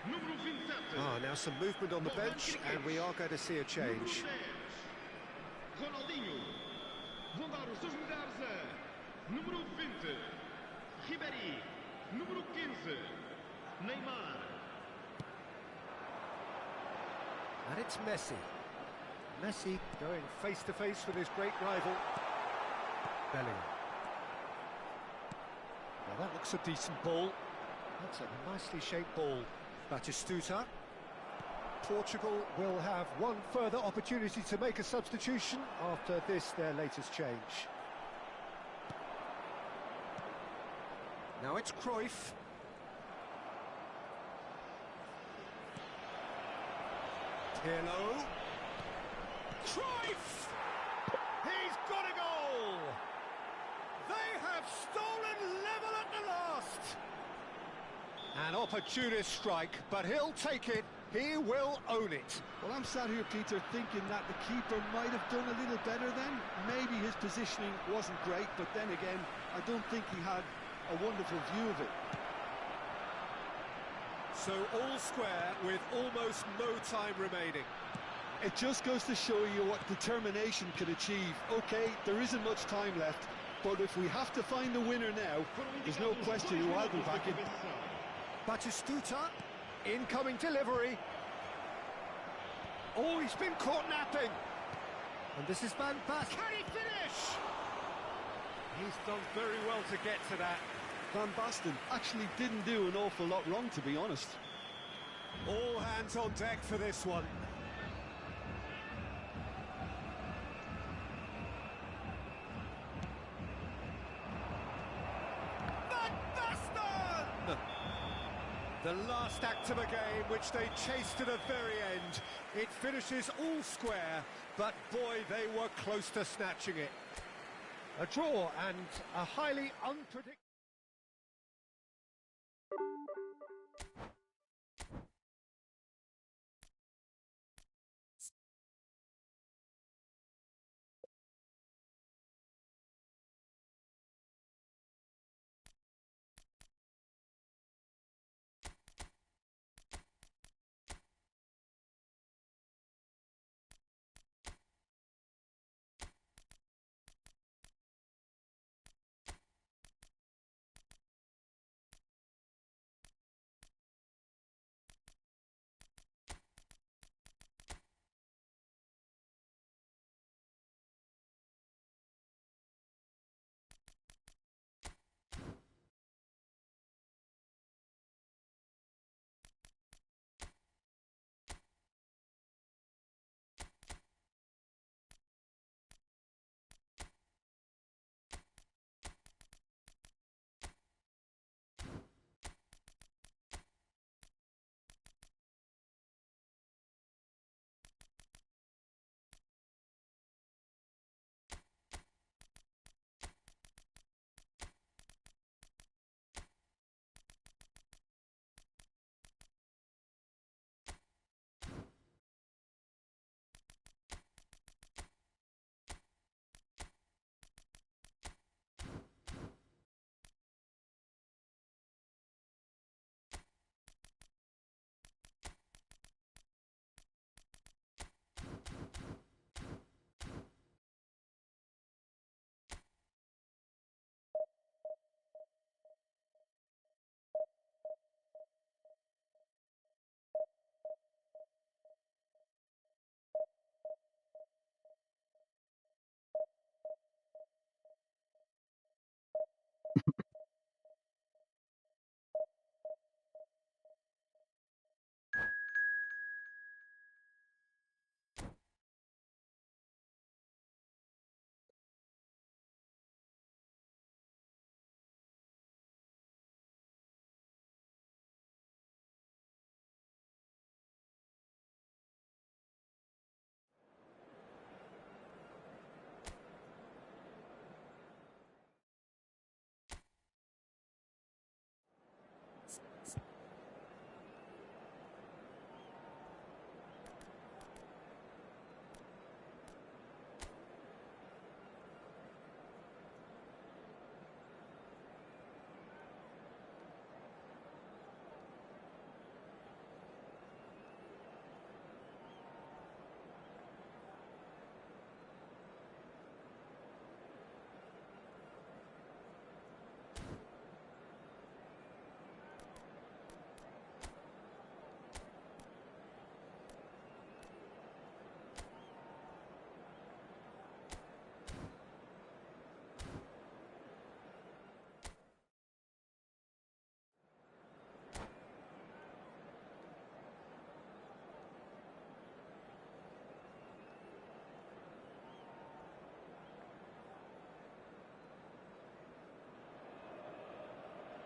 Número 27. Now some movement on the bench, and we are going to see a change. Ronaldinho. Vão dar os seus lugares a número 20. Ribéry. Número 15. Neymar. And it's Messi. Messi going face-to-face with his great rival. Bellingham. Well, that looks a decent ball. That's a nicely shaped ball. Batistuta. Portugal will have one further opportunity to make a substitution after this, their latest change. Now it's Cruyff. Pirlo. Cruyff! He's got a goal! They have stolen level at the last! An opportunist strike, but he'll take it. He will own it. Well, I'm sat here, Peter, thinking that the keeper might have done a little better then. Maybe his positioning wasn't great, but then again, I don't think he had a wonderful view of it. So all square with almost no time remaining. It just goes to show you what determination can achieve. OK, there isn't much time left, but if we have to find the winner now, there's no question who I'll be backing. Batistuta, incoming delivery. Oh, he's been caught napping. And this is Van Basten. Can he finish? He's done very well to get to that. Van Basten actually didn't do an awful lot wrong, to be honest. All hands on deck for this one. Van Basten! The last act of a game which they chased to the very end. It finishes all square, but boy, they were close to snatching it. A draw and a highly unpredictable...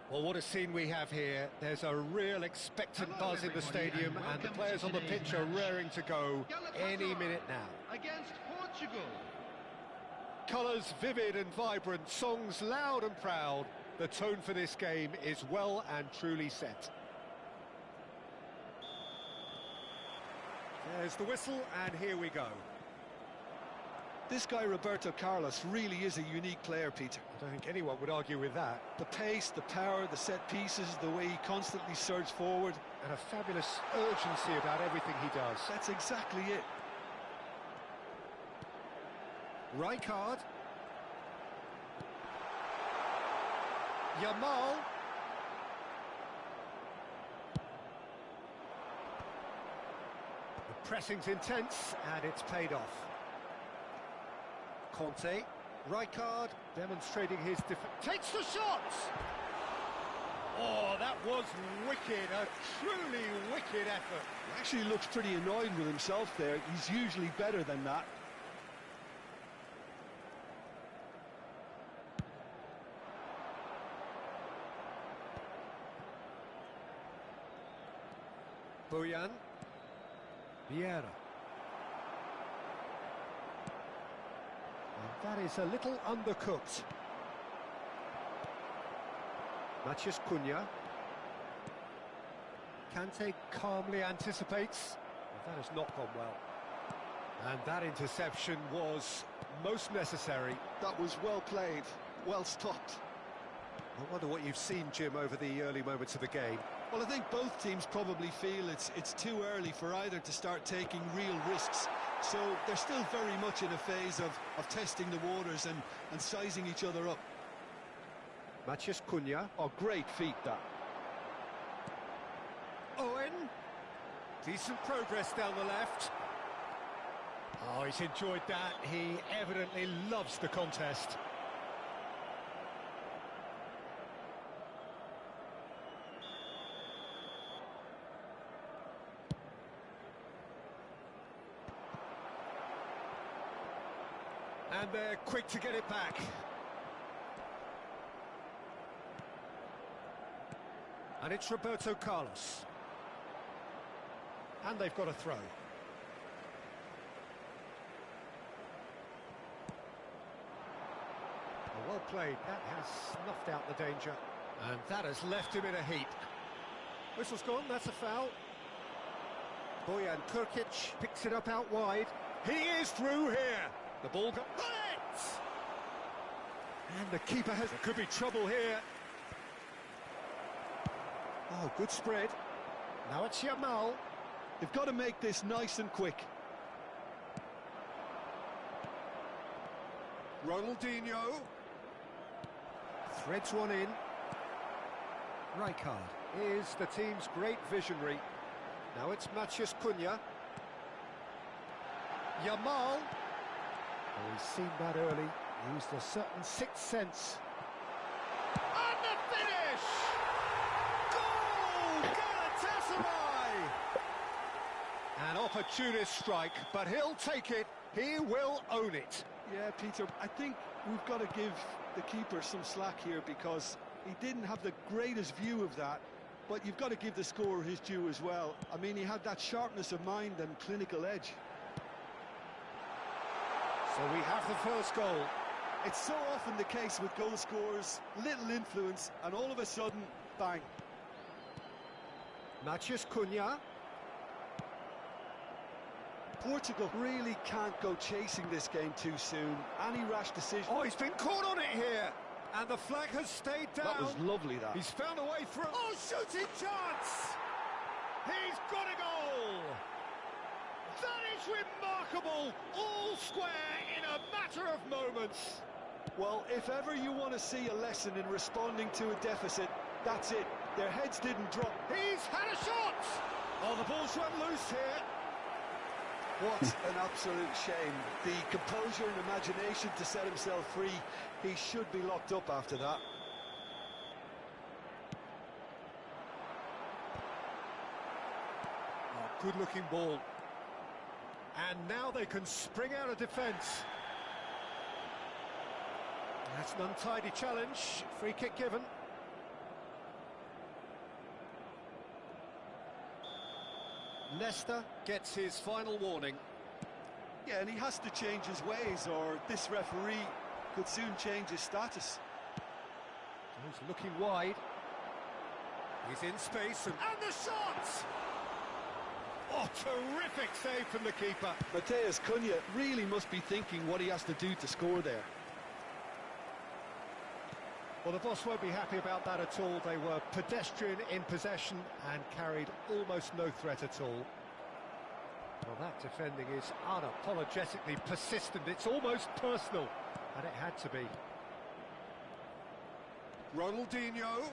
Well, what a scene we have here. There's a real expectant buzz in the stadium, and the players on the pitch are raring to go any minute now. Against Portugal. Colours vivid and vibrant, songs loud and proud. The tone for this game is well and truly set. There's the whistle, and here we go. This guy, Roberto Carlos, really is a unique player, Peter. I don't think anyone would argue with that. The pace, the power, the set pieces, the way he constantly surges forward. And a fabulous urgency about everything he does. That's exactly it. Rijkaard. Yamal. The pressing's intense, and it's paid off. Conte. Rijkaard demonstrating his takes the shot! Oh, that was wicked, a truly wicked effort. He actually looks pretty annoyed with himself there. He's usually better than that. Bojan. Vieira. And that is a little undercooked. Matheus Cunha. Kante calmly anticipates. Well, that has not gone well. And that interception was most necessary. That was well played, well stopped. I wonder what you've seen, Jim, over the early moments of the game. Well, I think both teams probably feel it's too early for either to start taking real risks. So they're still very much in a phase of testing the waters and sizing each other up. Matheus Cunha. Oh, great feat, that. Owen. Decent progress down the left. Oh, he's enjoyed that. He evidently loves the contest. And they're quick to get it back. And it's Roberto Carlos. And they've got a throw. Well played. That has snuffed out the danger. And that has left him in a heap. Whistle's gone, that's a foul. Bojan Kurkic picks it up out wide. He is through here. The ball got it! And the keeper has... There could be trouble here. Oh, good spread. Now it's Yamal. They've got to make this nice and quick. Ronaldinho. Threads one in. Rijkaard is the team's great visionary. Now it's Matheus Cunha. Yamal. Oh, he's seen that early. Used a certain sixth sense. And the finish! Goal! Galatasaray! An opportunist strike, but he'll take it. He will own it. Yeah, Peter, I think we've got to give the keeper some slack here because he didn't have the greatest view of that, but you've got to give the scorer his due as well. I mean, he had that sharpness of mind and clinical edge. So we have the first goal. It's so often the case with goal scorers, little influence, and all of a sudden, bang. Matheus Cunha. Portugal really can't go chasing this game too soon. Any rash decision... Oh, he's been caught on it here. And the flag has stayed down. That was lovely, that. He's found a way through. Oh, shooting chance! He's got a goal! That is remarkable! All square in a matter of moments. Well, if ever you want to see a lesson in responding to a deficit, that's it. Their heads didn't drop. He's had a shot! Oh, the ball's run loose here. What an absolute shame. The composure and imagination to set himself free. He should be locked up after that. Oh, good-looking ball. And now they can spring out of defence. That's an untidy challenge. Free kick given. Leicester gets his final warning. Yeah, and he has to change his ways, or this referee could soon change his status. He's looking wide. He's in space and the shot! Oh, terrific save from the keeper. Mateus Cunha really must be thinking what he has to do to score there. Well, the boss won't be happy about that at all. They were pedestrian in possession and carried almost no threat at all. Well, that defending is unapologetically persistent. It's almost personal, and it had to be. Ronaldinho,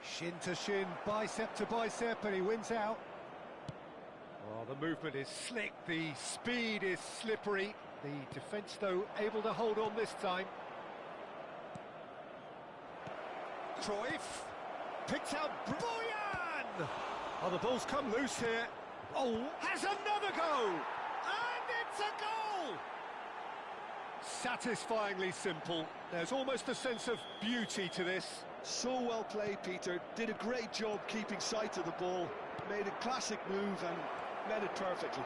shin to shin, bicep to bicep, and he wins out. Oh, the movement is slick, the speed is slippery. The defence, though, able to hold on this time. Cruyff, picked out Boyan! Oh, the ball's come loose here. Oh, has another go! And it's a goal! Satisfyingly simple. There's almost a sense of beauty to this. So well played, Peter. Did a great job keeping sight of the ball. Made a classic move and met it perfectly.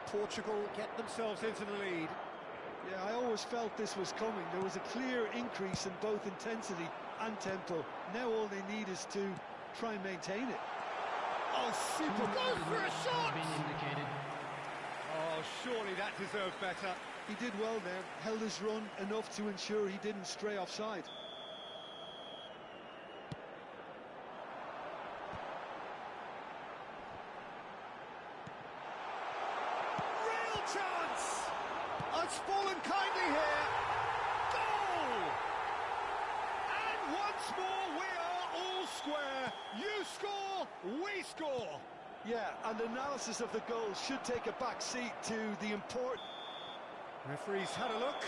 Portugal get themselves into the lead. Yeah, I always felt this was coming. There was a clear increase in both intensity and tempo. Now all they need is to try and maintain it. Oh, super goal for a shot! Been indicated. Oh, surely that deserved better. He did well there, held his run enough to ensure he didn't stray offside. Real chance! Oh, it's fallen kindly here. Goal! And once more we are all square. You score, we score. Yeah, and analysis of the goal should take a back seat to the important... Referee's had a look,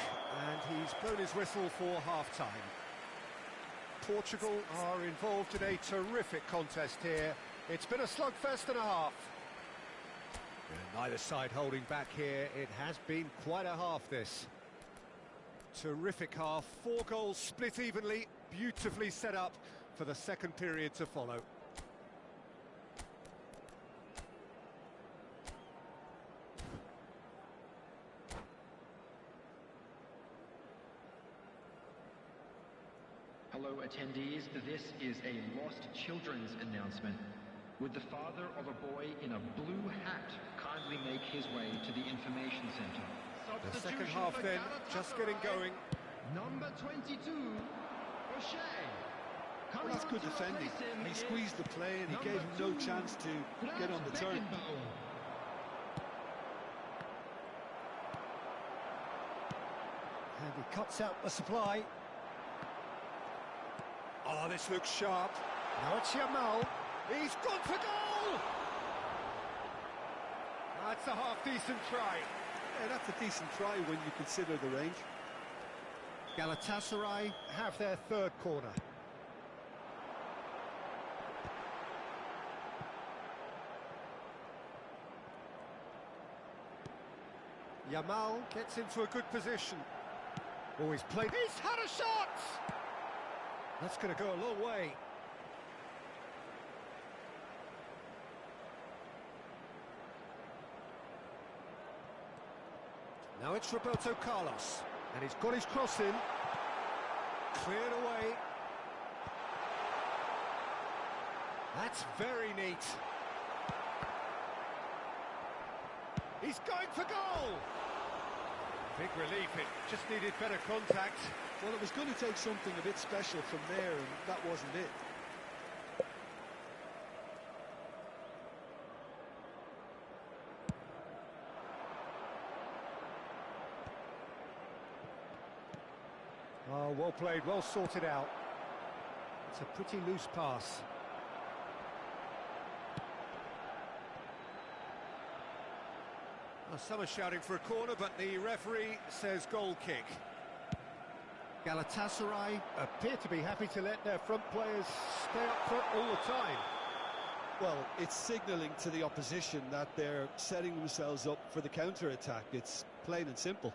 and he's blown his whistle for half-time. Portugal are involved in a terrific contest here. It's been a slugfest and a half. And neither side holding back here. It has been quite a half, this. Terrific half. 4 goals split evenly, beautifully set up for the second period to follow. Hello attendees, this is a lost children's announcement. Would the father of a boy in a blue hat kindly make his way to the information centre? The second half then, just getting going. Number 22, O'Shea. Well, that's good defending. He squeezed the play and he gave him no chance to get on the turn. And he cuts out the supply. Oh, this looks sharp. Now it's Yamal. He's gone for goal! That's a half-decent try. Yeah, that's a decent try when you consider the range. Galatasaray have their third corner. Yamal gets into a good position. Oh, he's played. He's had a shot! That's going to go a long way. Now it's Roberto Carlos, and he's got his cross in. Cleared away. That's very neat. He's going for goal! Big relief, it just needed better contact. Well, it was going to take something a bit special from there, and that wasn't it. Oh, well played, well sorted out. It's a pretty loose pass. Well, some are shouting for a corner, but the referee says goal kick. Galatasaray appear to be happy to let their front players stay up front all the time. Well, it's signalling to the opposition that they're setting themselves up for the counter-attack. It's plain and simple.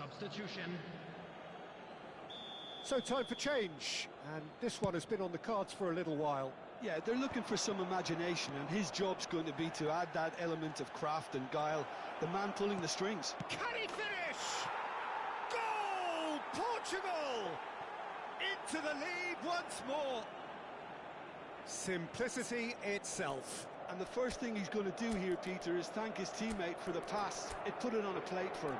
Substitution. So time for change, and this one has been on the cards for a little while. Yeah, they're looking for some imagination, and his job's going to be to add that element of craft and guile, the man pulling the strings. Can he finish? Goal! Portugal! Into the lead once more. Simplicity itself. And the first thing he's going to do here, Peter, is thank his teammate for the pass. It put it on a plate for him.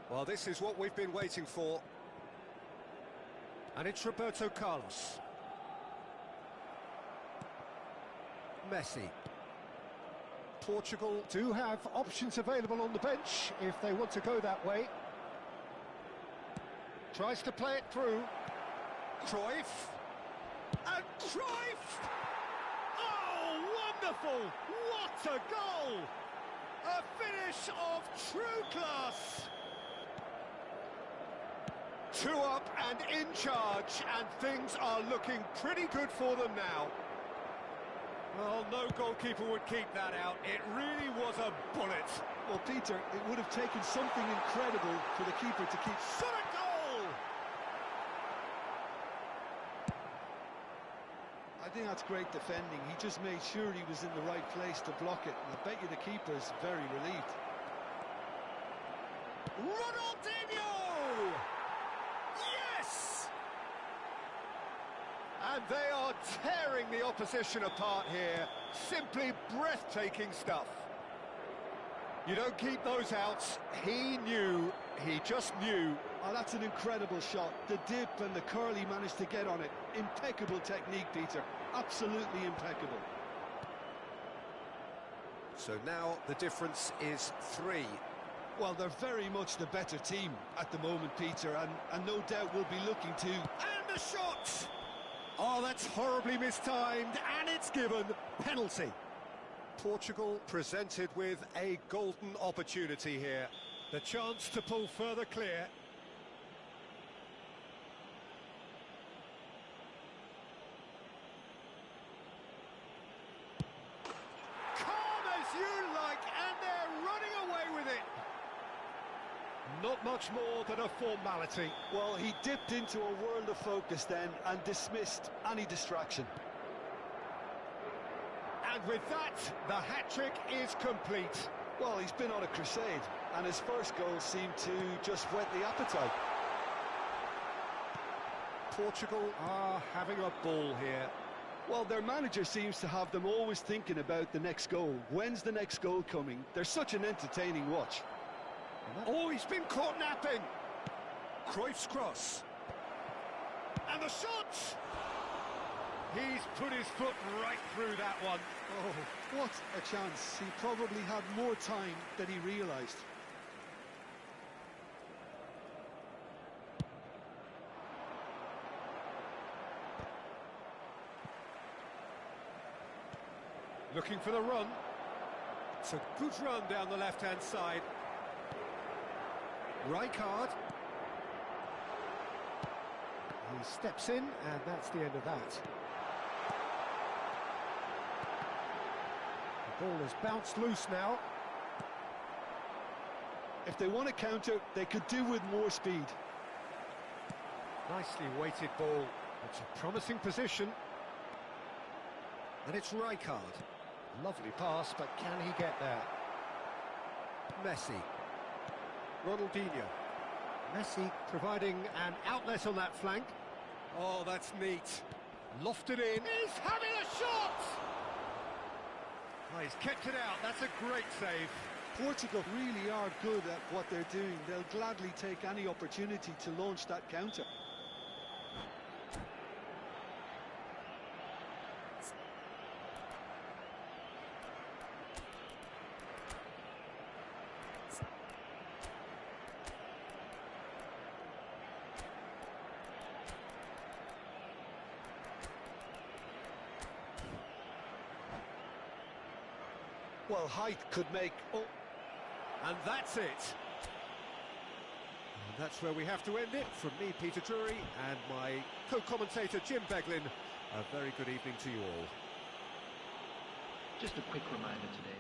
Well, this is what we've been waiting for. And it's Roberto Carlos. Messi. Portugal do have options available on the bench if they want to go that way. Tries to play it through. Cruyff. And Cruyff! Oh, wonderful! What a goal! A finish of true class! 2 up and in charge, and things are looking pretty good for them now. Well, no goalkeeper would keep that out. It really was a bullet. Well, Peter, it would have taken something incredible for the keeper to keep... Shot a goal! I think that's great defending. He just made sure he was in the right place to block it, and I bet you the keeper's very relieved. Ronaldinho! Yes! And they are tearing the opposition apart here. Simply breathtaking stuff. You don't keep those outs. He knew, he just knew. Oh, that's an incredible shot. The dip and the curl he managed to get on it. Impeccable technique, Peter. Absolutely impeccable. So now the difference is 3. Well, they're very much the better team at the moment, Peter, and no doubt will be looking to... And the shot! Oh, that's horribly mistimed, and it's given penalty. Portugal presented with a golden opportunity here. The chance to pull further clear. Calm as you like, and they're running away with it. Not much more than a formality. Well, he dipped into a world of focus then and dismissed any distraction. And with that, the hat-trick is complete. Well, he's been on a crusade, and his first goal seemed to just whet the appetite. Portugal are having a ball here. Well, their manager seems to have them always thinking about the next goal. When's the next goal coming? They're such an entertaining watch. Oh, he's been caught napping. Cruyff's cross. And the shot! He's put his foot right through that one. Oh, what a chance. He probably had more time than he realised. Looking for the run. It's a good run down the left-hand side. Rijkaard. He steps in, and that's the end of that. The ball has bounced loose now. If they want to counter, they could do with more speed. Nicely weighted ball. It's a promising position. And it's Rijkaard. Lovely pass, but can he get there? Messi. Ronaldinho. Messi providing an outlet on that flank. Oh, that's neat. Lofted in. He's having a shot! Oh, he's kept it out. That's a great save. Portugal really are good at what they're doing. They'll gladly take any opportunity to launch that counter. Well, height could make... Oh, And that's it. And that's where we have to end it. From me, Peter Drury, and my co-commentator, Jim Beglin, a very good evening to you all. Just a quick reminder today,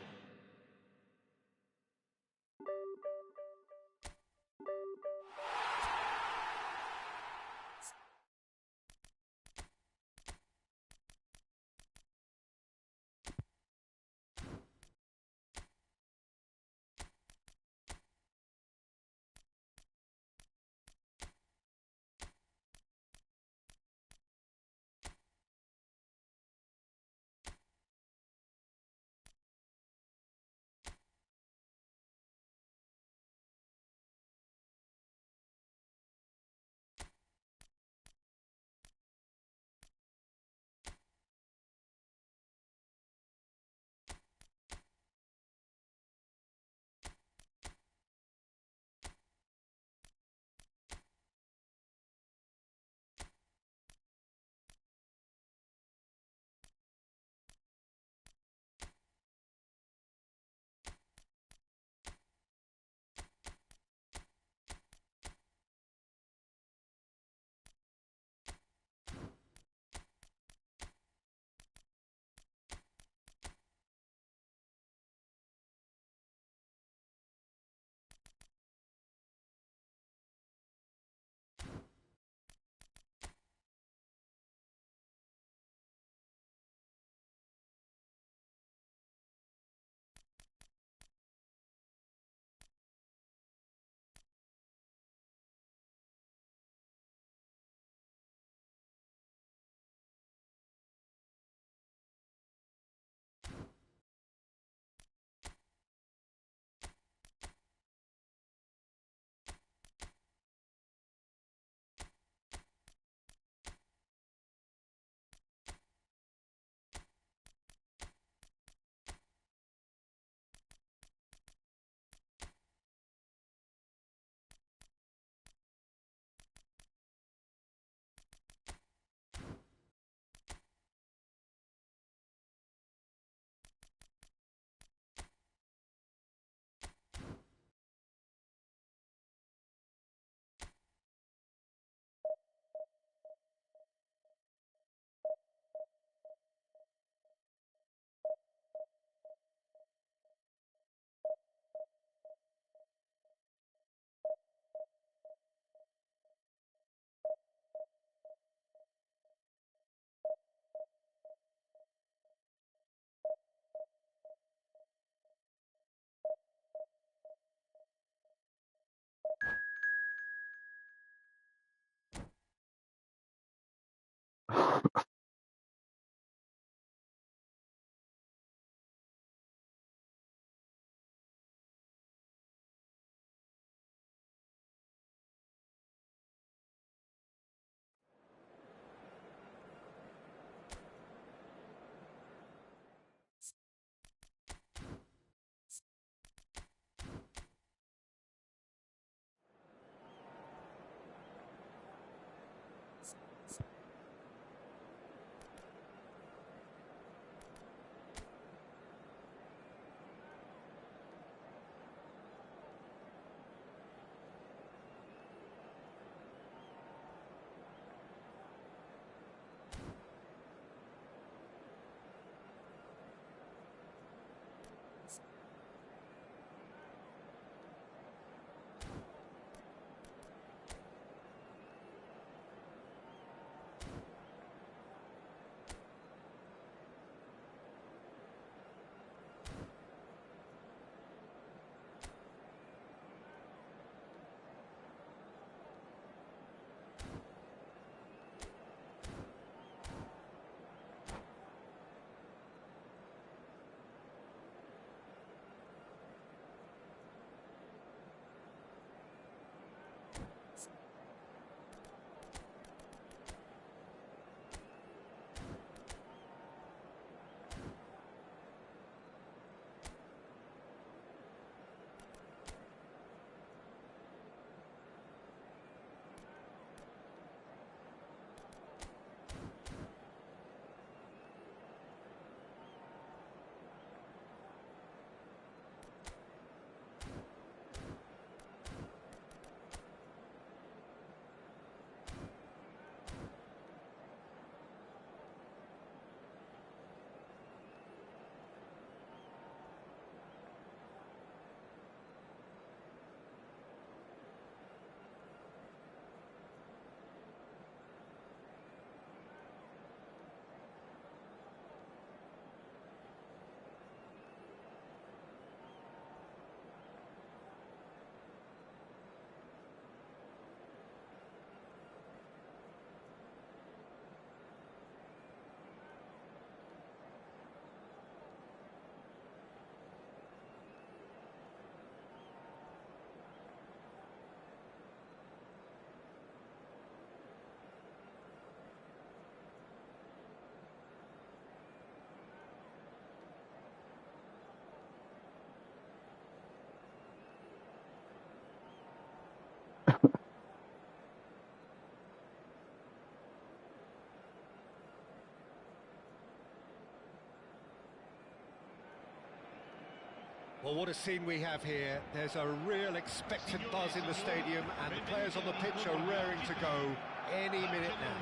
Well, what a scene we have here. There's a real expectant buzz in the stadium, and the players on the pitch are raring to go any minute now.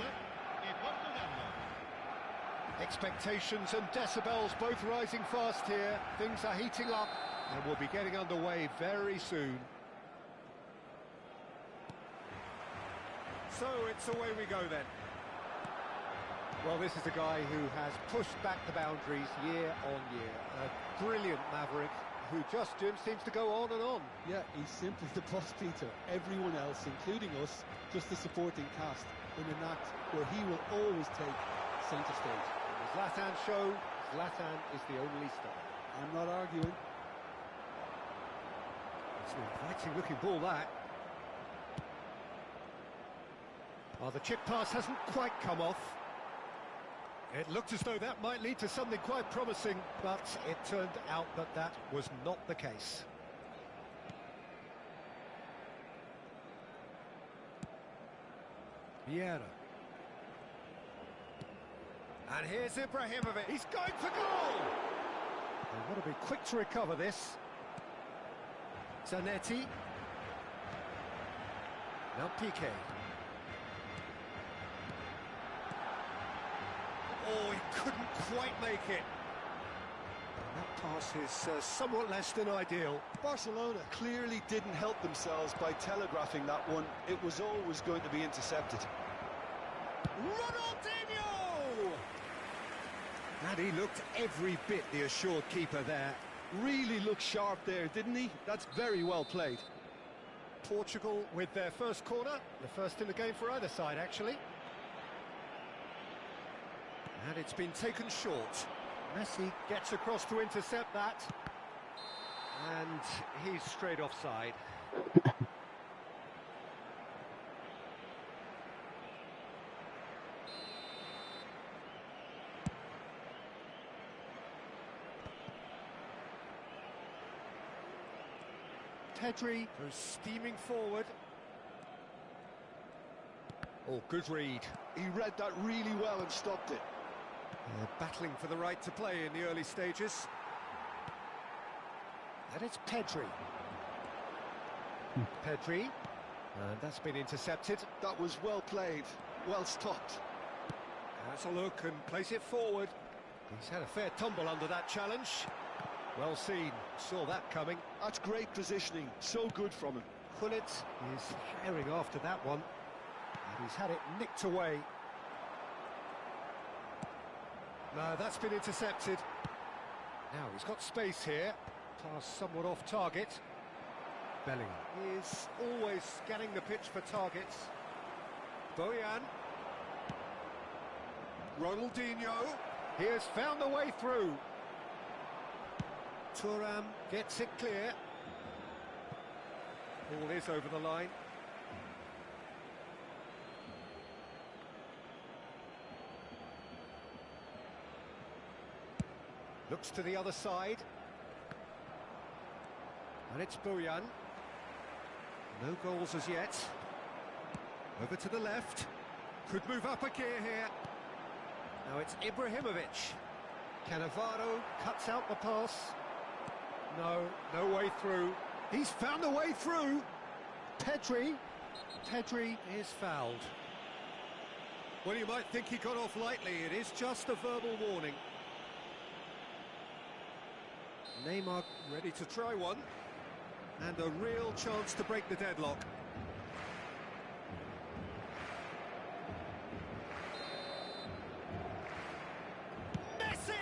Expectations and decibels both rising fast here. Things are heating up, and we'll be getting underway very soon. So it's away we go then. Well, this is a guy who has pushed back the boundaries year on year. A brilliant maverick who just, Jim, seems to go on and on. Yeah, he's simply the boss, Peter. Everyone else, including us, just the supporting cast in an act where he will always take centre stage. In the Zlatan show, Zlatan is the only star. I'm not arguing. It's an inviting looking ball, that. Well, the chip pass hasn't quite come off. It looked as though that might lead to something quite promising, but it turned out that that was not the case. Vieira. And here's Ibrahimovic. He's going for goal! They've got to be quick to recover this. Zanetti. Now Piqué. Oh, he couldn't quite make it. And that pass is somewhat less than ideal. Barcelona clearly didn't help themselves by telegraphing that one. It was always going to be intercepted. Ronaldinho! And he looked every bit the assured keeper there. Really looked sharp there, didn't he? That's very well played. Portugal with their first corner. The first in the game for either side, actually. And it's been taken short. Messi gets across to intercept that. And he's straight offside. Pedri goes steaming forward. Oh, good read. He read that really well and stopped it. Battling for the right to play in the early stages. And it's Pedri. Pedri. And that's been intercepted. That was well played, well stopped. Has a look and plays it forward. He's had a fair tumble under that challenge. Well seen, saw that coming. That's great positioning, so good from him. Gullit is herring after that one. And he's had it nicked away. No, that's been intercepted. Now he's got space here. Pass somewhat off target. Bellingham is always scanning the pitch for targets. Bojan. Ronaldinho. He has found the way through. Thuram gets it clear. Ball is over the line. Looks to the other side. And it's Bojan. No goals as yet. Over to the left. Could move up a gear here. Now it's Ibrahimovic. Cannavaro cuts out the pass. No way through. He's found a way through. Pedri. Pedri is fouled. Well, you might think he got off lightly. It is just a verbal warning. Neymar ready to try one. And a real chance to break the deadlock. Messi!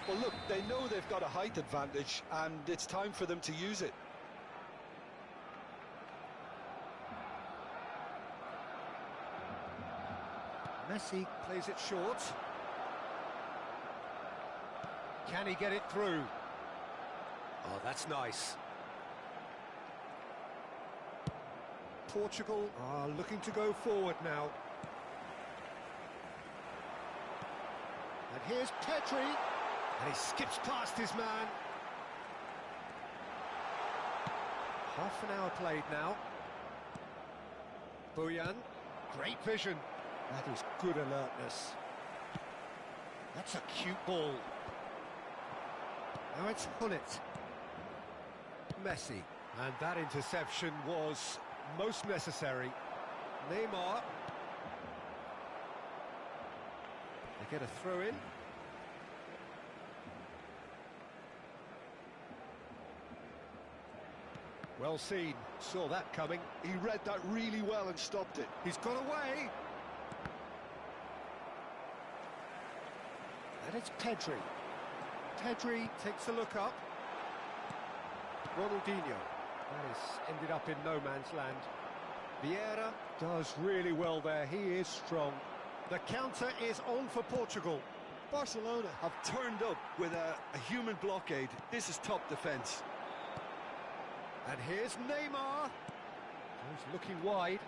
Well, look, they know they've got a height advantage, and it's time for them to use it. Messi plays it short. Can he get it through? Oh, that's nice. Portugal are looking to go forward now. And here's Pedri. And he skips past his man. Half an hour played now. Bojan, great vision. That is good alertness. That's a cute ball. Now it's Hullet. Messi. And that interception was most necessary. Neymar. They get a throw in. Well seen, saw that coming. He read that really well and stopped it. He's got away. And it's Pedri. Pedri takes a look up. Ronaldinho. That has ended up in no man's land. Vieira does really well there. He is strong. The counter is on for Portugal. Barcelona have turned up with a human blockade. This is top defence. And here's Neymar. He's looking wide.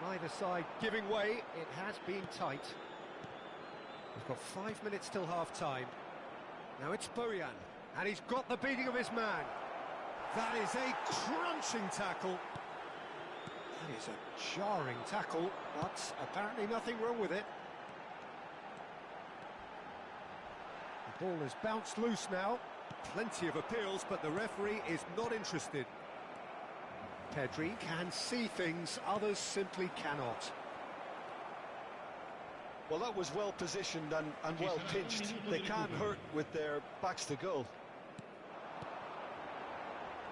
Neither side giving way. It has been tight. We've got 5 minutes till half-time. Now it's Bojan, and he's got the beating of his man. That is a crunching tackle. That is a jarring tackle, but apparently nothing wrong with it. The ball has bounced loose now. Plenty of appeals, but the referee is not interested. Pedri can see things others simply cannot. Well, that was well positioned and well pitched. They can't hurt with their backs to goal.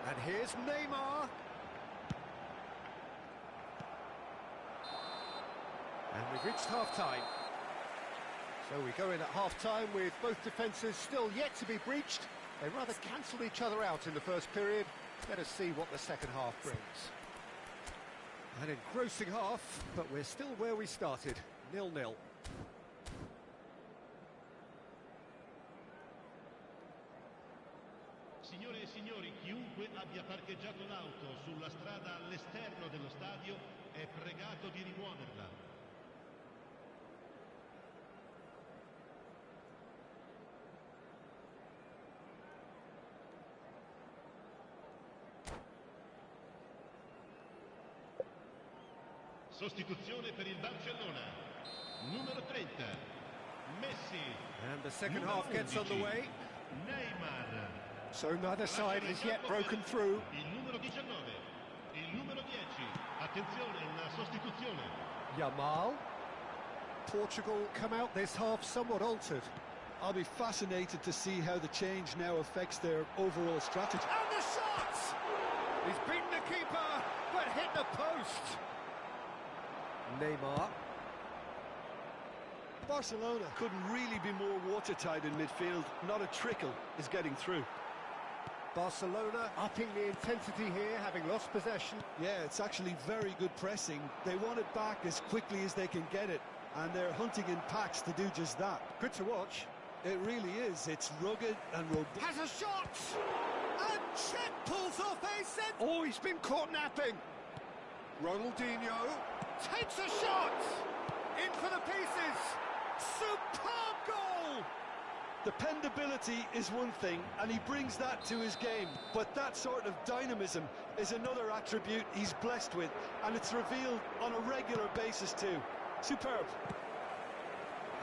And here's Neymar. And we've reached half-time. So we go in at half-time with both defences still yet to be breached. They rather cancelled each other out in the first period. Let us see what the second half brings. An engrossing half, but we're still where we started, 0-0. Signore e signori, chiunque abbia parcheggiato l'auto sulla strada all'esterno dello stadio è pregato di rimuoverla. Sostituzione per il Barcellona. Numero 30, Messi. And the second half gets underway. Neymar. So neither side has yet broken through. Il numero 19, il numero 10. Attenzione, una sostituzione. Yamal. Portugal come out this half somewhat altered. I'll be fascinated to see how the change now affects their overall strategy. And the shot! He's beaten the keeper, but hit the post. Neymar. Barcelona couldn't really be more watertight in midfield. Not a trickle is getting through. Barcelona upping the intensity here, having lost possession. Yeah, it's actually very good pressing. They want it back as quickly as they can get it, and they're hunting in packs to do just that. Good to watch. It really is. It's rugged and robust. Has a shot! And Czech pulls off a set. Oh, he's been caught napping. Ronaldinho takes a shot! In for the pieces! Superb goal! Dependability is one thing, and he brings that to his game, but that sort of dynamism is another attribute he's blessed with, and it's revealed on a regular basis too. Superb.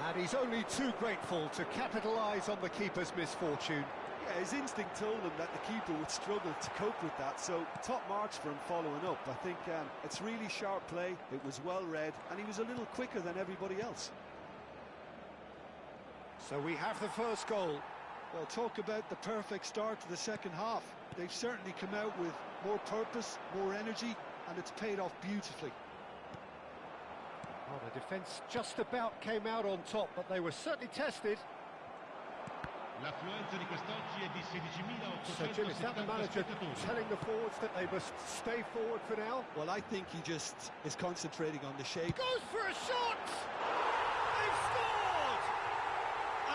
And he's only too grateful to capitalise on the keeper's misfortune. Yeah, his instinct told him that the keeper would struggle to cope with that, so top marks for him following up. I think it's really sharp play, it was well read, and he was a little quicker than everybody else. So we have the first goal. Well, talk about the perfect start to the second half. They've certainly come out with more purpose, more energy, and it's paid off beautifully. Well, the defence just about came out on top, but they were certainly tested. L'affluenza di quest'oggi è di 16.870 So, Jim, is that the manager spettatori. telling the forwards that they must stay forward for now? Well, I think he just is concentrating on the shape. Goes for a shot! They've scored!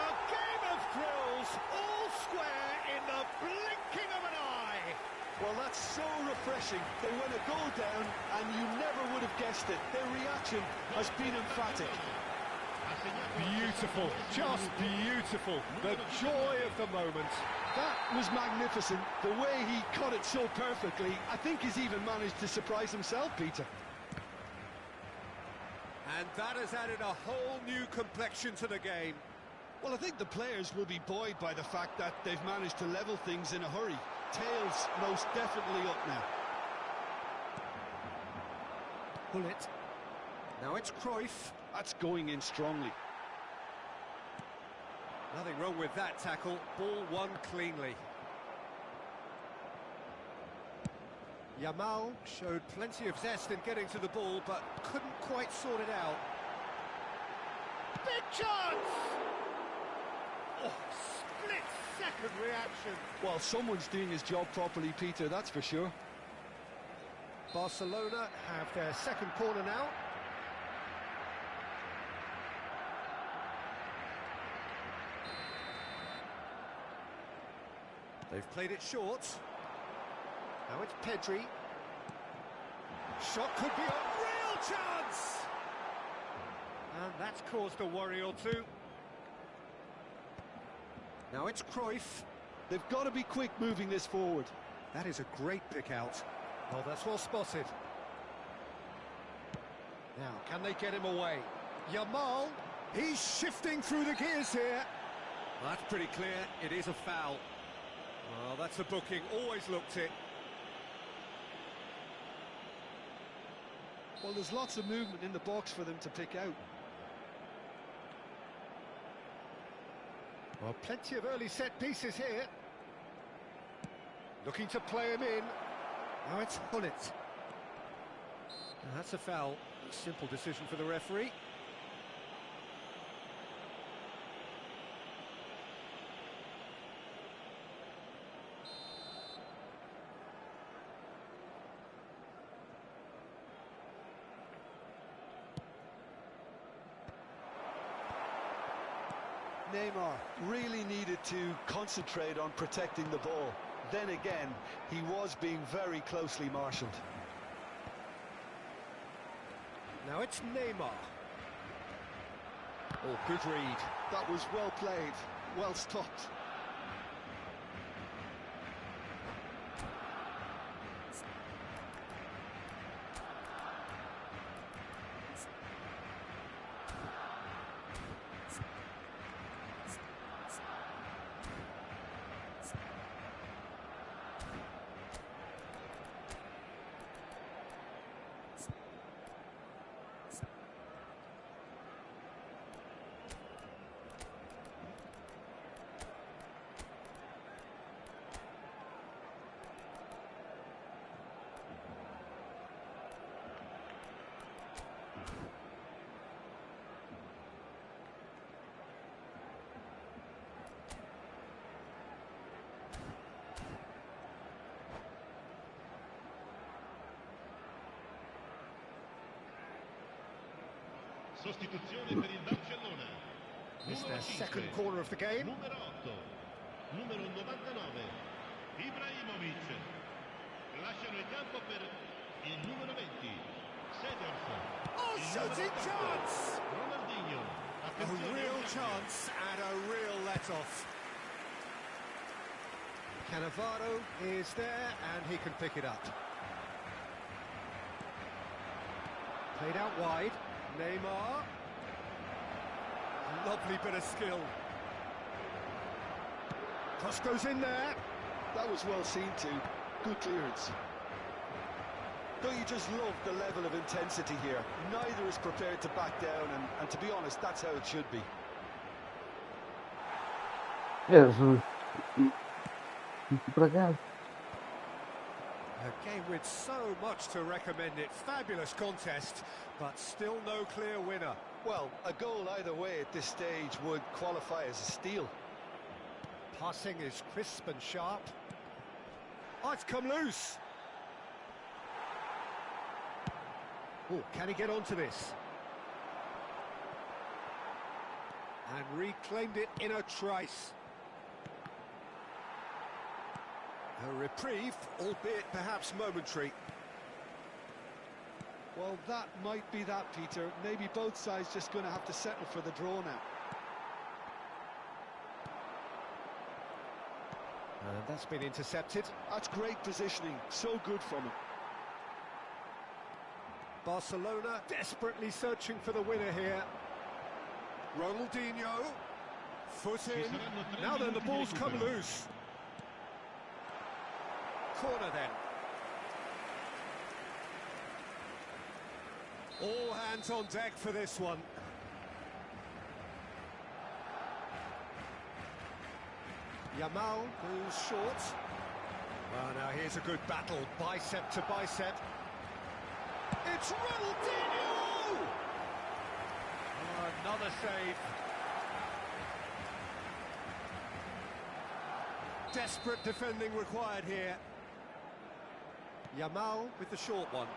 A game of thrills, all square in the blinking of an eye. Well, that's so refreshing. They went a goal down, and you never would have guessed it. Their reaction has been emphatic. Beautiful, just beautiful. The joy of the moment. That was magnificent. The way he cut it so perfectly, I think he's even managed to surprise himself, Peter. And that has added a whole new complexion to the game. Well, I think the players will be buoyed by the fact that they've managed to level things in a hurry. Tails most definitely up now. Pull it. Now it's Cruyff. That's going in strongly. Nothing wrong with that tackle. Ball won cleanly. Yamal showed plenty of zest in getting to the ball, but couldn't quite sort it out. Big chance! Oh, split-second reaction. Well, someone's doing his job properly, Peter, that's for sure. Barcelona have their second corner now. They've played it short. Now it's Pedri. Shot could be a real chance! And that's caused a worry or two. Now it's Cruyff. They've got to be quick moving this forward. That is a great pick out. Oh, that's well spotted. Now, can they get him away? Yamal, he's shifting through the gears here. Well, that's pretty clear. It is a foul. Well, that's a booking. Always looked it. Well, there's lots of movement in the box for them to pick out. Well, plenty of early set pieces here. Looking to play him in. Now it's Hullet. That's a foul. A simple decision for the referee. Neymar really needed to concentrate on protecting the ball. Then again, he was being very closely marshalled. Now it's Neymar. Oh, good read. That was well played, well stopped. Sostituzione per il Barcellona. It's their Numero 5, second corner of the game. Numero 8, numero 99, Ibrahimovic. Lasciano il campo per il numero 20, Seedorf. Oh, shooting chance! Ronaldinho. A Attenzione, real un cambio. chance and a real let-off. Cannavaro is there and he can pick it up. Played out wide. Neymar. Lovely bit of skill. Cross goes in there. That was well seen too. Good clearance. Don't you just love the level of intensity here? Neither is prepared to back down, and to be honest, that's how it should be. Por acá. A game with so much to recommend it. Fabulous contest, but still no clear winner. Well, a goal either way at this stage would qualify as a steal. Passing is crisp and sharp. Oh, it's come loose. Oh, can he get onto this? And reclaimed it in a trice. A reprieve, albeit perhaps momentary. Well, that might be that, Peter. Maybe both sides just going to have to settle for the draw now. And that's been intercepted. That's great positioning. So good from him. Barcelona desperately searching for the winner here. Ronaldinho, foot in. Now then, the ball's come loose. Corner then. All hands on deck for this one. Yamal goes short. Well, now here's a good battle, bicep to bicep. It's Ronaldinho! Oh, another save. Desperate defending required here. Yamal with the short one.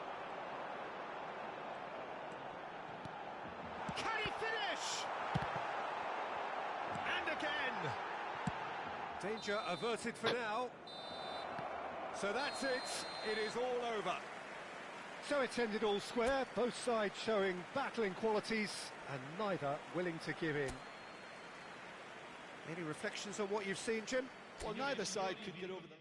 Can he finish? And again. Danger averted for now. So that's it. It is all over. So it's ended all square, both sides showing battling qualities and neither willing to give in. Any reflections on what you've seen, Jim? Well, neither side could get over the...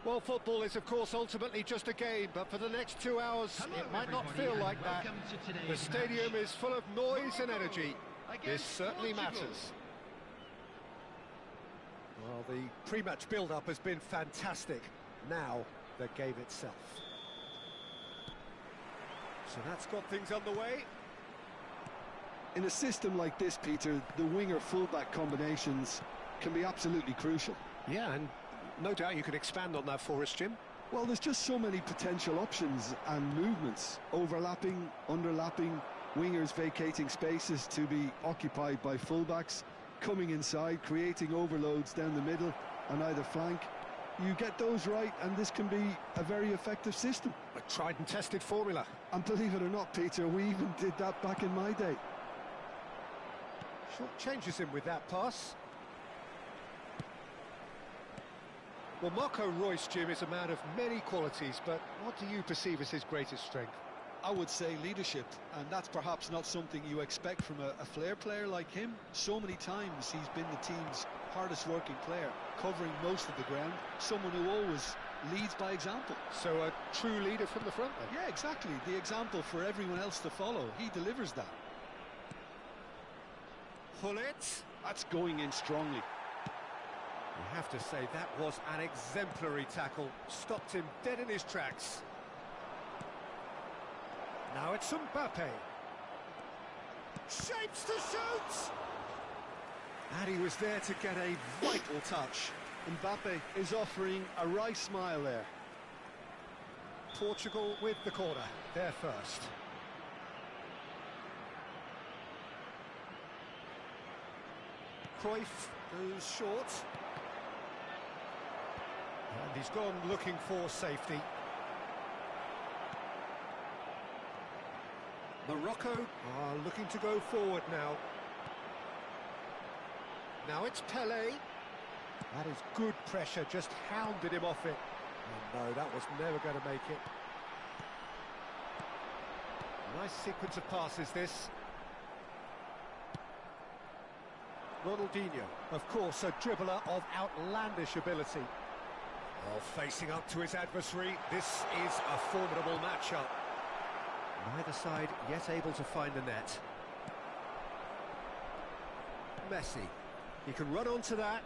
Well, football is, of course, ultimately just a game, but for the next 2 hours, Hello, it might not everybody, feel like and that. welcome to today's The stadium match. is full of noise and energy. This Against certainly Portugal. matters. Well, the pre-match build-up has been fantastic. Now, the game itself. So that's got things underway. In a system like this, Peter, the winger-fullback combinations can be absolutely crucial. Yeah, and no doubt you can expand on that for us, Jim. Well, there's just so many potential options and movements. Overlapping, underlapping, wingers vacating spaces to be occupied by fullbacks, coming inside, creating overloads down the middle on either flank. You get those right, and this can be a very effective system. A tried and tested formula. And believe it or not, Peter, we even did that back in my day. Short changes him with that pass. Well, Marco Reus, Jim, is a man of many qualities, but what do you perceive as his greatest strength? I would say leadership, and that's perhaps not something you expect from a flair player like him. So many times he's been the team's hardest working player, covering most of the ground, someone who always leads by example. So a true leader from the front then? Yeah, exactly. The example for everyone else to follow. He delivers that. Hullet. That's going in strongly. You have to say that was an exemplary tackle. Stopped him dead in his tracks. Now it's Mbappe. Shapes to shoot! And he was there to get a vital touch. Mbappe is offering a wry smile there. Portugal with the corner. They're first. Cruyff goes short. And he's gone looking for safety. Morocco are looking to go forward now. Now it's Pelé. That is good pressure, just hounded him off it. Oh no, that was never going to make it. Nice sequence of passes, this. Ronaldinho, of course, a dribbler of outlandish ability. Well, facing up to his adversary, this is a formidable matchup. Neither side yet able to find the net. Messi, he can run onto that.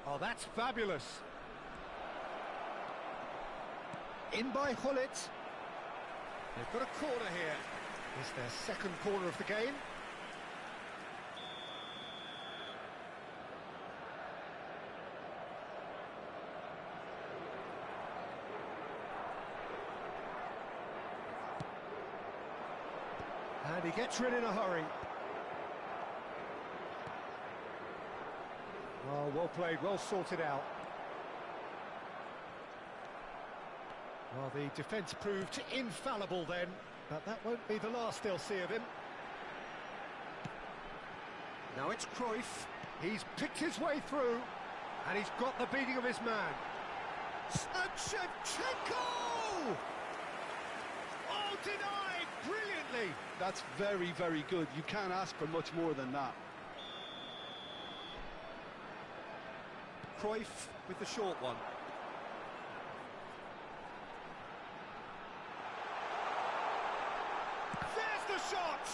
Oh, that's fabulous. In by Hullet. They've got a corner here. It's their second corner of the game. And he gets rid in a hurry. Oh, well played, well sorted out. Well, the defence proved infallible then, but that won't be the last they'll see of him. Now it's Cruyff. He's picked his way through, and he's got the beating of his man. And Shevchenko! Oh, denied brilliantly. That's very, very good. You can't ask for much more than that. Cruyff with the short one. There's the shot!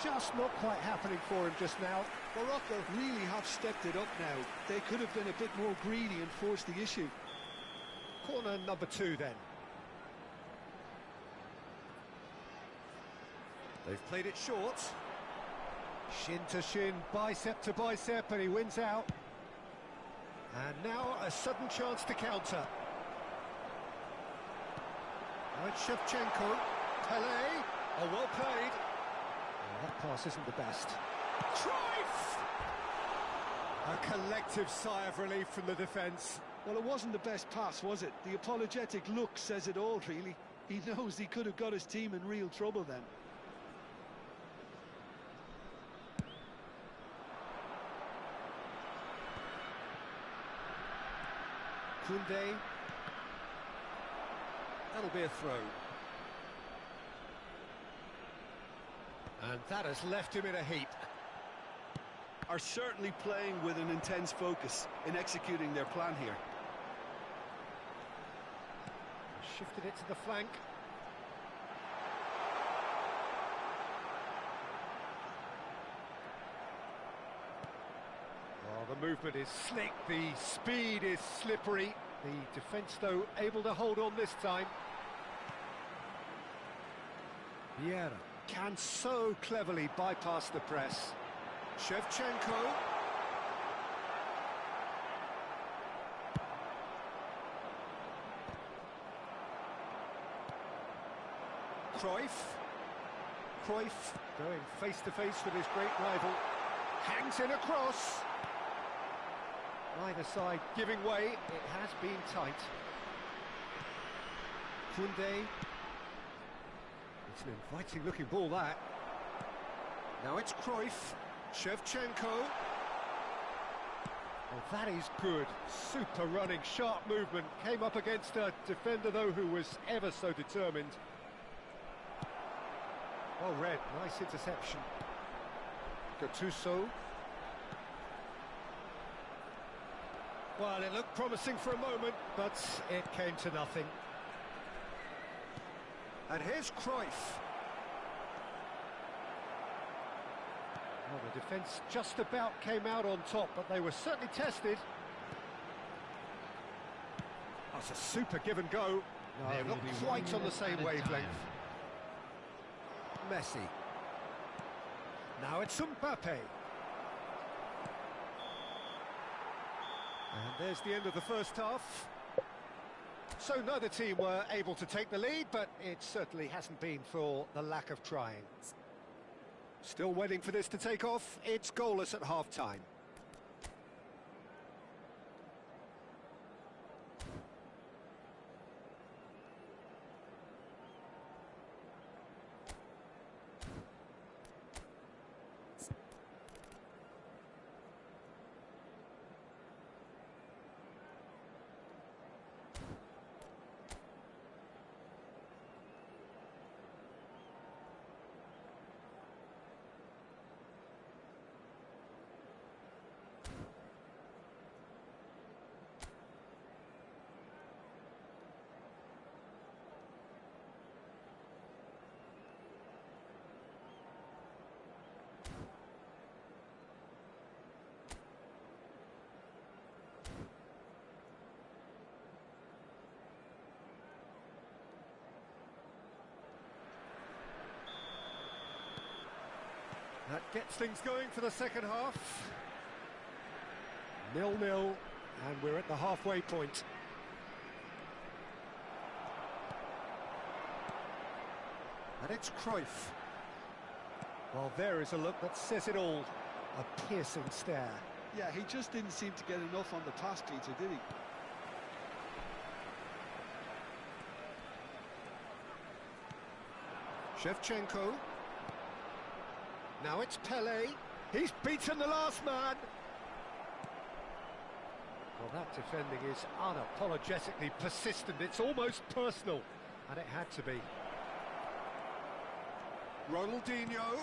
Just not quite happening for him just now. Morocco really have stepped it up now. They could have been a bit more greedy and forced the issue. Corner number 2 then. They've played it short. Shin to shin, bicep to bicep, and he wins out. And now a sudden chance to counter. Now it's Shevchenko. Pelé. Oh, well played. Oh, that pass isn't the best. Cruyff! A collective sigh of relief from the defence. Well, it wasn't the best pass, was it? The apologetic look says it all, really. He knows he could have got his team in real trouble then. Koundé. That'll be a throw. And that has left him in a heap. Are certainly playing with an intense focus in executing their plan here. shifted it to the flank. Oh, the movement is slick, the speed is slippery. The defence, though, able to hold on this time. Vieira can so cleverly bypass the press. Shevchenko. Cruyff going face-to-face with his great rival. Hangs in a cross. Either side giving way, it has been tight. Koundé. It's an inviting looking ball, that. Now it's Cruyff. Shevchenko. Oh, that is good. Super running, sharp movement. Came up against a defender, though, who was ever so determined. Well read, nice interception. Gattuso. Well, it looked promising for a moment, but it came to nothing. And here's Cruyff. Well, the defence just about came out on top, but they were certainly tested. That's a super give and go. No, they're not quite on the same wavelength. Messi. Now it's Mbappe. And there's the end of the first half. So neither team were able to take the lead, but it certainly hasn't been for the lack of trying. Still waiting for this to take off. It's goalless at half-time. That gets things going for the second half. 0-0, and we're at the halfway point. And it's Cruyff. Well, there is a look that says it all. A piercing stare. Yeah, he just didn't seem to get enough on the pass, Peter, did he? Shevchenko. Now it's Pelé. He's beaten the last man. Well, that defending is unapologetically persistent. It's almost personal, and it had to be. Ronaldinho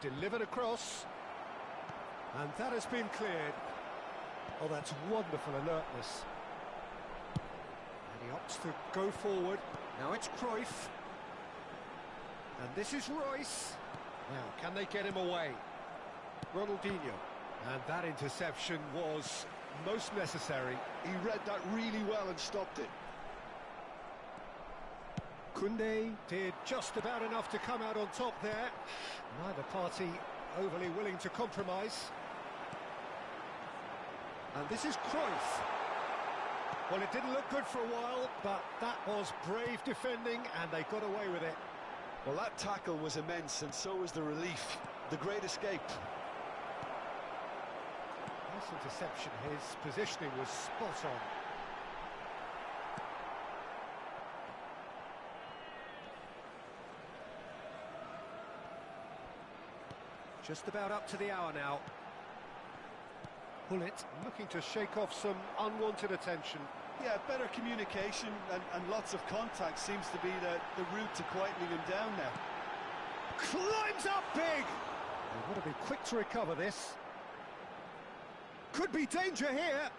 delivered across, and that has been cleared. Oh, that's wonderful alertness. And he opts to go forward. Now it's Cruyff. And this is Royce. Now, can they get him away? Ronaldinho. And that interception was most necessary. He read that really well and stopped it. Koundé did just about enough to come out on top there. Neither party overly willing to compromise. And this is Cruyff. Well, it didn't look good for a while, but that was brave defending, and they got away with it. Well, that tackle was immense, and so was the relief. The great escape. Nice interception. His positioning was spot on. Just about up to the hour now. Bullet looking to shake off some unwanted attention. Yeah, better communication and lots of contact seems to be the route to quietening him down now. Climbs up big! They've got to be quick to recover this. Could be danger here.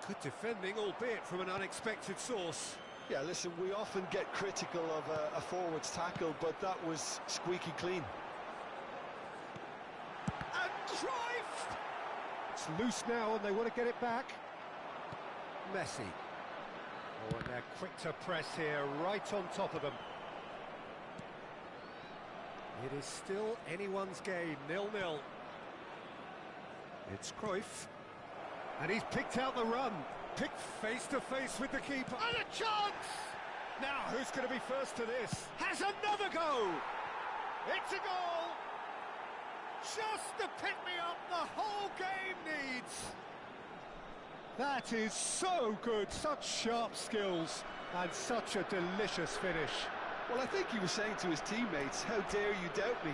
Good defending, albeit from an unexpected source. Yeah, listen, we often get critical of a forward's tackle, but that was squeaky clean. And Cruyff! It's loose now and they want to get it back. Messi. Oh, and they're quick to press here, right on top of them. It is still anyone's game, 0-0. It's Cruyff. And he's picked out the run. Picked face to face with the keeper. And a chance! Now, who's going to be first to this? Has another go! It's a goal! Just the pick-me-up the whole game needs. That is so good. Such sharp skills and such a delicious finish. Well, I think he was saying to his teammates, how dare you doubt me?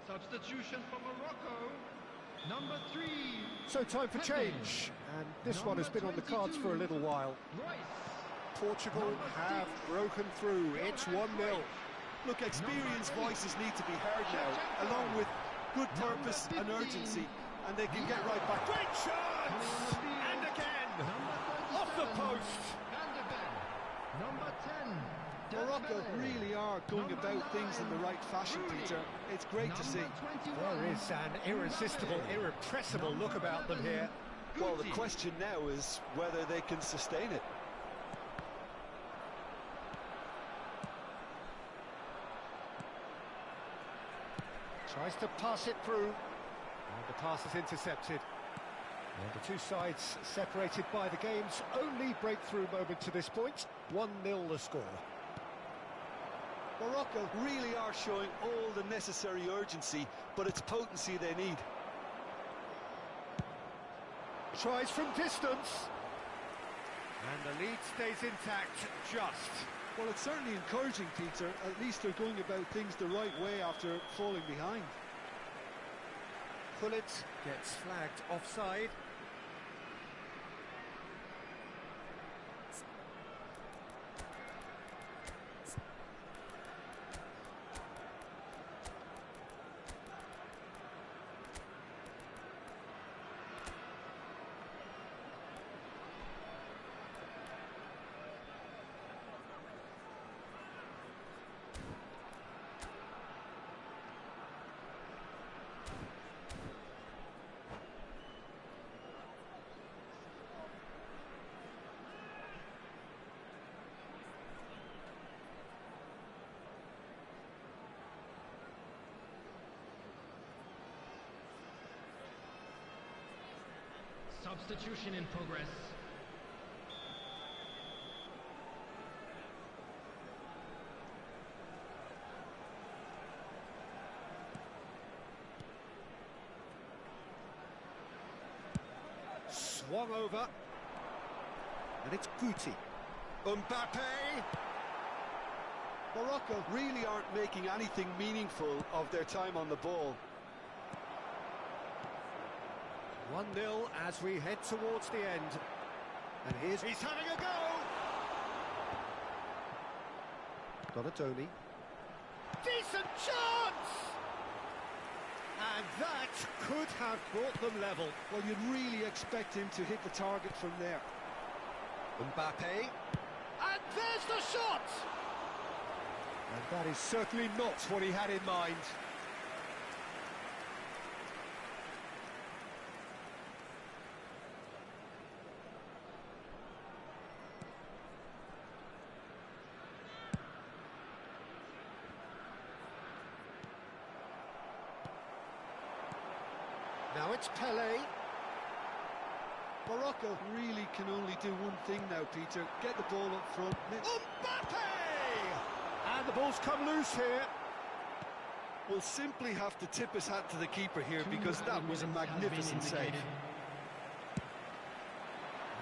Substitution for Morocco, number 3. So time for change, and this one has been on the cards for a little while. Portugal have broken through. It's 1-0. Look, experienced voices need to be heard now, along with good purpose and urgency, and they can get right back. Great chance! And again! Off the post! Number 10. Morocco really are going about things in the right fashion, Peter. It's great to see. There is an irresistible, irrepressible look about them here. Well, the question now is whether they can sustain it. Tries to pass it through, and the pass is intercepted. And the two sides separated by the game's only breakthrough moment to this point. 1-0 the score. Morocco really are showing all the necessary urgency, but it's potency they need. Tries from distance. And the lead stays intact, just. Well, it's certainly encouraging, Peter. At least they're going about things the right way after falling behind. Pullet gets flagged offside. Substitution in progress. Swung over. And it's Guti. Mbappe! Morocco really aren't making anything meaningful of their time on the ball. 1-0 as we head towards the end. And he's having a go! Donatoni. Decent chance! And that could have brought them level. Well, you'd really expect him to hit the target from there. Mbappe. And there's the shot! And that is certainly not what he had in mind. Now it's Pelé. Morocco really can only do one thing now, Peter. Get the ball up front. Mbappe! And the ball's come loose here. We'll simply have to tip his hat to the keeper here because that was a magnificent save.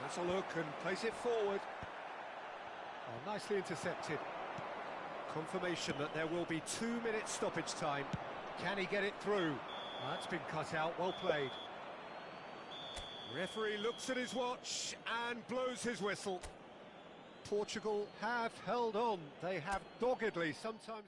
Let's a look and place it forward. Oh, nicely intercepted. Confirmation that there will be 2 minutes stoppage time. Can he get it through? That's been cut out, well played. Referee looks at his watch and blows his whistle. Portugal have held on. They have doggedly sometimes...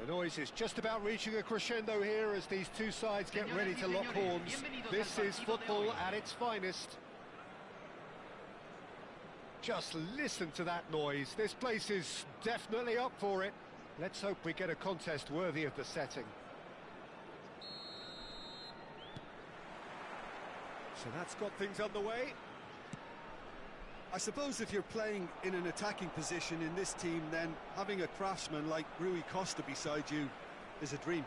The noise is just about reaching a crescendo here as these two sides get ready to lock horns. This is football at its finest. Just listen to that noise. This place is definitely up for it. Let's hope we get a contest worthy of the setting. So that's got things underway. I suppose if you're playing in an attacking position in this team, then having a craftsman like Rui Costa beside you is a dream.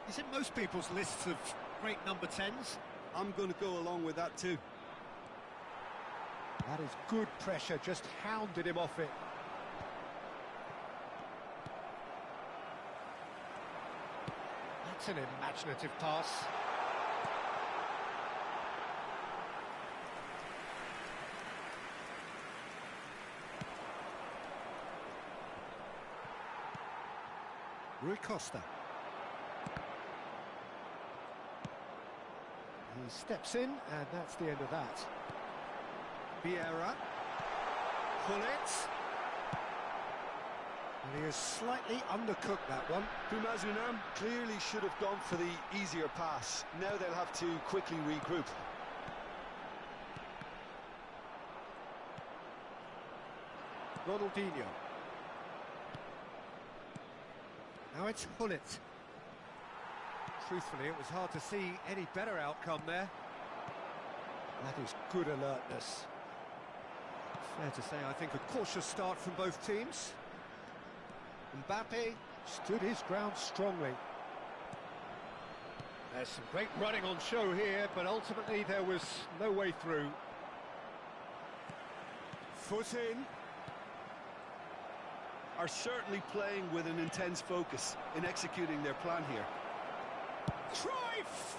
Is it most people's lists of great number 10s? I'm going to go along with that too. That is good pressure, just hounded him off it. That's an imaginative pass. Rui Costa. He steps in, and that's the end of that. Vieira. Pull it. And he has slightly undercooked that one. Bumazunam clearly should have gone for the easier pass. Now they'll have to quickly regroup. Ronaldinho. Now it's Hullet. Truthfully, it was hard to see any better outcome there. That is good alertness. Fair to say, I think a cautious start from both teams. Mbappe stood his ground strongly. There's some great running on show here, but ultimately there was no way through. Foot in. Are certainly playing with an intense focus in executing their plan here. Cruyff!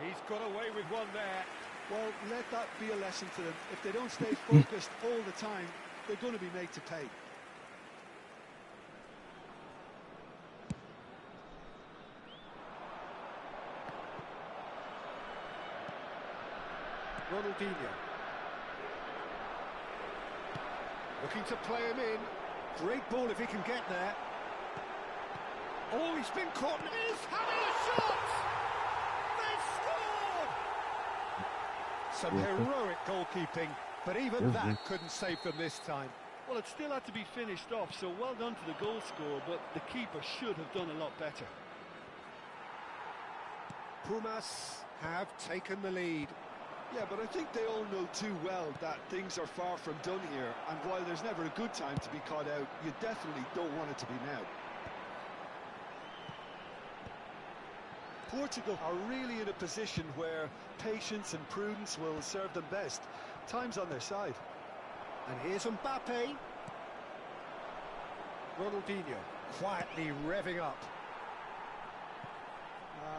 He's got away with one there. Well, let that be a lesson to them. If they don't stay focused all the time, they're going to be made to pay. Ronaldinho. Looking to play him in. Great ball if he can get there. Oh, he's been caught. He's having a shot! They've scored! Some heroic goalkeeping, but even that couldn't save them this time. Well, it still had to be finished off, so well done to the goal scorer, but the keeper should have done a lot better. Pumas have taken the lead. Yeah, but I think they all know too well that things are far from done here, and while there's never a good time to be caught out, you definitely don't want it to be now. Portugal are really in a position where patience and prudence will serve them best. Time's on their side. And here's Mbappe. Ronaldinho quietly revving up.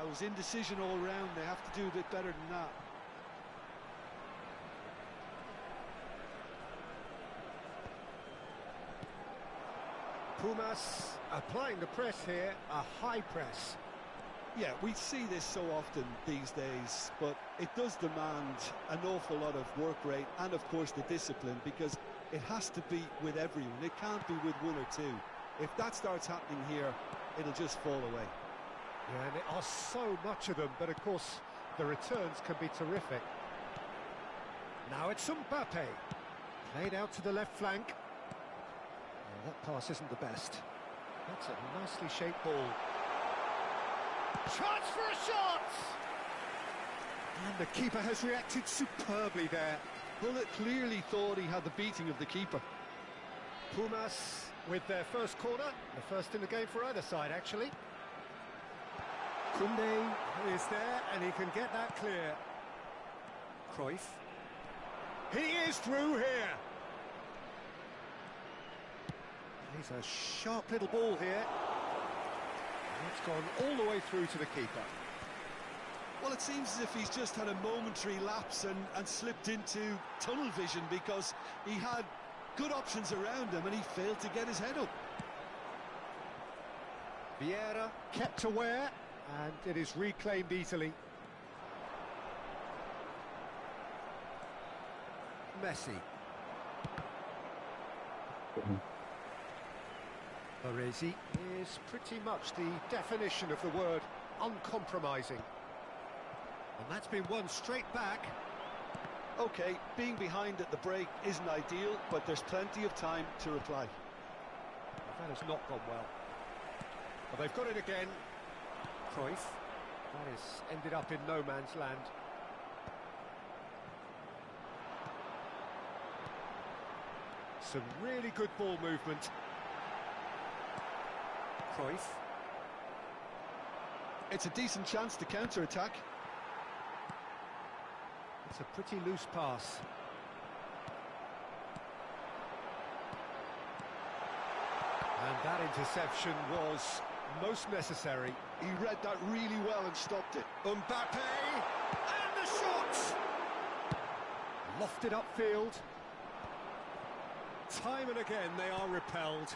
It was indecision all round. They have to do a bit better than that. Pumas applying the press here, a high press. Yeah, we see this so often these days, but it does demand an awful lot of work rate and, of course, the discipline, because it has to be with everyone. It can't be with one or two. If that starts happening here, it'll just fall away. Yeah, and there are so much of them, but of course the returns can be terrific. Now it's Mbappe. Played out to the left flank. Oh, that pass isn't the best. That's a nicely shaped ball. Chance for a shot! And the keeper has reacted superbly there. Hullet clearly thought he had the beating of the keeper. Pumas with their first corner, the first in the game for either side, actually. Koundé is there, and he can get that clear. Cruyff. He is through here. He's a sharp little ball here. It's gone all the way through to the keeper. Well, it seems as if he's just had a momentary lapse and slipped into tunnel vision, because he had good options around him and he failed to get his head up. Vieira kept aware, and it is reclaimed easily. Messi. Baresi is pretty much the definition of the word uncompromising. And that's been won straight back. OK, being behind at the break isn't ideal, but there's plenty of time to reply. That has not gone well. But they've got it again. Cruyff. That has ended up in no man's land. Some really good ball movement. Cruyff. It's a decent chance to counter-attack. It's a pretty loose pass. And that interception was most necessary. He read that really well and stopped it. Mbappe! And the shot! Lofted upfield. Time and again they are repelled.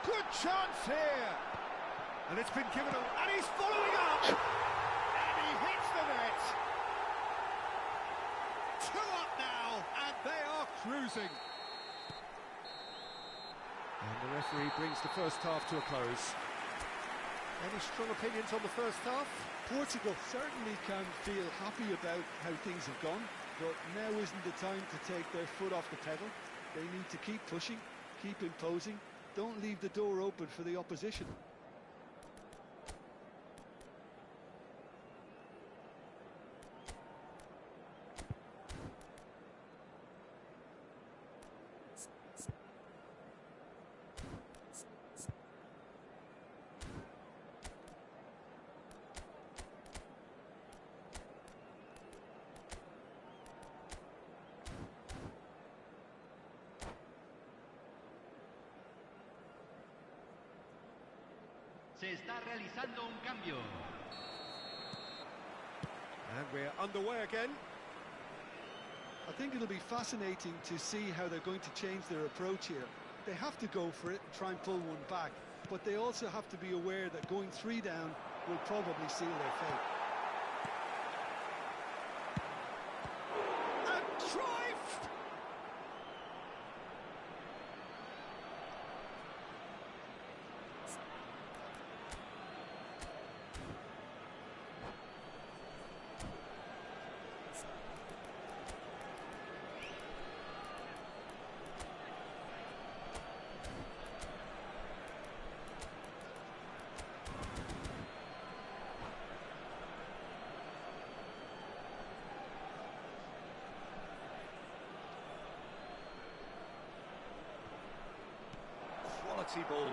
Good chance here! And it's been given away, and he's following up! And he hits the net! 2 up now, and they are cruising. And the referee brings the first half to a close. Any strong opinions on the first half? Portugal certainly can feel happy about how things have gone, but now isn't the time to take their foot off the pedal. They need to keep pushing. Keep imposing. Don't leave the door open for the opposition. Se está realizando un cambio. And we're underway again. I think it'll be fascinating to see how they're going to change their approach here. They have to go for it and try and pull one back, but they also have to be aware that going 3 down will probably seal their fate. And Cruyff! Quality ball.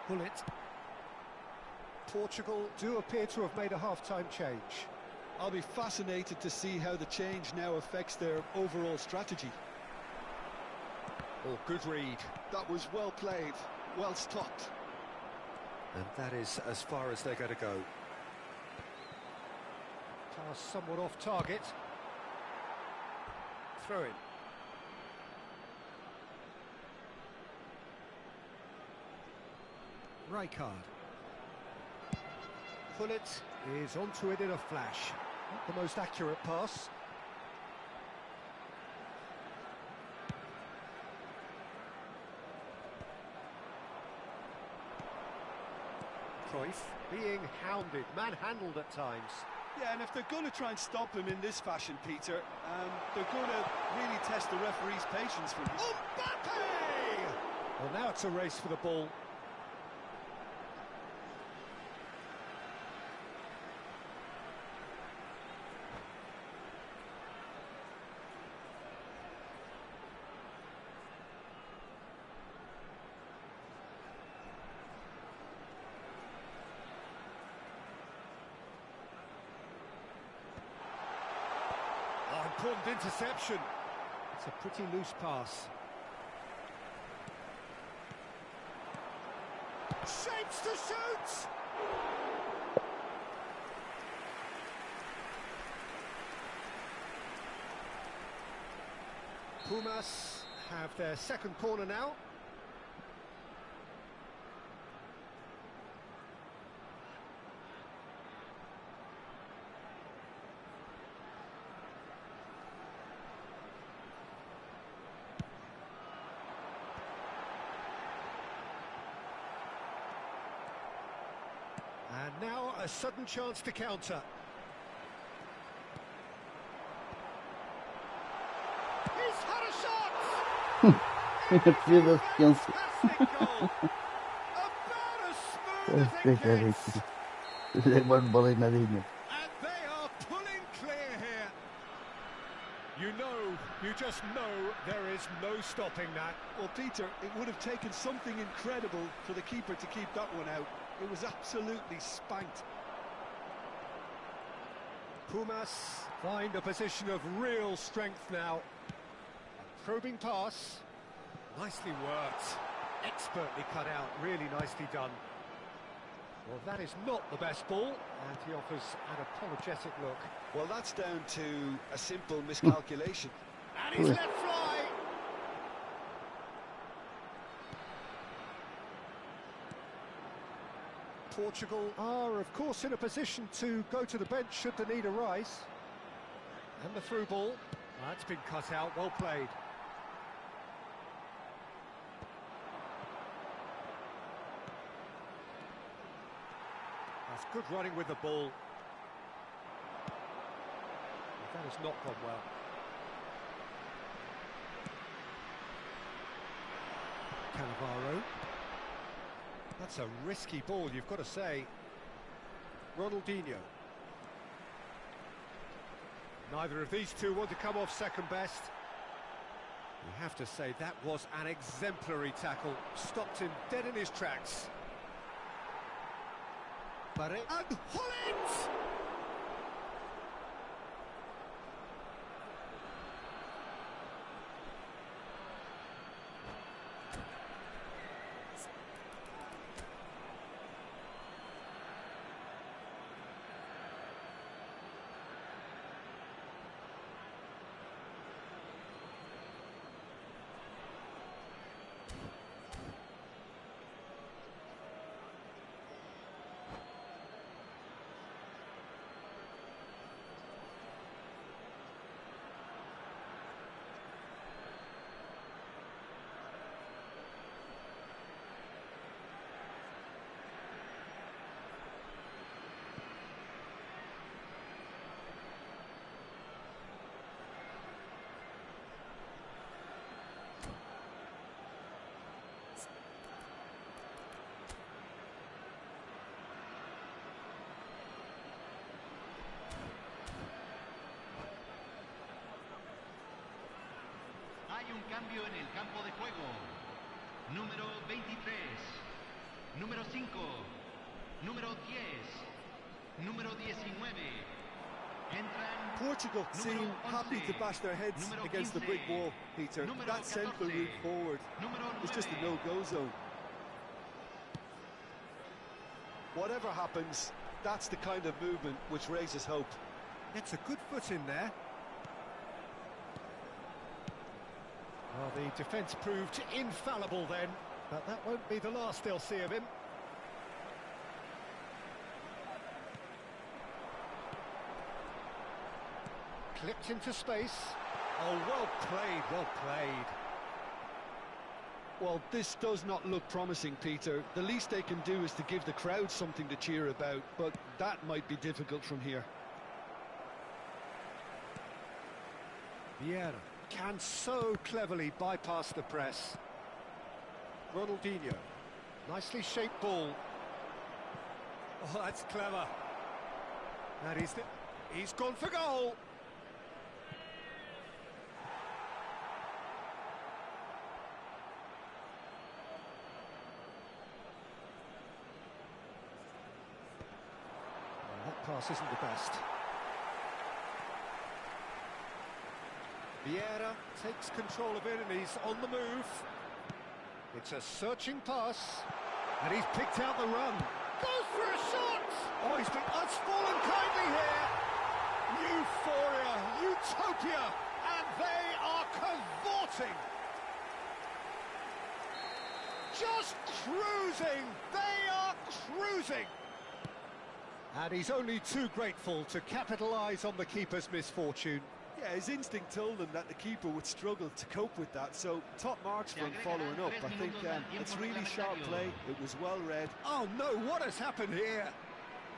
Bullet. Portugal do appear to have made a half-time change. I'll be fascinated to see how the change now affects their overall strategy. Oh, good read. That was well played, well stopped. And that is as far as they're going to go. Pass somewhat off target. Throw in. Rijkaard. Pullet is onto it in a flash. Not the most accurate pass. Cruyff being hounded, manhandled at times. Yeah, and if they're going to try and stop him in this fashion, Peter, they're going to really test the referee's patience for him. Mbappe! Well, now it's a race for the ball. Important interception. It's a pretty loose pass. Shapes to shoot! Pumas have their second corner now. And now a sudden chance to counter. He's had a shot! Pierdol piący. Fantastic goal! About as smooth as it gets. Lemon bolej na linię. And they are pulling clear here. You just know there is no stopping that. Well, Peter, it would have taken something incredible for the keeper to keep that one out. It was absolutely spanked. Pumas find a position of real strength now. A probing pass. Nicely worked. Expertly cut out. Really nicely done. Well, that is not the best ball, and he offers an apologetic look. Well, that's down to a simple miscalculation. And he's let fly! Portugal are, of course, in a position to go to the bench should the need arise. And the through ball. That's been cut out, well played. That's good running with the ball. That has not gone well. Cannavaro. That's a risky ball, you've got to say. Ronaldinho. Neither of these two want to come off second best. You have to say that was an exemplary tackle. Stopped him dead in his tracks. And Holland! Hay un cambio en el campo de juego. Número 23, número 5, número 10, número 19. Entran Portugal seem happy to bash their heads against the brick wall, Peter. That central route forward is just a no-go zone. Whatever happens, that's the kind of movement which raises hope. It's a good foot in there. Well, the defence proved infallible then, but that won't be the last they'll see of him. Clipped into space. Oh, well played, well played. Well, this does not look promising, Peter. The least they can do is to give the crowd something to cheer about, but that might be difficult from here. Vieira can so cleverly bypass the press. Ronaldinho. Nicely shaped ball. Oh, that's clever. That is he's gone for goal. Well, that pass isn't the best. Vieira takes control of it and he's on the move. It's a searching pass, and he's picked out the run. Goes for a shot! Oh, that's fallen kindly here. Euphoria, utopia, and they are cavorting. Just cruising, they are cruising. And he's only too grateful to capitalise on the keeper's misfortune. Yeah, his instinct told him that the keeper would struggle to cope with that, so top marks for him following up. I think it's really sharp play, it was well read. Oh no, what has happened here?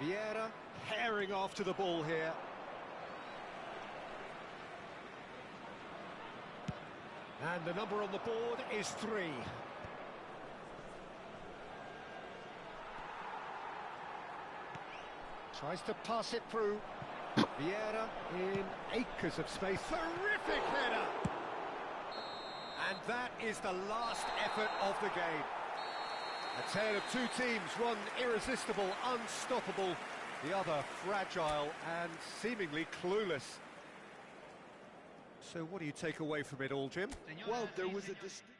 Vieira herring after the ball here. And the number on the board is 3. Tries to pass it through. Vieira in acres of space. Terrific header! And that is the last effort of the game. A tale of two teams, one irresistible, unstoppable, the other fragile and seemingly clueless. So what do you take away from it all, Jim? Well, there was a distinct...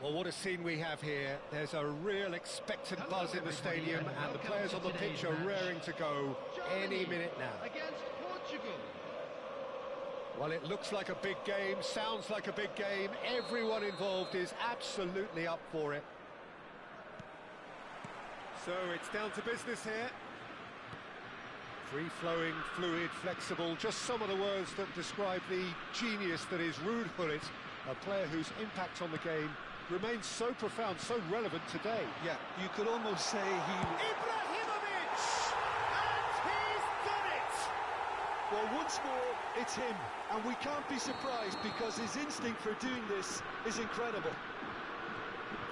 Well, what a scene we have here. There's a real expectant buzz in the stadium, and the players on the pitch are raring to go any minute now. Against Portugal. Well, it looks like a big game, sounds like a big game. Everyone involved is absolutely up for it. So it's down to business here. Free-flowing, fluid, flexible, just some of the words that describe the genius that is Ruud Gullit, a player whose impact on the game remains so profound, so relevant today. Yeah, you could almost say he... Ibrahimovic! And he's done it! Well, once more, it's him, and we can't be surprised because his instinct for doing this is incredible.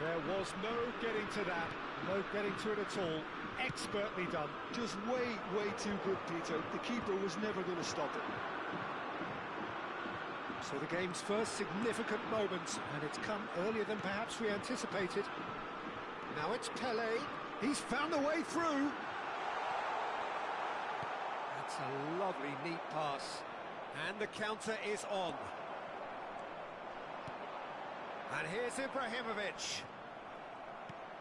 There was no getting to that, no getting to it at all. Expertly done. Just way, way too good, Peter. The keeper was never going to stop it. So the game's first significant moment, and it's come earlier than perhaps we anticipated. Now it's Pele. He's found a way through. That's a lovely, neat pass. And the counter is on. And here's Ibrahimovic.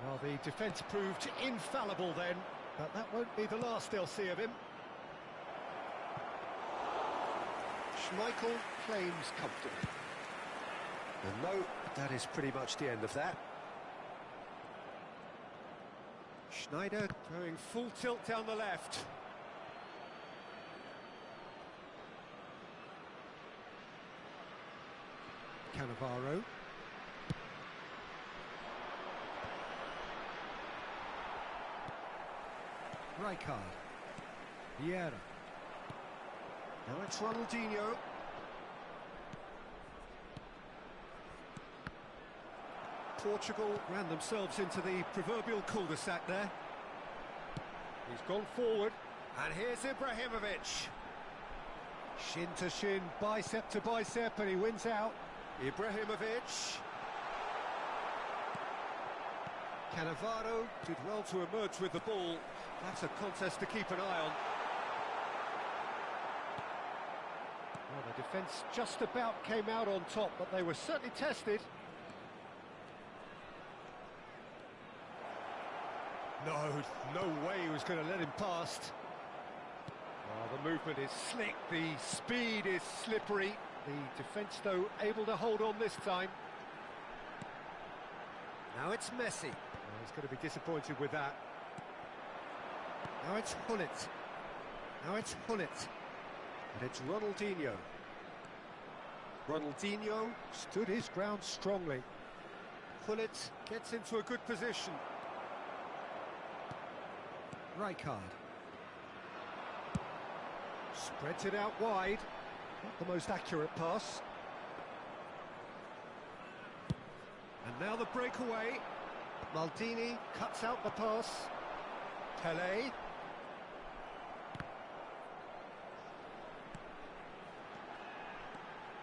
Well, the defence proved infallible then, but that won't be the last they'll see of him. Schmeichel claims comfortably. And no, that is pretty much the end of that. Schneider going full tilt down the left. Cannavaro. Rijkaard. Vieira. Now it's Ronaldinho. Portugal ran themselves into the proverbial cul-de-sac there. He's gone forward. And here's Ibrahimovic. Shin to shin, bicep to bicep, and he wins out. Ibrahimovic. Cannavaro did well to emerge with the ball. That's a contest to keep an eye on. Well, the defence just about came out on top, but they were certainly tested. No way he was going to let him past. Oh, the movement is slick, the speed is slippery. The defence, though, able to hold on this time. Now it's Messi. Oh, he's going to be disappointed with that. Now it's Gullit. Now it's Gullit. And it's Ronaldinho. Ronaldinho stood his ground strongly. Gullit gets into a good position. Rijkaard. Spreads it out wide. Not the most accurate pass. And now the breakaway. Maldini cuts out the pass. Pele.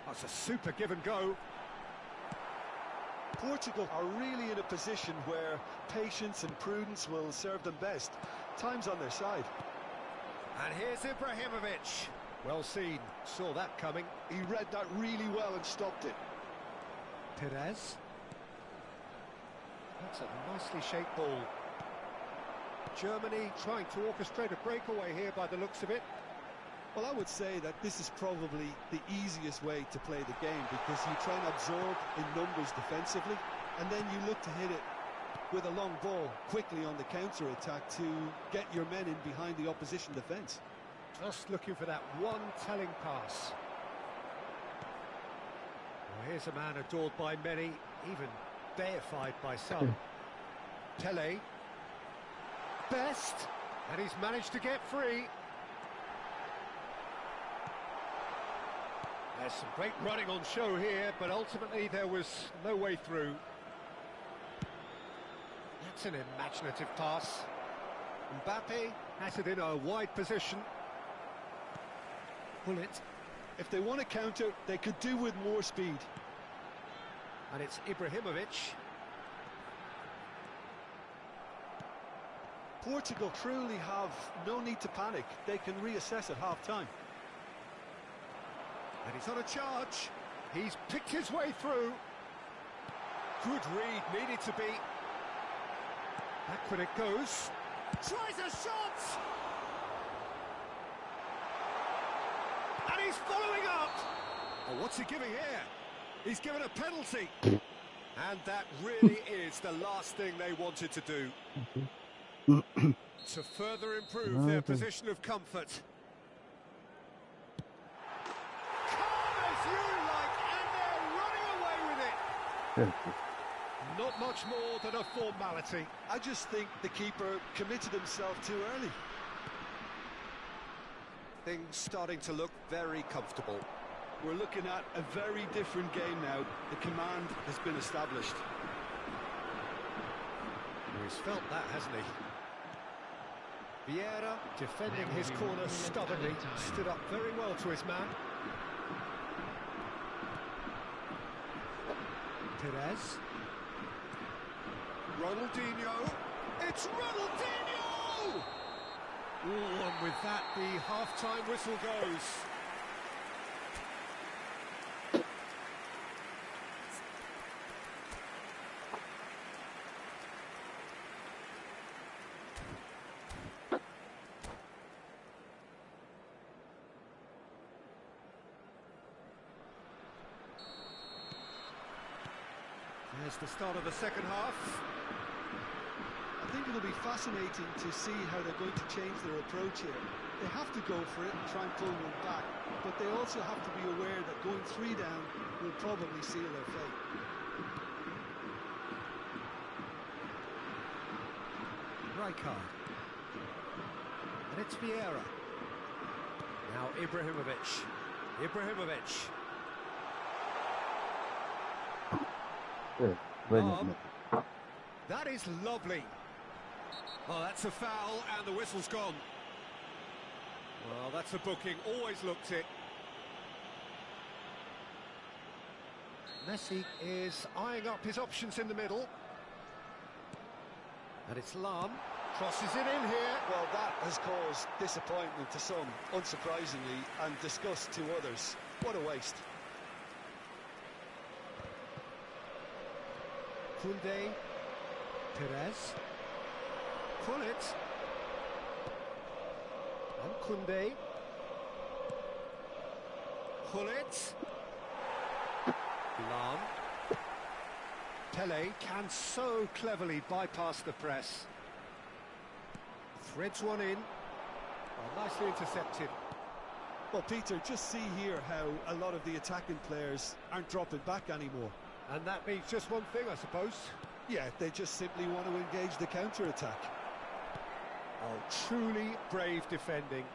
That's a super give and go. Portugal are really in a position where patience and prudence will serve them best. Time's on their side. And here's Ibrahimovic. Well seen, saw that coming. He read that really well and stopped it. Perez. That's a nicely shaped ball. Germany trying to orchestrate a breakaway here by the looks of it. Well, I would say that this is probably the easiest way to play the game because you try and absorb in numbers defensively and then you look to hit it with a long ball quickly on the counter-attack to get your men in behind the opposition defence. Just looking for that one telling pass. Well, here's a man adored by many, even deified by some. Pele. Best. And he's managed to get free. There's some great running on show here, but ultimately there was no way through. That's an imaginative pass. Mbappe has it in a wide position. Gullit. If they want to counter, they could do with more speed. And it's Ibrahimovic. Portugal truly have no need to panic. They can reassess at half-time. And he's on a charge. He's picked his way through. Good read, needed to be. Back when it goes. Tries a shot! And he's following up! Oh, what's he giving here? He's given a penalty. And that really is the last thing they wanted to do. To further improve their position of comfort. Calm as you like, and they're running away with it. Not much more than a formality. I just think the keeper committed himself too early. Things starting to look very comfortable. We're looking at a very different game now. The command has been established. He's felt that, hasn't he? Vieira, defending his corner stubbornly, stood up very well to his man. Perez. Ronaldinho. It's Ronaldinho! Ooh, and with that, the half-time whistle goes. There's the start of the second half. I think it'll be fascinating to see how they're going to change their approach here. They have to go for it and try and pull one back, but they also have to be aware that going 3 down will probably seal their fate. Rijkaard. And it's Vieira. Now Ibrahimovic. That is lovely. Oh, that's a foul, and the whistle's gone. Well, that's a booking, always looked it. Messi is eyeing up his options in the middle. And it's Lam, crosses it in here. Well, that has caused disappointment to some, unsurprisingly, and disgust to others. What a waste. Koundé, Perez, Gullit, and Koundé, Gullit, Lam, Pele can so cleverly bypass the press, threads one in, well, nicely intercepted. Well, Peter, just see here how a lot of the attacking players aren't dropping back anymore. And that means just one thing, I suppose. Yeah, they just simply want to engage the counter-attack. Oh, truly brave defending.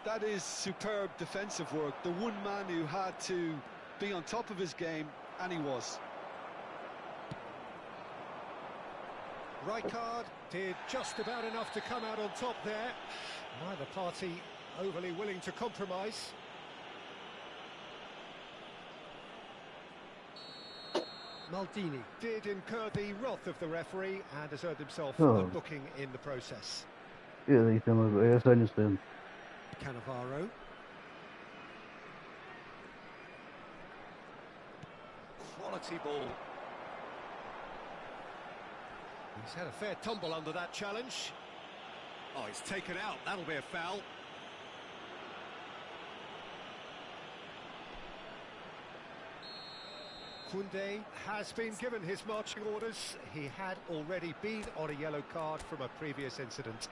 That is superb defensive work. The one man who had to be on top of his game, and he was. Rijkaard did just about enough to come out on top there. Neither party overly willing to compromise. Maldini did incur the wrath of the referee and has earned himself a booking in the process. Cannavaro. Quality ball. He's had a fair tumble under that challenge. Oh, he's taken out. That'll be a foul. Koundé has been given his marching orders. He had already been on a yellow card from a previous incident.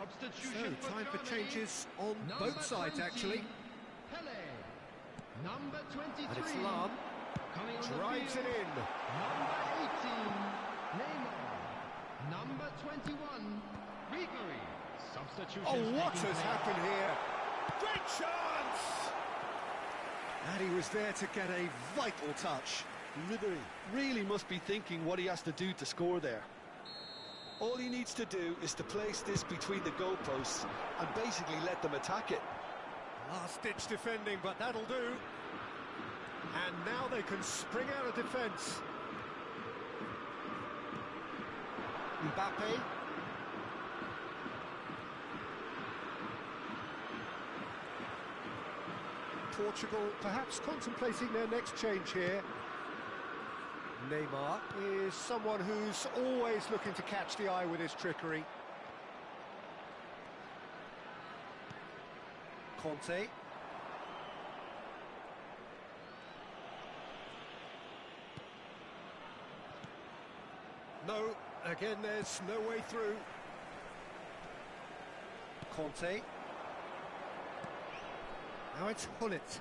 Substitution So, time for Germany. changes on Number both sides, 20, actually. Pele. Number 23. And it's Lam. Coming on Drives the it field. in. Number 18. Neymar. Number 21. Ribery. Substitution. Oh, what has happened here? Great chance! And he was there to get a vital touch. Ribery really must be thinking what he has to do to score there. All he needs to do is to place this between the goalposts and basically let them attack it. Last-ditch defending, but that'll do. And now they can spring out of defence. Mbappe. Portugal perhaps contemplating their next change here. Neymar is someone who's always looking to catch the eye with his trickery. Conte. No, again there's no way through. Conte. Now it's Hullet.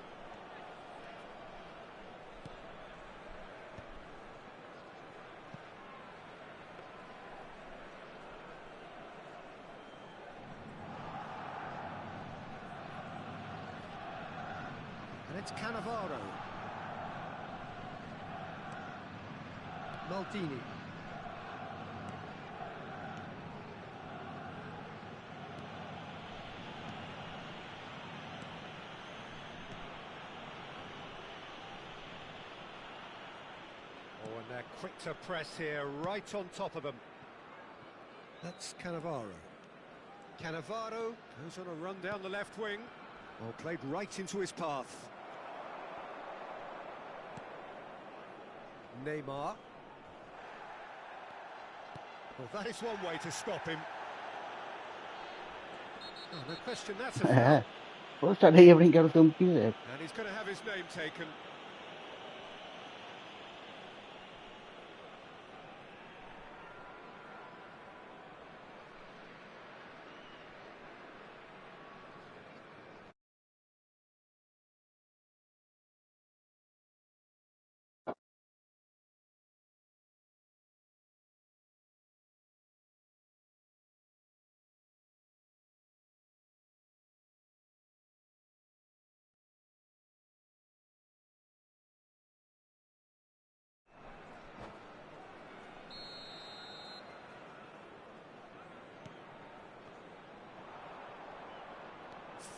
And it's Cannavaro. Maldini. Oh, and they're quick to press here, right on top of them. That's Cannavaro. Cannavaro goes on a run down the left wing. Well, played right into his path. Neymar. Well, that is one way to stop him. Oh, no question, that's a foul. Vos sabés a brincar un quiser. And he's going to have his name taken.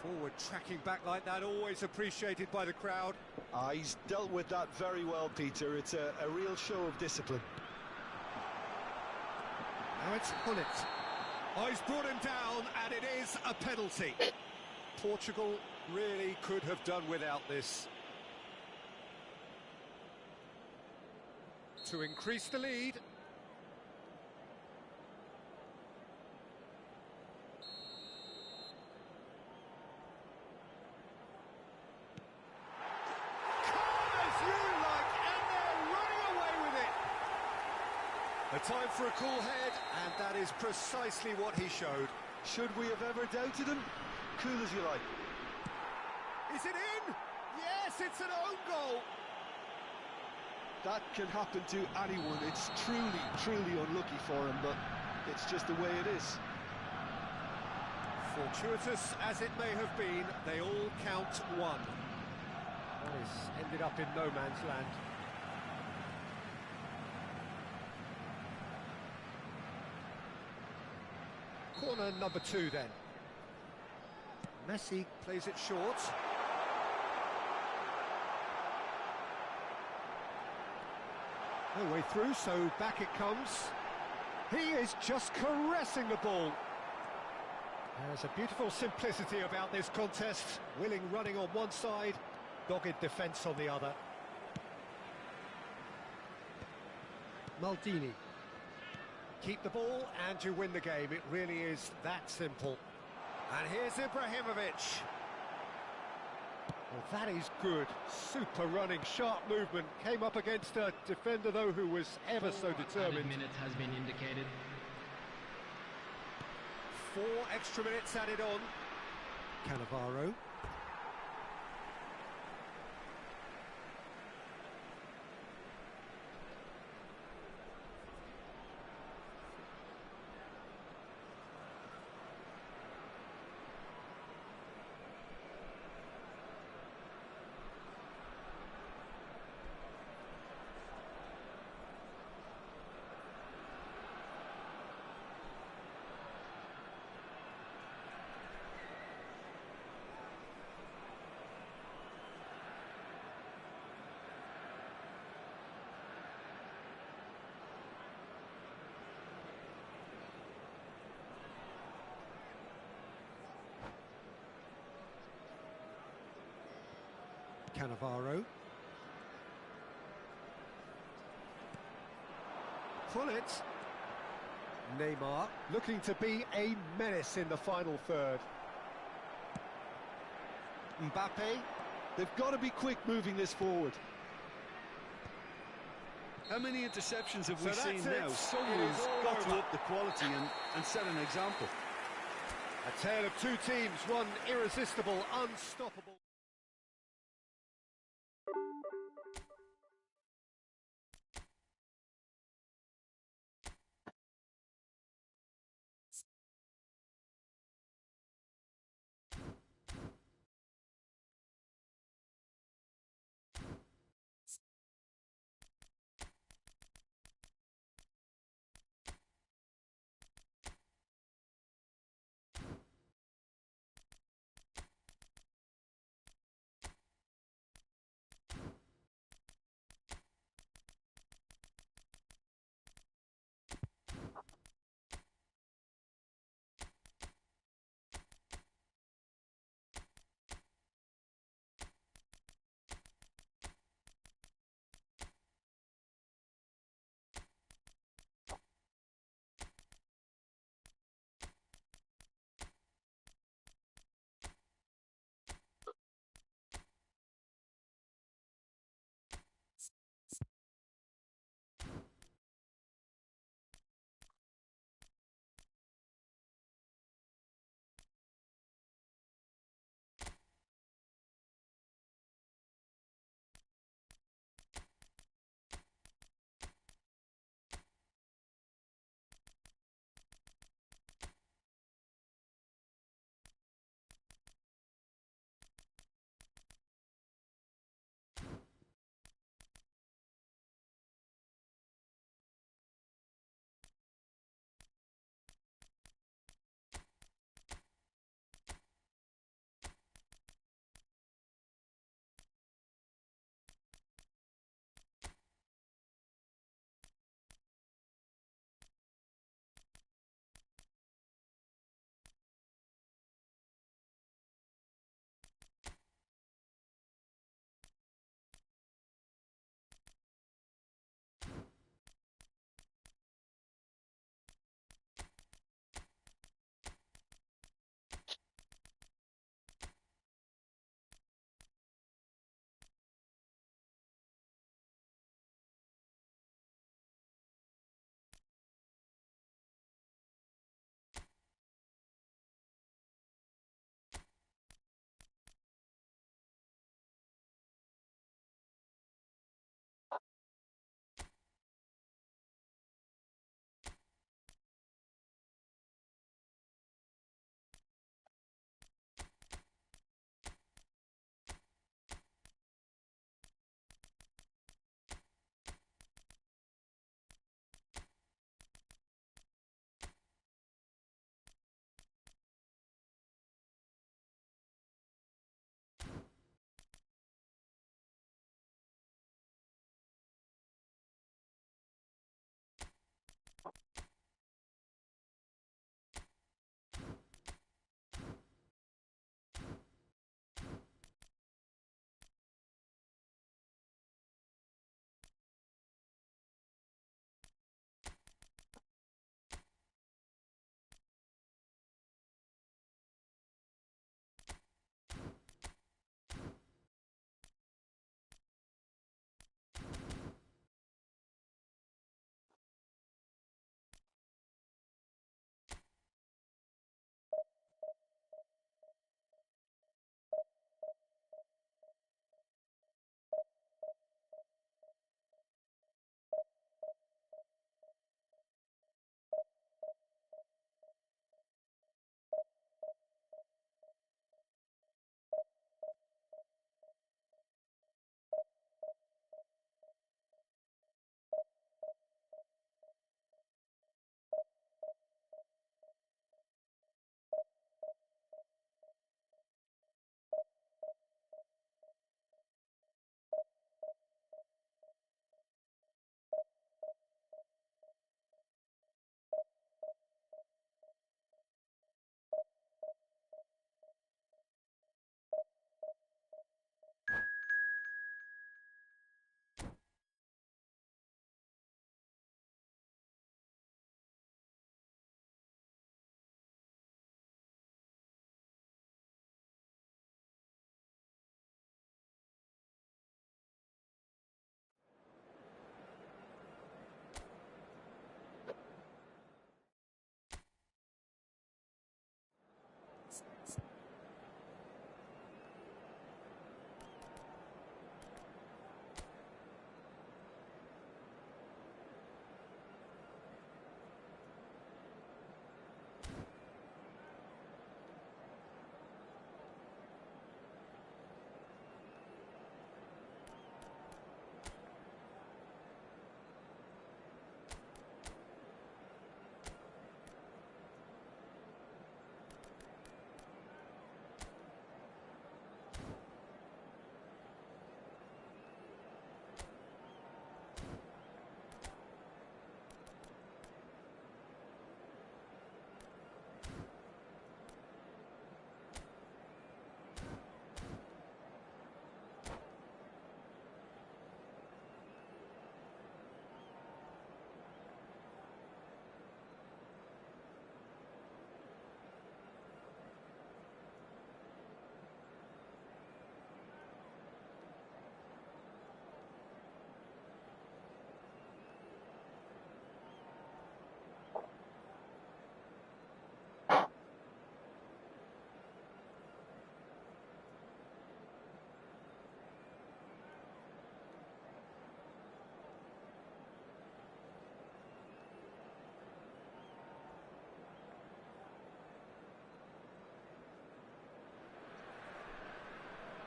Forward tracking back like that, always appreciated by the crowd. He's dealt with that very well, Peter. It's a real show of discipline. Now it's Hullet. Oh, he's brought him down, and it is a penalty. Portugal really could have done without this. To increase the lead. A time for a cool head, and that is precisely what he showed. Should we have ever doubted him? Cool as you like. Is it in? Yes, it's an own goal. That can happen to anyone. It's truly unlucky for him, but it's just the way it is. Fortuitous as it may have been, they all count one. Well, he's ended up in no man's land. Corner number 2 then. Messi plays it short. No way through, so back it comes. He is just caressing the ball. There's a beautiful simplicity about this contest. Willing running on one side, dogged defence on the other. Maldini. Keep the ball and you win the game. It really is that simple. And here's Ibrahimovic. Well, that is good. Super running, sharp movement. Came up against a defender, though, who was ever so determined. Minutes has been indicated. 4 extra minutes added on. Cannavaro. Cannavaro. Pull it. Neymar looking to be a menace in the final third. Mbappe. They've got to be quick moving this forward. How many interceptions have we seen now? Someone's got to up the quality and set an example. A tale of two teams, one irresistible, unstoppable.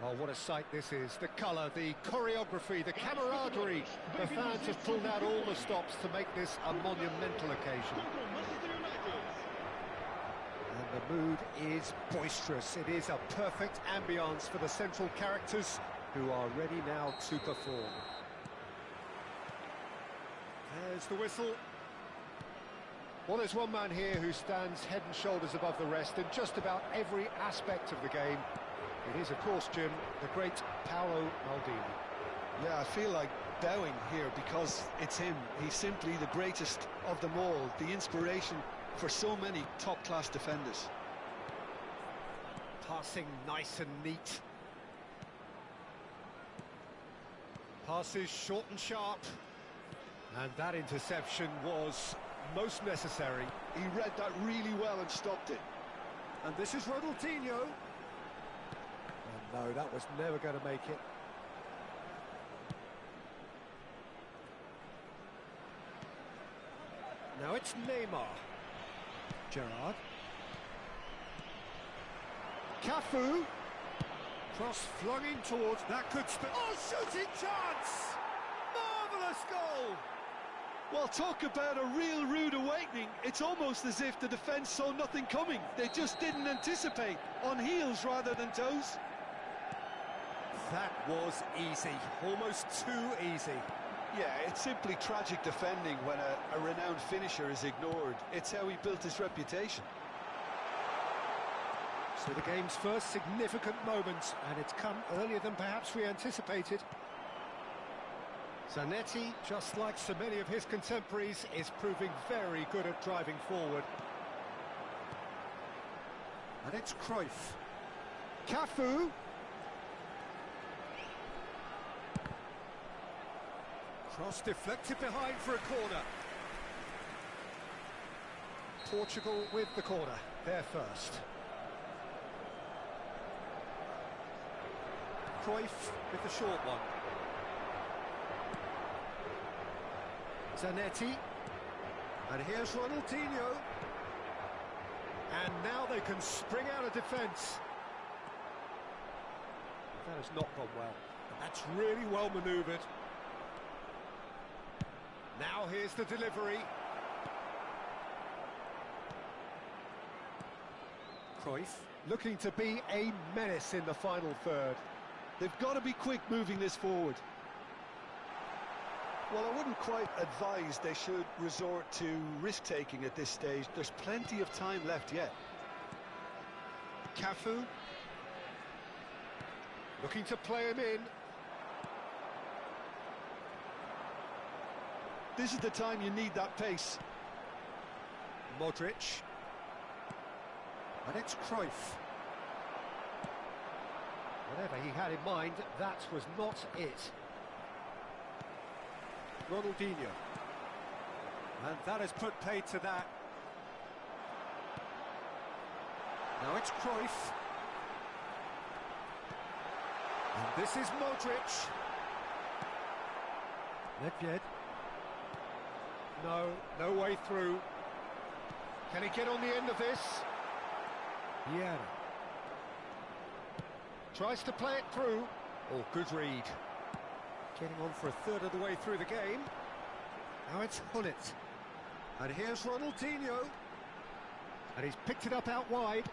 Oh, what a sight this is. The colour, the choreography, the camaraderie. The fans have pulled out all the stops to make this a monumental occasion. And the mood is boisterous. It is a perfect ambience for the central characters who are ready now to perform. There's the whistle. Well, there's one man here who stands head and shoulders above the rest in just about every aspect of the game. It is, of course, Jim, the great Paolo Maldini. Yeah, I feel like bowing here because it's him. He's simply the greatest of them all, the inspiration for so many top-class defenders. Passing nice and neat. Passes short and sharp. And that interception was most necessary. He read that really well and stopped it. And this is Ronaldinho. No, that was never going to make it. Now it's Neymar. Gerrard. Cafu. Cross flung in towards, that could... Oh, shooting chance! Marvellous goal! Well, talk about a real rude awakening. It's almost as if the defence saw nothing coming. They just didn't anticipate, on heels rather than toes. That was easy, almost too easy. Yeah, it's simply tragic defending when a renowned finisher is ignored. It's how he built his reputation. So the game's first significant moment, and it's come earlier than perhaps we anticipated. Zanetti, just like so many of his contemporaries, is proving very good at driving forward. And it's Cruyff. Cafu. Cross deflected behind for a corner. Portugal with the corner, they're first. Cruyff with the short one. Zanetti. And here's Ronaldinho. And now they can spring out of defence. That has not gone well. And that's really well manoeuvred. Now here's the delivery. Cruyff looking to be a menace in the final third. They've got to be quick moving this forward. Well, I wouldn't quite advise they should resort to risk-taking at this stage. There's plenty of time left yet. Cafu. Looking to play him in. This is the time you need that pace. Modric. And it's Cruyff. Whatever he had in mind, that was not it. Ronaldinho. And that has put paid to that. Now it's Cruyff. And this is Modric. Nedved. No way through. Can he get on the end of this? Yeah. Tries to play it through. Oh, good read. Getting on for a third of the way through the game. Now it's Hullet. And here's Ronaldinho. And he's picked it up out wide.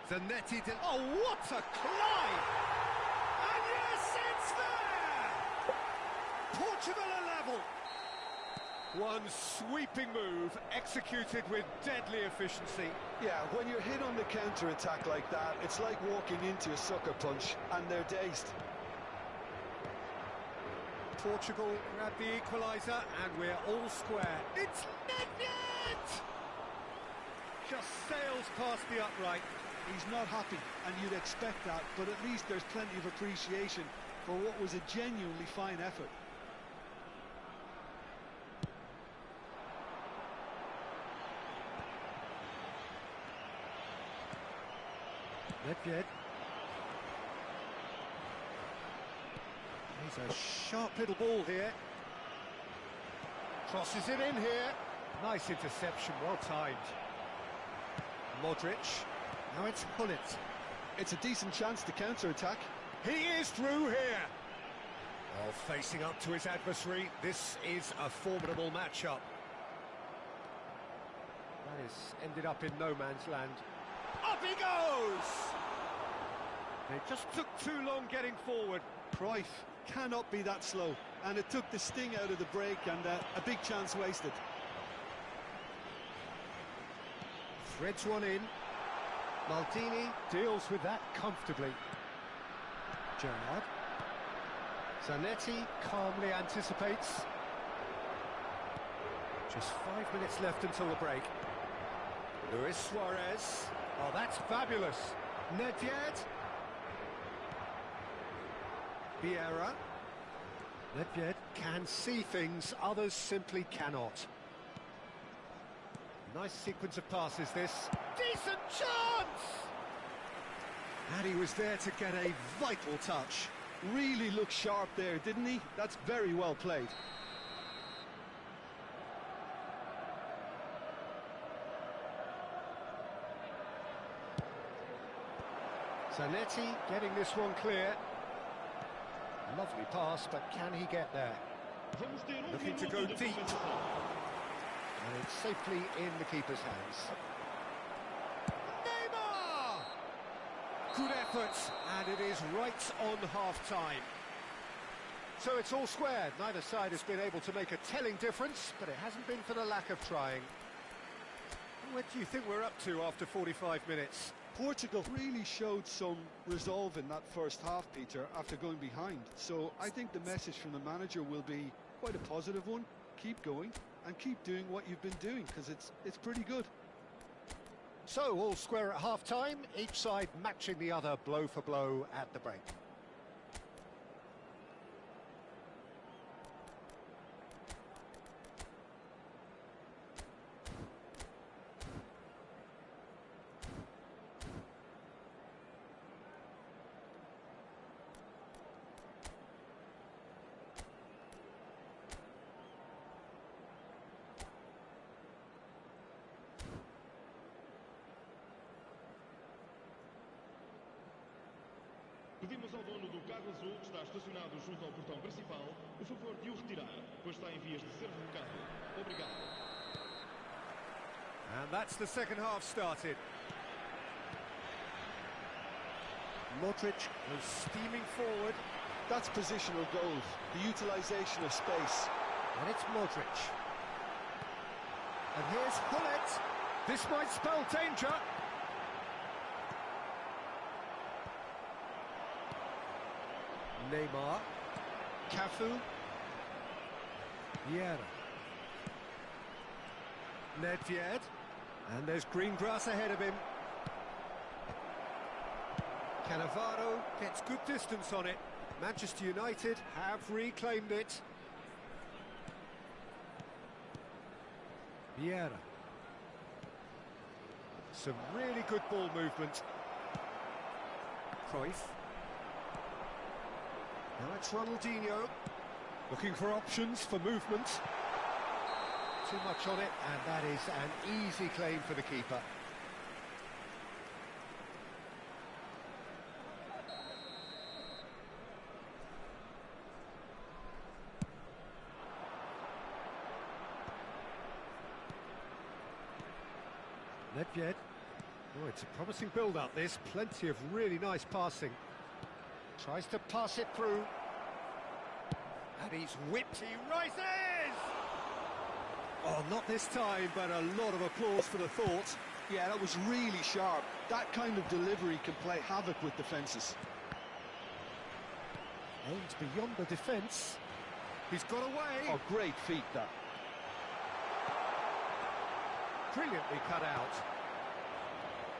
Zanetti did... Oh, what a climb! And yes, it's there! Portugal are level. One sweeping move, executed with deadly efficiency. Yeah, when you're hit on the counter-attack like that, it's like walking into a sucker punch, and they're dazed. Portugal grab the equaliser, and we're all square. It's Nedved! Just sails past the upright. He's not happy, and you'd expect that, but at least there's plenty of appreciation for what was a genuinely fine effort. Nedved. He's a sharp little ball here. Crosses it in here. Nice interception, well timed. Modric. Now it's Hullet. It's a decent chance to counter-attack. He is through here. Well, facing up to his adversary, this is a formidable matchup. That has ended up in no man's land. Up he goes! They just took too long getting forward. Cruyff cannot be that slow, and it took the sting out of the break, and a big chance wasted. Threads one in. Maldini deals with that comfortably. Gerrard. Zanetti calmly anticipates. Just 5 minutes left until the break. Luis Suarez. Oh, that's fabulous. Nedved. Vieira. Nedved can see things others simply cannot. Nice sequence of passes, this. Decent chance! And he was there to get a vital touch. Really looked sharp there, didn't he? That's very well played. Zanetti getting this one clear. Lovely pass, but can he get there? Looking to go deep. And it's safely in the keeper's hands. Neymar! Good effort, and it is right on half-time. So it's all square. Neither side has been able to make a telling difference, but it hasn't been for the lack of trying. What do you think we're up to after 45 minutes? Portugal really showed some resolve in that first half, Peter, after going behind. So I think the message from the manager will be quite a positive one. Keep going and keep doing what you've been doing, because it's pretty good. So all square at half-time, each side matching the other blow for blow at the break. Pedimos ao dono do carro azul que está estacionado junto ao portão principal o favor de o retirar, pois está em vias de ser revocado. Obrigado. And that's the second half started. Modric was steaming forward. That's positional goals, the utilisation of space. And it's Modric. And here's Hullet. This might spell danger. Neymar. Cafu. Vieira. Nedved. And there's green grass ahead of him. Cannavaro gets good distance on it. Manchester United have reclaimed it. Vieira. Some really good ball movement. Cruyff. Now it's Ronaldinho. Looking for options for movement. Too much on it, and that is an easy claim for the keeper. Nedved. Oh, it's a promising build-up, this. Plenty of really nice passing. Tries to pass it through. And he's whipped. He rises! Oh, not this time, but a lot of applause for the thought. Yeah, that was really sharp. That kind of delivery can play havoc with defences. Aimed beyond the defence. He's got away. Oh, great feat, that. Brilliantly cut out.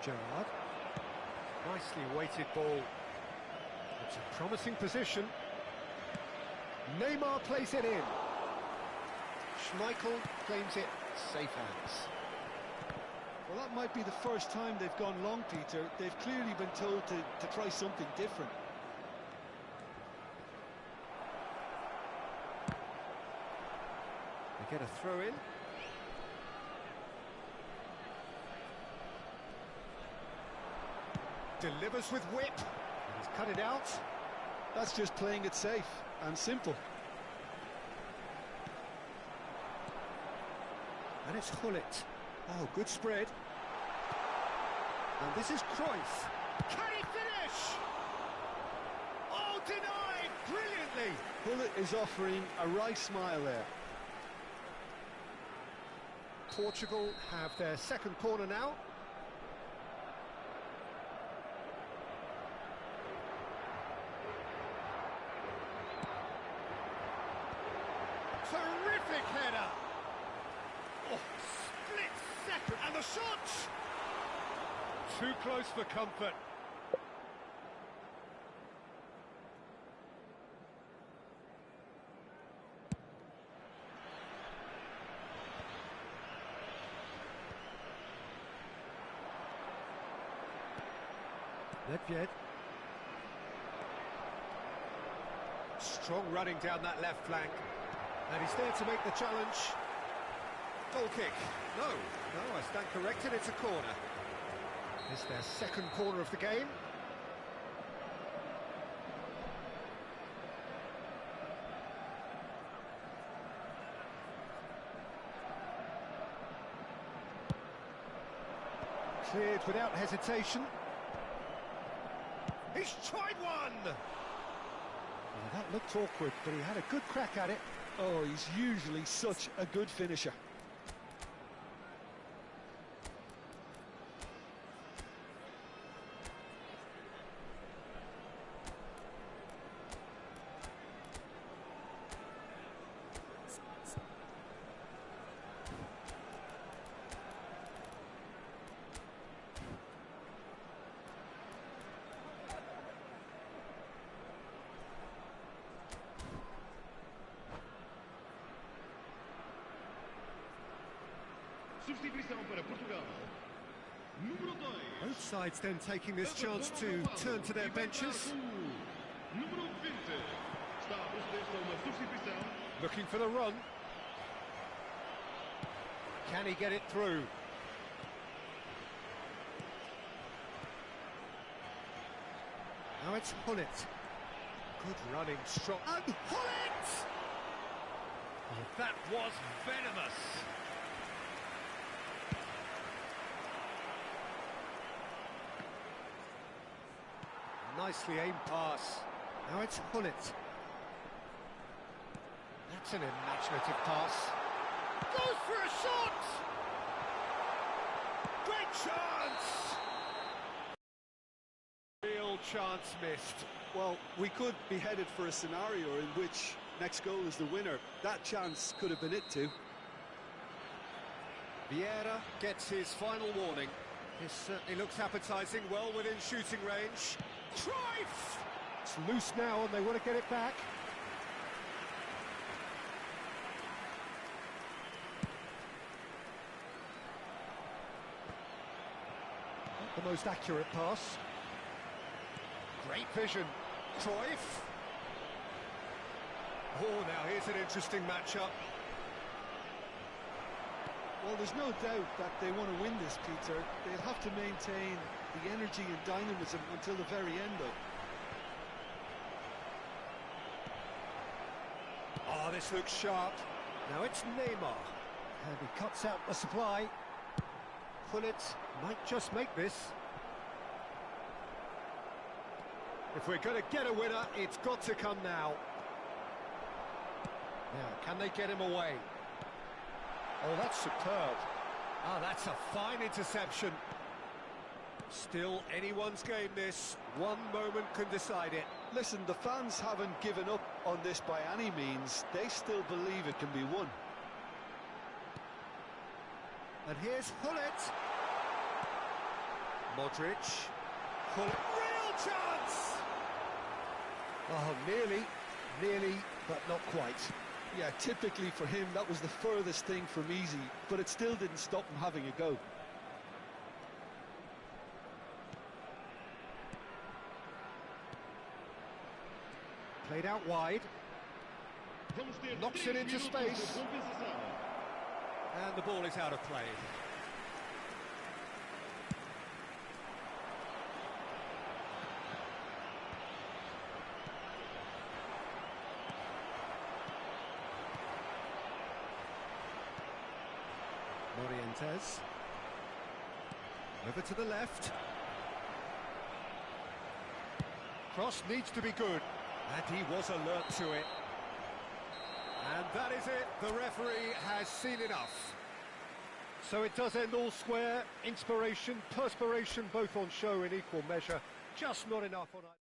Gerrard. Nicely weighted ball. It's a promising position. Neymar plays it in. Schmeichel claims it safe hands. Well, that might be the first time they've gone long, Peter. They've clearly been told to try something different. They get a throw in. Delivers with whip. And he's cut it out. That's just playing it safe and simple. And it's Hullet. Oh, good spread. And this is Cruyff. Can he finish? Oh, denied brilliantly. Hullet is offering a wry smile there. Portugal have their second corner now. Terrific header. Oh, split second, and the shot! Too close for comfort. Nedved. Strong running down that left flank. And he's there to make the challenge. Goal kick. No, I stand corrected, it's a corner. It's their second corner of the game. Cleared without hesitation. He's tried one! Well, that looked awkward, but he had a good crack at it. Oh, he's usually such a good finisher. Substituição para Portugal. Número 2. Both sides then taking this chance to turn to their benches. Número 20. Está a proceder para uma substituição. Looking for the run. Can he get it through? Now it's Hullet. Good running, strong. And Hullet! Oh, that was venomous. Nicely aimed pass. Now it's Hullet. That's an imaginative pass. Goes for a shot! Great chance! Real chance missed. Well, we could be headed for a scenario in which next goal is the winner. That chance could have been it too. Vieira gets his final warning. This certainly looks appetising, well within shooting range. Cruyff! It's loose now and they want to get it back. Not the most accurate pass. Great vision. Cruyff. Oh, now here's an interesting matchup. Well, there's no doubt that they want to win this, Peter. They'll have to maintain the energy and dynamism until the very end, though. Oh, this looks sharp. Now it's Neymar. And he cuts out the supply. Hullet might just make this. If we're going to get a winner, it's got to come now. Now, can they get him away? Oh, that's superb. Ah, that's a fine interception. Still anyone's game this. One moment can decide it. Listen, the fans haven't given up on this by any means. They still believe it can be won. And here's Hullet. Modric. Hullet. Real chance! Oh, nearly, but not quite. Yeah, typically for him, that was the furthest thing from easy, but it still didn't stop him having a go. Played out wide. Knocks it into space. And the ball is out of play. Morientes. Over to the left. Cross needs to be good. And he was alert to it. And that is it. The referee has seen enough. So it does end all square. Inspiration, perspiration, both on show in equal measure. Just not enough on either.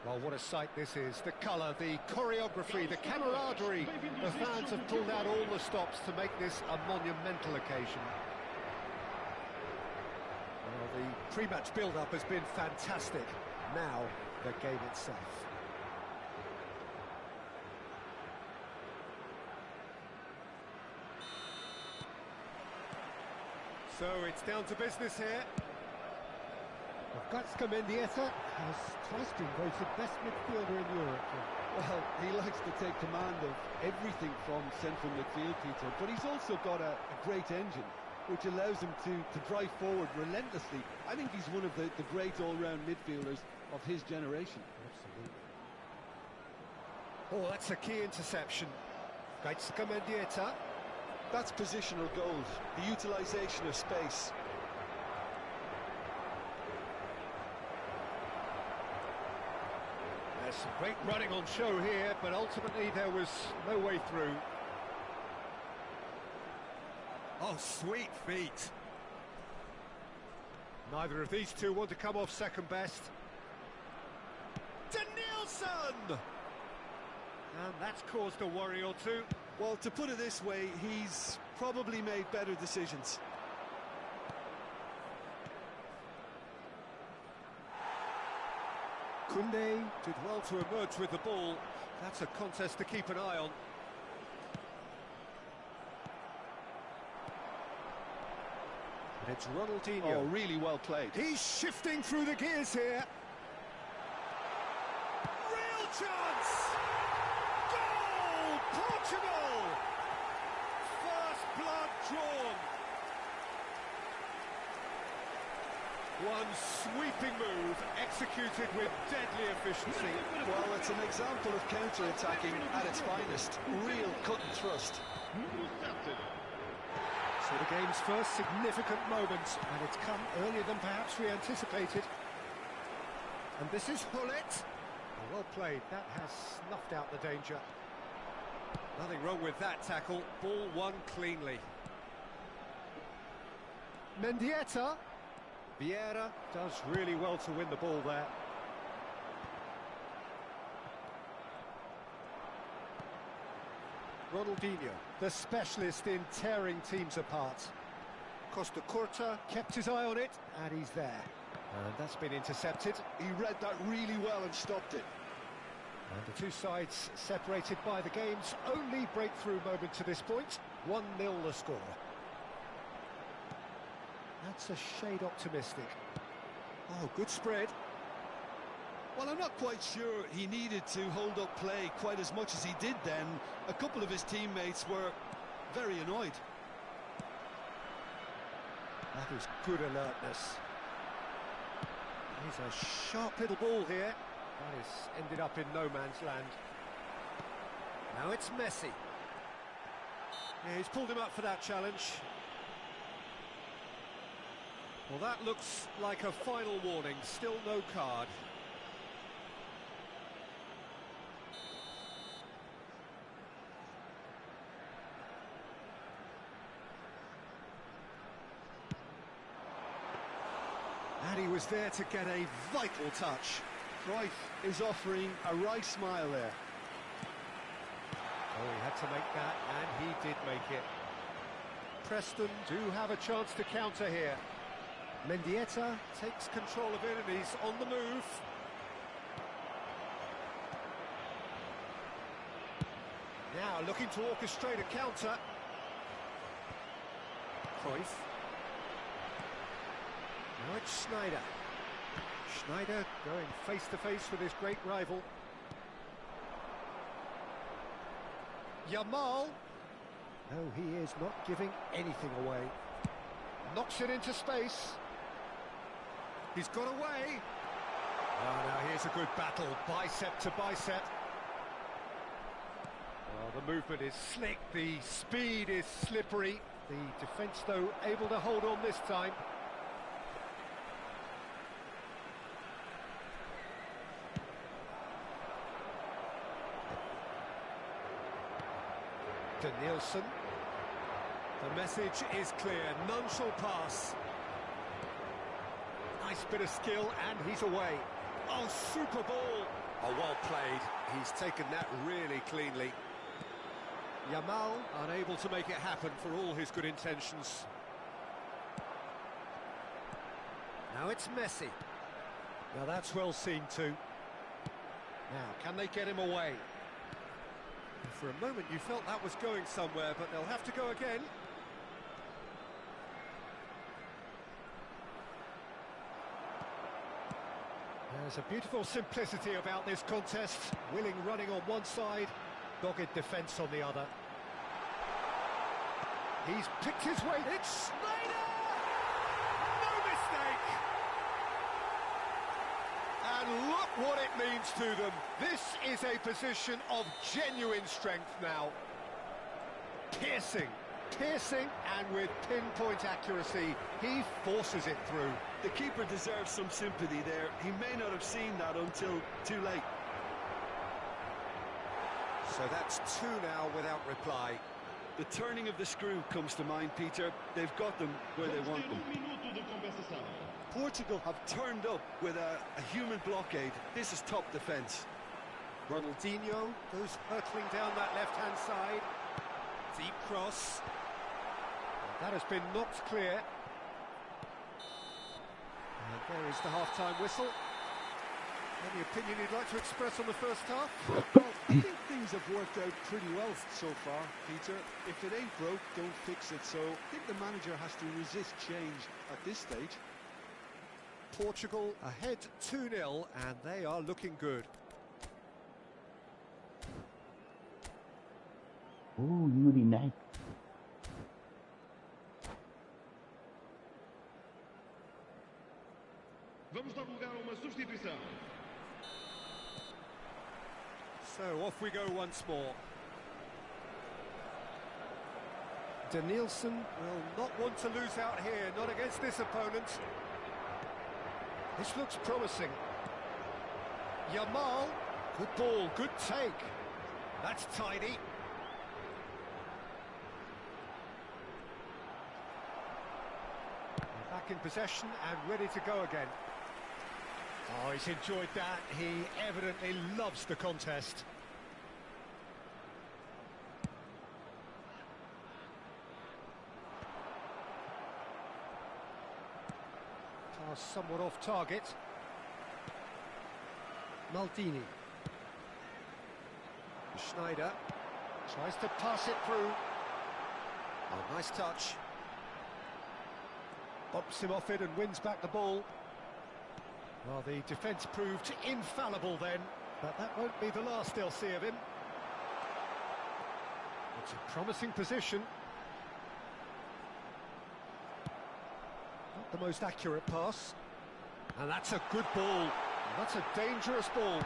Well, what a sight this is. The colour, the choreography, the camaraderie. The fans have pulled out all the stops to make this a monumental occasion. Well, the pre-match build-up has been fantastic. Now, the game itself. So it's down to business here. Gatska Mendieta has twice been voted best midfielder in Europe. Well, he likes to take command of everything from central midfield, Peter, but he's also got a great engine, which allows him to drive forward relentlessly. I think he's one of the great all-round midfielders of his generation. Absolutely. Oh, that's a key interception. Gatska Mendieta. That's positional goals, the utilisation of space. There's some great running on show here, but ultimately there was no way through. Oh, sweet feet. Neither of these two want to come off second best. Danielson! And that's caused a worry or two. Well, to put it this way, he's probably made better decisions. Koundé did well to emerge with the ball. That's a contest to keep an eye on. And it's Ronaldinho. Oh, really well played. He's shifting through the gears here. Real chance! Goal! Portugal! First blood drawn. One sweeping move, executed with deadly efficiency. Well, it's an example of counter-attacking at its finest. Real cut and thrust. So the game's first significant moment, and it's come earlier than perhaps we anticipated. And this is Hullet. Well played, that has snuffed out the danger. Nothing wrong with that tackle, ball won cleanly. Mendieta. Vieira does really well to win the ball there. Ronaldinho, the specialist in tearing teams apart. Costa Curta kept his eye on it, and he's there. And that's been intercepted. He read that really well and stopped it. And the two sides separated by the game's only breakthrough moment to this point. 1-0 the score. That's a shade optimistic. Oh, good spread. Well, I'm not quite sure he needed to hold up play quite as much as he did then. A couple of his teammates were very annoyed. That is good alertness. Here's a sharp little ball here. That has ended up in no man's land. Now it's Messi. Yeah, he's pulled him up for that challenge. Well, that looks like a final warning. Still no card. And he was there to get a vital touch. Cruyff is offering a right smile there. Oh, he had to make that, and he did make it. Preston do have a chance to counter here. Mendieta takes control of it, and he's on the move. Now looking to orchestrate a counter. Cruyff. Now it's Schneider. Schneider going face-to-face with his great rival. Yamal. No, he is not giving anything away. Knocks it into space. He's got away. Oh, now here's a good battle, bicep to bicep. Well, the movement is slick, the speed is slippery. The defence, though, able to hold on this time. Danielson. The message is clear, none shall pass. Nice bit of skill, and he's away. Oh, super ball. Oh, well played. He's taken that really cleanly. Yamal unable to make it happen for all his good intentions. Now it's Messi. Now that's well seen too. Now, can they get him away? For a moment you felt that was going somewhere, but they'll have to go again. There's a beautiful simplicity about this contest. Willing running on one side, dogged defence on the other. He's picked his way. It's Snyder! No mistake! And look what it means to them. This is a position of genuine strength now. Piercing, and with pinpoint accuracy, he forces it through. The keeper deserves some sympathy there. He may not have seen that until too late. So that's two now without reply. The turning of the screw comes to mind, Peter. They've got them where they want them. Portugal have turned up with a human blockade. This is top defence. Ronaldinho goes hurtling down that left-hand side. Deep cross. And that has been knocked clear. And there is the half-time whistle. Any opinion you'd like to express on the first half? Well, I think things have worked out pretty well so far, Peter. If it ain't broke, don't fix it. So I think the manager has to resist change at this stage. Portugal ahead 2-0, and they are looking good. Oh, really nice. Vamos dar lugar a uma substituição. So off we go once more. Danielson will not want to lose out here, not against this opponent. This looks promising. Yamal, good ball, good take. That's tidy. Back in possession and ready to go again. Oh, he's enjoyed that. He evidently loves the contest. Pass somewhat off target. Maldini. Schneider tries to pass it through. Oh, nice touch. Bumps him off it and wins back the ball. Well, the defence proved infallible then, but that won't be the last they'll see of him. It's a promising position. Not the most accurate pass. And that's a good ball. And that's a dangerous ball.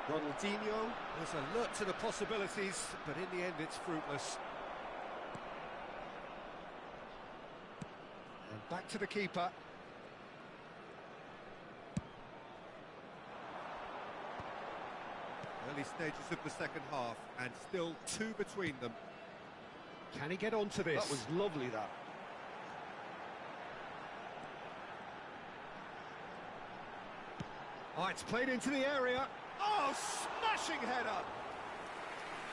Ronaldinho was alert to the possibilities, but in the end it's fruitless. And back to the keeper. Early stages of the second half, and still two between them. Can he get onto this? That was lovely, that. Oh, it's played into the area. Oh, smashing header!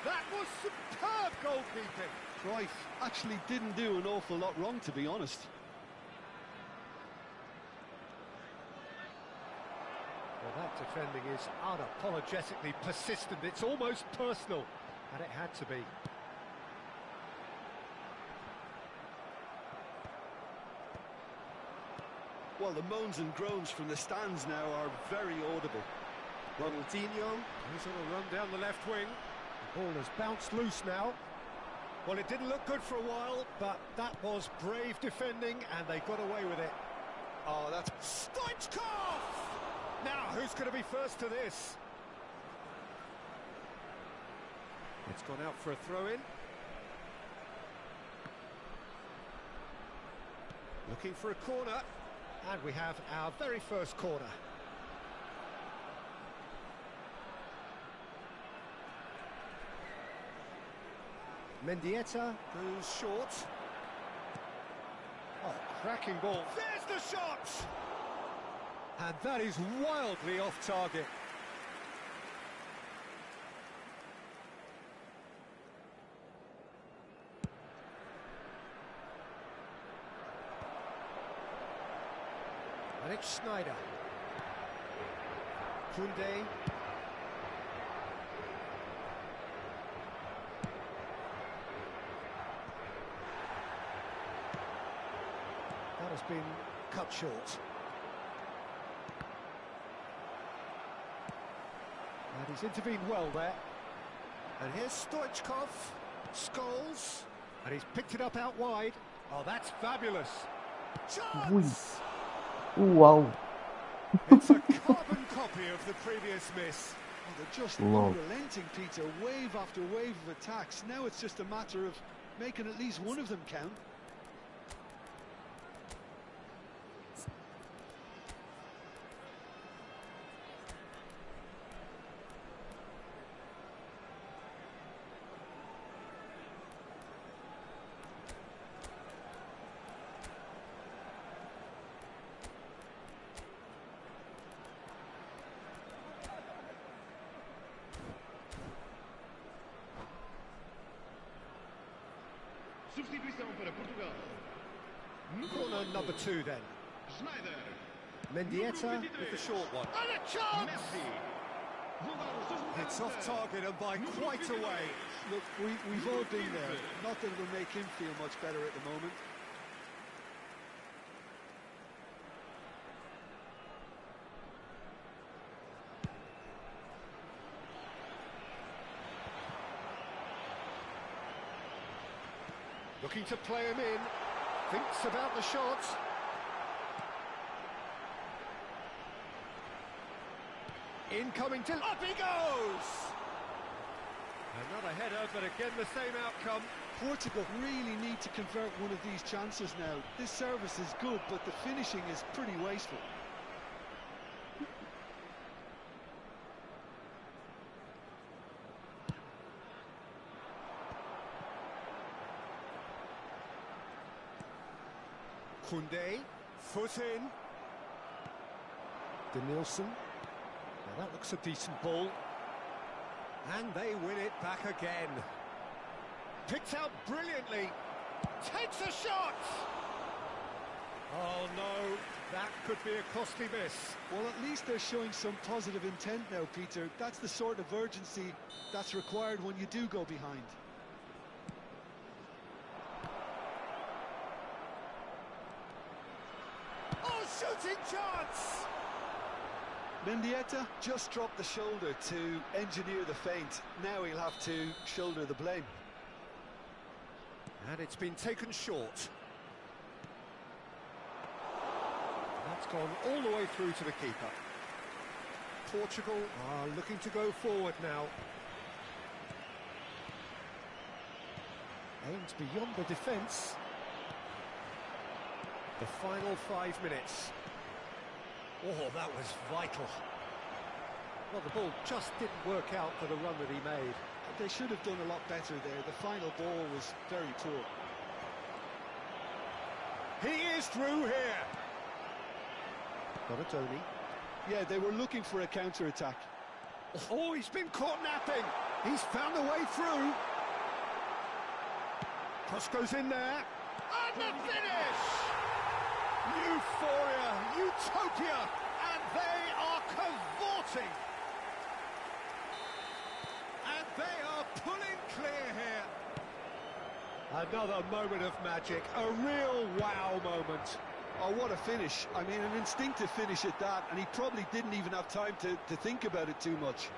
That was superb goalkeeping. Cruyff actually didn't do an awful lot wrong, to be honest. Well, that defending is unapologetically persistent. It's almost personal, and it had to be. Well, the moans and groans from the stands now are very audible. Ronaldinho goes on a run down the left wing. The ball has bounced loose now. Well, it didn't look good for a while, but that was brave defending, and they got away with it. Oh, that's Stoichkov! Now, who's going to be first to this? It's gone out for a throw-in. Looking for a corner, and we have our very first corner. Mendieta goes short. Oh, cracking ball. There's the shot! And that is wildly off target. And it's Schneider. Koundé. That has been cut short. And he's intervened well there. And here's Stoichkov. Scholes. And he's picked it up out wide. Oh, that's fabulous. Chance! Wow. It's a carbon copy of the previous miss. Oh, they're just Wow. unrelenting, Peter. Wave after wave of attacks. Now it's just a matter of making at least one of them count. Substituição para Portugal. Corner number 2 then. Schneider. Mendieta with the short one. And a chance! Messi. It's off target and by quite a way. Look, we've all been there. Not that it'll make him feel much better at the moment. Looking to play him in. Thinks about the shot. Incoming to... Up he goes! Another header, but again the same outcome. Portugal really need to convert one of these chances now. This service is good, but the finishing is pretty wasteful. Koundé, foot in. Denilson. Now that looks a decent ball. And they win it back again. Picked out brilliantly. Takes a shot! Oh no, that could be a costly miss. Well, at least they're showing some positive intent now, Peter. That's the sort of urgency that's required when you do go behind. Oh, shooting chance! Mendieta just dropped the shoulder to engineer the feint. Now he'll have to shoulder the blame. And it's been taken short. That's gone all the way through to the keeper. Portugal are looking to go forward now. Aimed beyond the defence. The final 5 minutes. Oh, that was vital. Well, the ball just didn't work out for the run that he made. They should have done a lot better there. The final ball was very poor. He is through here. Donatoni. Yeah, they were looking for a counter-attack. Oh, he's been caught napping. He's found a way through. Cross goes in there. And the finish! Euphoria, utopia, and they are cavorting. And they are pulling clear here. Another moment of magic, a real wow moment. Oh, what a finish. I mean, an instinctive finish at that, and he probably didn't even have time to think about it too much.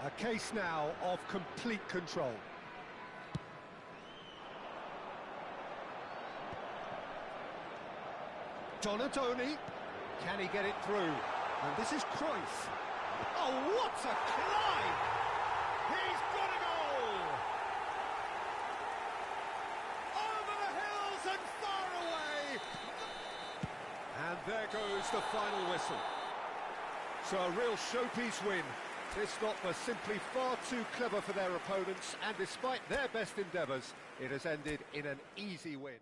A case now of complete control. Donatoni, can he get it through? And this is Cruyff. Oh, what a climb! He's got a goal! Over the hills and far away! And there goes the final whistle. So a real showpiece win. This lot was simply far too clever for their opponents, and despite their best endeavours, it has ended in an easy win.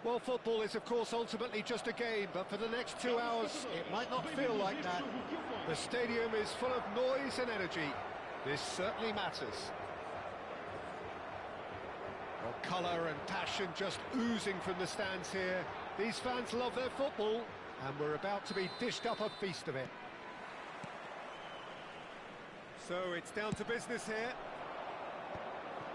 Well, football is, of course, ultimately just a game, but for the next 2 hours, it might not feel like that. The stadium is full of noise and energy. This certainly matters. Well, colour and passion just oozing from the stands here. These fans love their football, and we're about to be dished up a feast of it. So it's down to business here.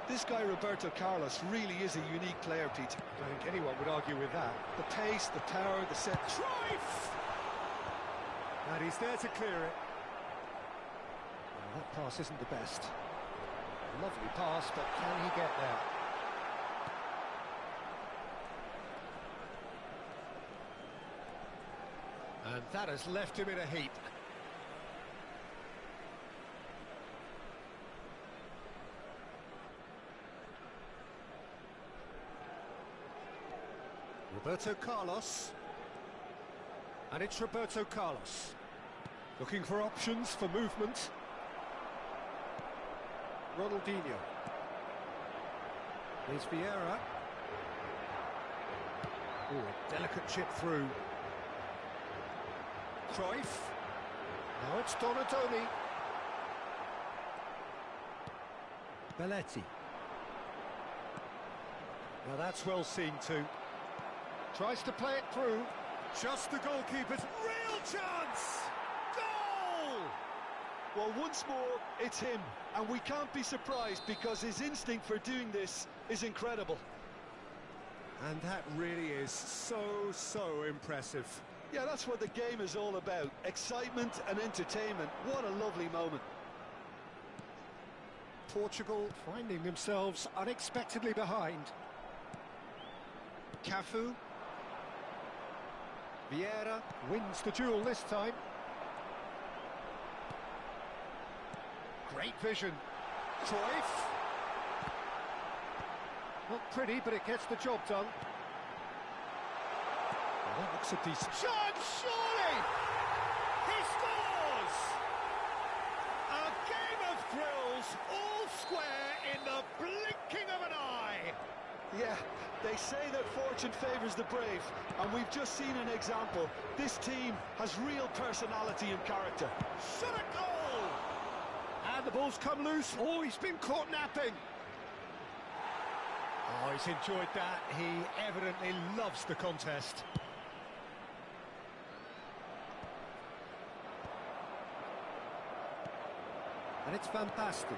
This guy, Roberto Carlos, really is a unique player, Peter. I don't think anyone would argue with that. The pace, the power, the set. Cruyff! And he's there to clear it. Well, that pass isn't the best. Lovely pass, but can he get there? And that has left him in a heap. Roberto Carlos. And it's Roberto Carlos. Looking for options for movement. Ronaldinho. Here's Vieira. Oh, a delicate chip through. Cruyff. Now it's Donadoni. Belletti. Now that's well seen too. Tries to play it through. Just the goalkeeper's real chance! Goal! Well, once more, it's him. And we can't be surprised because his instinct for doing this is incredible. And that really is so impressive. Yeah, that's what the game is all about. Excitement and entertainment. What a lovely moment. Portugal finding themselves unexpectedly behind. Cafu. Vieira wins the duel this time. Great vision. Cruyff. Not pretty, but it gets the job done. Well, that looks a decent chance, surely! He scores! A game of thrills, all square in the blinking of an eye! Yeah, they say that fortune favours the brave, and we've just seen an example. This team has real personality and character. Shot a goal! And the ball's come loose. Oh, he's been caught napping. Oh, he's enjoyed that. He evidently loves the contest. And it's Van Basten.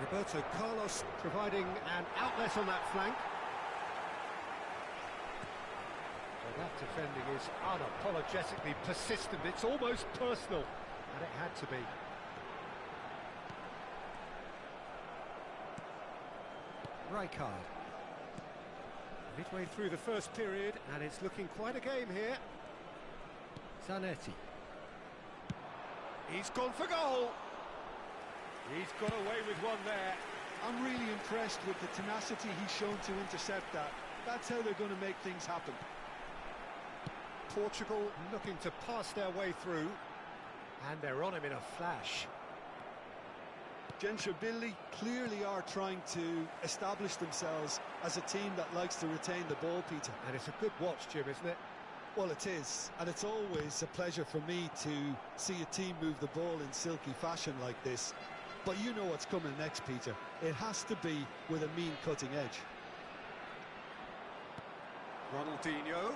Roberto Carlos providing an outlet on that flank. So that defending is unapologetically persistent. It's almost personal, and it had to be. Rijkaard. Midway through the first period, and it's looking quite a game here. Zanetti. He's gone for goal. He's got away with one there. I'm really impressed with the tenacity he's shown to intercept that. That's how they're going to make things happen. Portugal looking to pass their way through, and they're on him in a flash. Gentrabilly clearly are trying to establish themselves as a team that likes to retain the ball, Peter. And it's a good watch, Jim, isn't it? Well, it is, and it's always a pleasure for me to see a team move the ball in silky fashion like this. But you know what's coming next, Peter. It has to be with a mean cutting edge. Ronaldinho.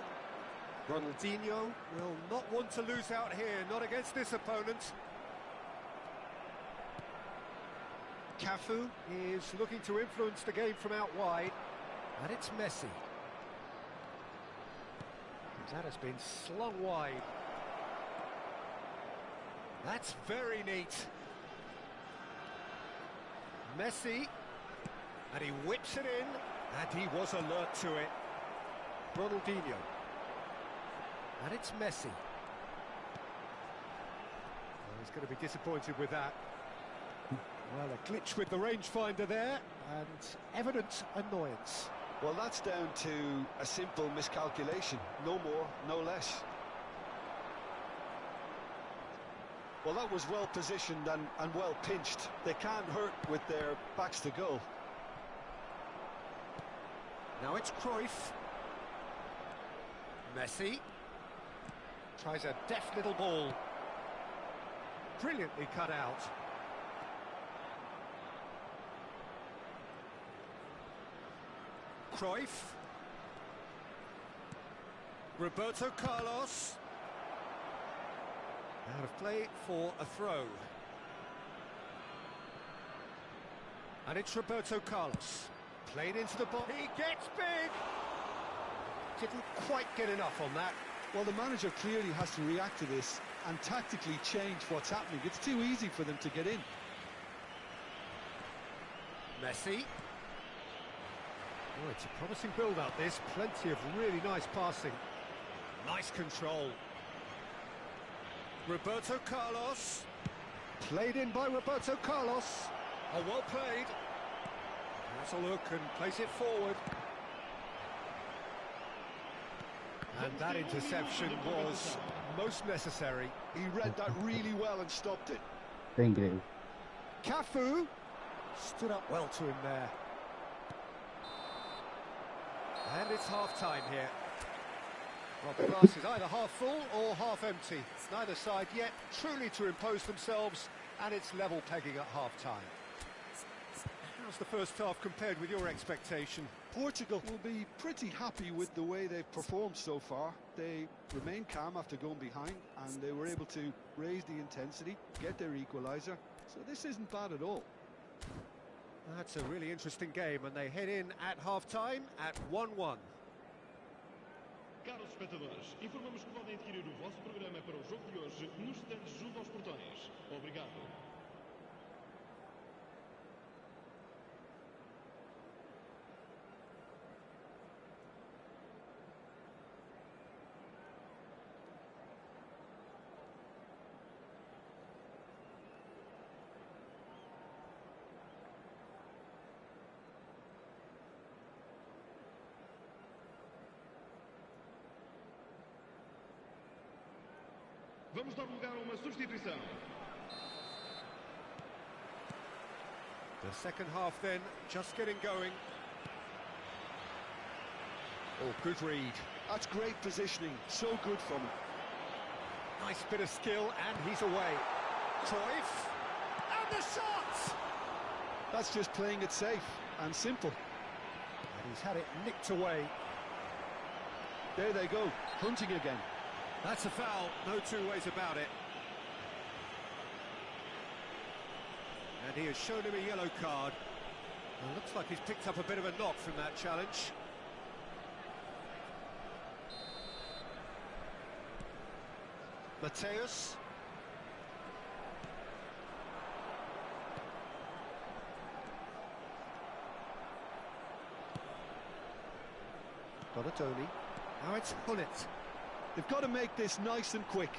Ronaldinho will not want to lose out here, not against this opponent. Cafu is looking to influence the game from out wide, and it's Messi. That has been slung wide. That's very neat. Messi, and he whips it in, and he was alert to it. Ronaldinho. And it's Messi. Well, he's going to be disappointed with that. Well, a glitch with the rangefinder there, and evident annoyance. Well, that's down to a simple miscalculation. No more, no less. Well, that was well positioned and well pinched. They can't hurt with their backs to goal. Now it's Cruyff. Messi tries a deft little ball. Brilliantly cut out. Cruyff. Roberto Carlos. Out of play for a throw. And it's Roberto Carlos. Played into the box. He gets big! Didn't quite get enough on that. Well, the manager clearly has to react to this and tactically change what's happening. It's too easy for them to get in. Messi. Oh, it's a promising build-up, this. Plenty of really nice passing. Nice control. Roberto Carlos. Played in by Roberto Carlos. Oh, well played. Has a look and place it forward. And that interception was most necessary. He read that really well and stopped it. Thank you. Cafu stood up well to him there. And it's half-time here. Well, the glass is either half full or half empty. Neither side yet truly to impose themselves, and it's level pegging at half-time. How's the first half compared with your expectation? Portugal will be pretty happy with the way they've performed so far. They remained calm after going behind, and they were able to raise the intensity, get their equaliser. So this isn't bad at all. That's a really interesting game, and they head in at half-time at 1-1. Caros espectadores, informamos que podem adquirir o vosso programa para o jogo de hoje nos stands junto aos portões. Obrigado. Vamos dar lugar a uma substituição. The second half then, just getting going. Oh, good read. That's great positioning, so good from him. Nice bit of skill, and he's away. Cruyff, and the shot! That's just playing it safe and simple. And he's had it nicked away. There they go, hunting again. That's a foul, no two ways about it. And he has shown him a yellow card. Well, looks like he's picked up a bit of a knock from that challenge. Mateus. Donatoni. Now it's Hullet. They've got to make this nice and quick.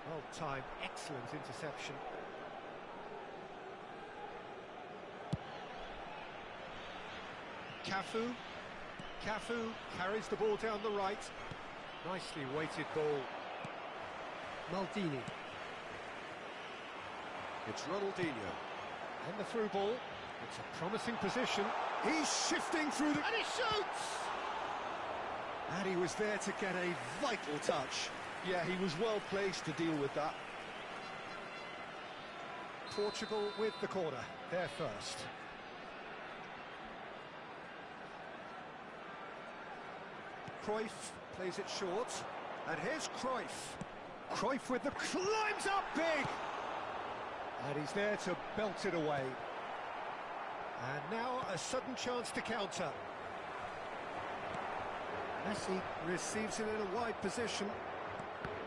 Well timed, excellent interception. Cafu carries the ball down the right. Nicely weighted ball. Maldini. It's Ronaldinho. And the through ball. It's a promising position. He's shifting through the... And he shoots! And he was there to get a vital touch. Yeah, he was well placed to deal with that. Portugal with the corner, they're first. Cruyff plays it short, and here's Cruyff. Cruyff with the climbs up big! And he's there to belt it away. And now a sudden chance to counter. Messi receives it in a wide position.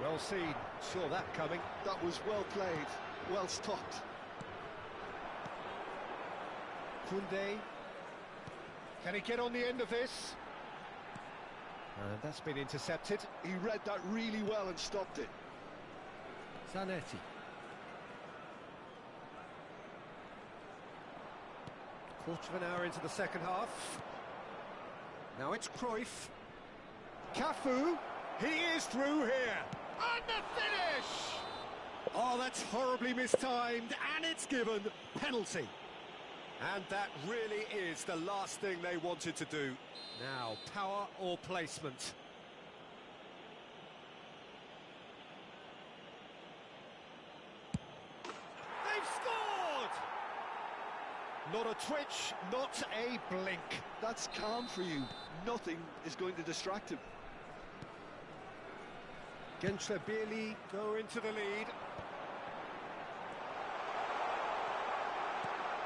Well seen, saw that coming. That was well played, well stopped. Koundé. Can he get on the end of this? And that's been intercepted. He read that really well and stopped it. Zanetti. Quarter of an hour into the second half. Now it's Cruyff. Cafu. He is through here. And the finish! Oh, that's horribly mistimed, and it's given penalty. And that really is the last thing they wanted to do. Now, power or placement? Not a twitch, not a blink. That's calm for you. Nothing is going to distract him. Birli go into the lead.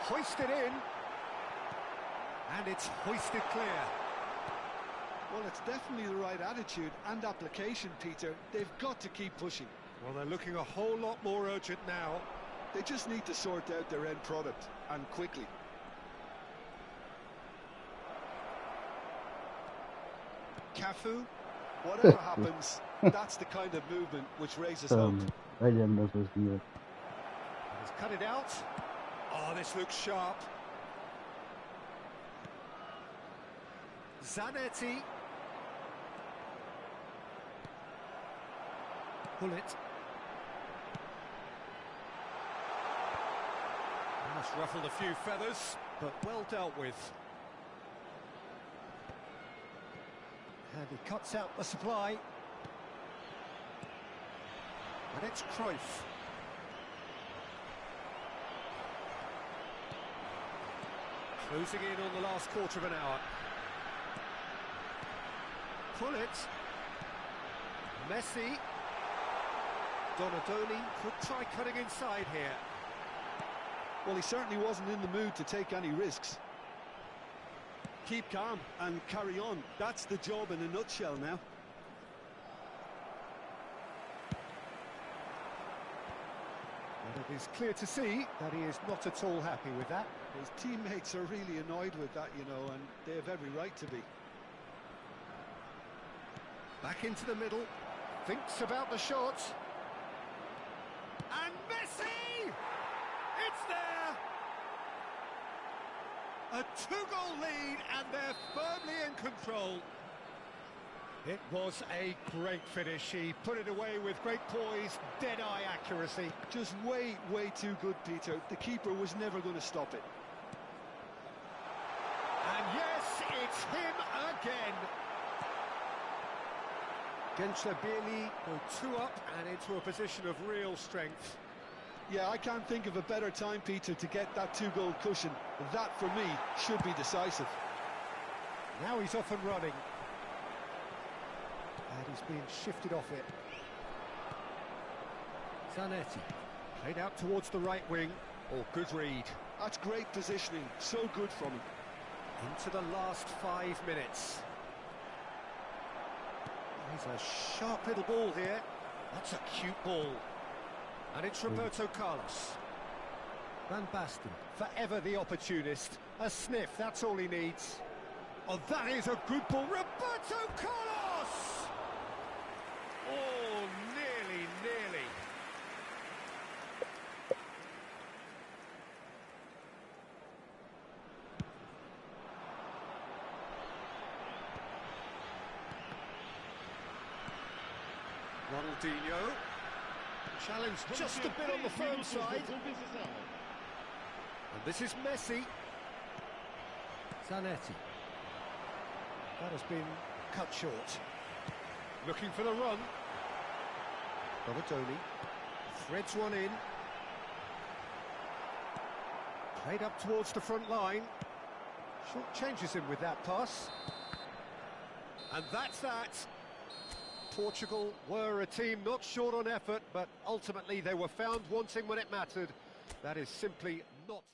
Hoisted in. And it's hoisted clear. Well, it's definitely the right attitude and application, Peter. They've got to keep pushing. Well, they're looking a whole lot more urgent now. They just need to sort out their end product, and quickly. Cafu. Whatever happens, that's the kind of movement which raises hope. He's cut it out. Oh, this looks sharp. Zanetti. Pull it. That's ruffled a few feathers, but well dealt with. And he cuts out the supply. And it's Cruyff. Closing in on the last quarter of an hour. Pull it. Messi. Donadoni could try cutting inside here. Well, he certainly wasn't in the mood to take any risks. Keep calm and carry on. That's the job in a nutshell now. And it is clear to see that he is not at all happy with that. His teammates are really annoyed with that, you know, and they have every right to be. Back into the middle. Thinks about the shot. And Messi! It's there! A two-goal lead, and they're firmly in control. It was a great finish. He put it away with great poise, dead-eye accuracy. Just way too good, Peter. The keeper was never going to stop it. And yes, it's him again. Birli go two up and into a position of real strength. Yeah, I can't think of a better time, Peter, to get that two-goal cushion. That, for me, should be decisive. Now he's off and running. And he's being shifted off it. Zanetti. Played out towards the right wing. Oh, good read. That's great positioning. So good from him. Into the last 5 minutes. He's a sharp little ball here. That's a cute ball. And it's Roberto Carlos. Van Basten, forever the opportunist. A sniff, that's all he needs. Oh, that is a good ball. Roberto Carlos! Oh, nearly. Ronaldinho. Challenge just a bit on the firm side. And this is Messi. Zanetti. That has been cut short. Looking for the run. Donadoni threads one in. Played up towards the front line. Short changes him with that pass. And that's that. Portugal were a team not short on effort, but ultimately they were found wanting when it mattered. That is simply not...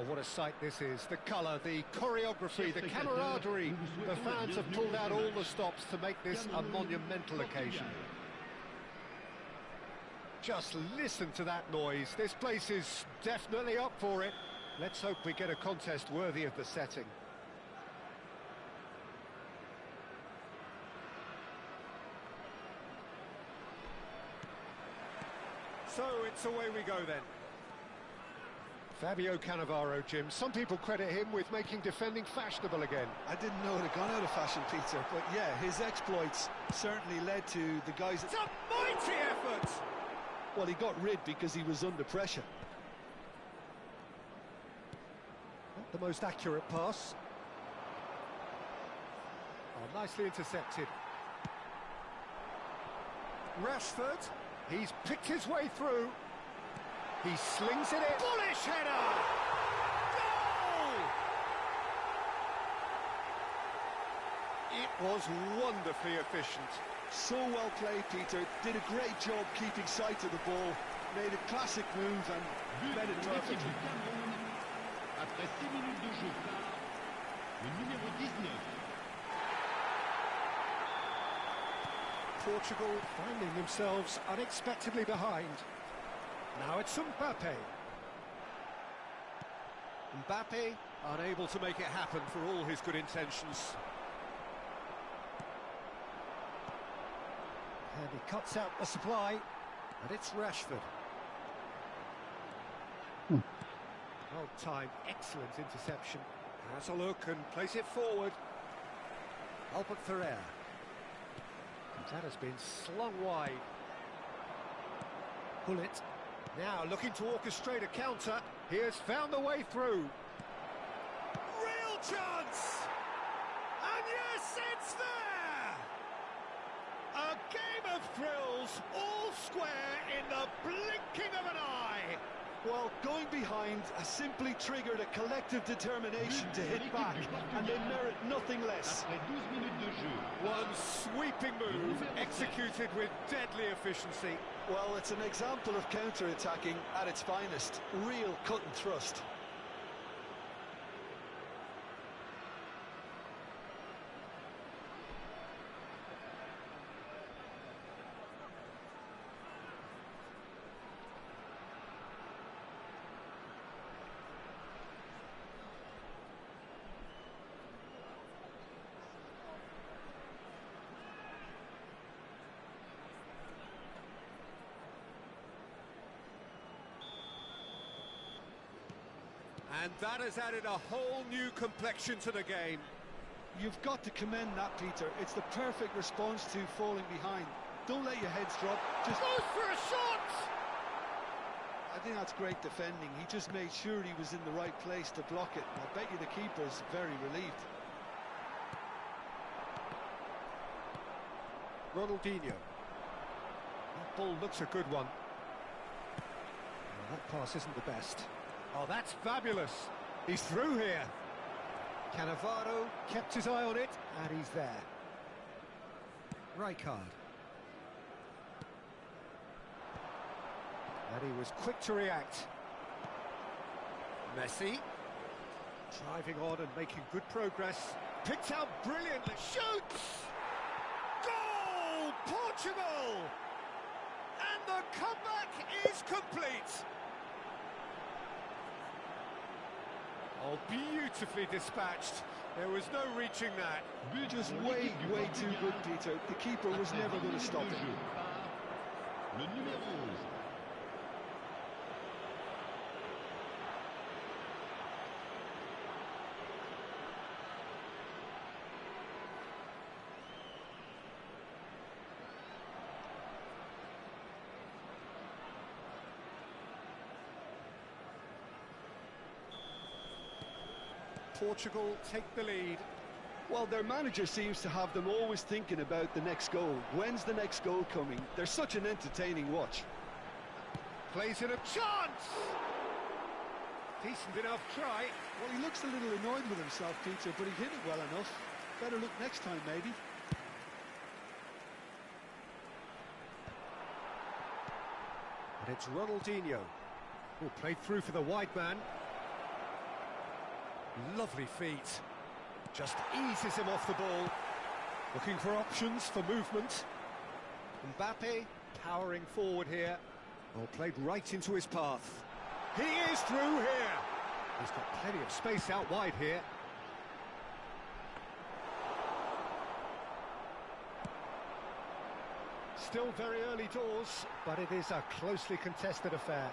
what a sight this is. The colour, the choreography, the camaraderie. The fans have pulled out all the stops to make this a monumental occasion. Just listen to that noise. This place is definitely up for it. Let's hope we get a contest worthy of the setting. So it's away we go then. Fabio Cannavaro, Jim. Some people credit him with making defending fashionable again. I didn't know it had gone out of fashion, Peter, but yeah, his exploits certainly led to the guys... It's a mighty effort! Well, he got rid because he was under pressure. Not the most accurate pass. Oh, nicely intercepted. Rashford, he's picked his way through. He slings it in. Bullish header! Goal! It was wonderfully efficient. So well played, Peter. Did a great job keeping sight of the ball. Made a classic move and led it perfectly. Après 6 minutes de jeu, le numéro 19. Portugal finding themselves unexpectedly behind. Now it's Mbappe. Mbappe unable to make it happen for all his good intentions. And he cuts out the supply, and it's Rashford. Well timed, excellent interception. Has a look and plays it forward. Albert Ferrer. That has been slung wide. Bullet. Now looking to orchestrate a counter. He has found the way through. Real chance! And yes, it's there! A game of thrills, all square in the blinking of an eye. Well, going behind has simply triggered a collective determination to hit back, and they merit nothing less. Après 12 minutes de jeu. One sweeping move, executed with deadly efficiency. Well, it's an example of counter-attacking at its finest. Real cut and thrust. And that has added a whole new complexion to the game. You've got to commend that, Peter. It's the perfect response to falling behind. Don't let your heads drop. Just goes for a shot! I think that's great defending. He just made sure he was in the right place to block it. I bet you the keeper's very relieved. Ronaldinho. That ball looks a good one. Well, that pass isn't the best. Oh, that's fabulous. He's through here. Cannavaro kept his eye on it, and he's there. Rijkaard. And he was quick to react. Messi. Driving on and making good progress. Picked out brilliantly. Shoots! Goal! Portugal! And the comeback is complete. Oh, beautifully dispatched. There was no reaching that. Just way too good, Peter. The keeper was never going to stop him. Le numéro 11. Portugal take the lead. Well, their manager seems to have them always thinking about the next goal. When's the next goal coming? They're such an entertaining watch. Plays in a chance! Decent enough try. Well, he looks a little annoyed with himself, Peter, but he hit it well enough. Better look next time, maybe. And it's Ronaldinho, who played through for the wide man. Lovely feet. Just eases him off the ball. Looking for options for movement. Mbappe powering forward here. Oh, played right into his path. He is through here. He's got plenty of space out wide here. Still very early doors, but it is a closely contested affair.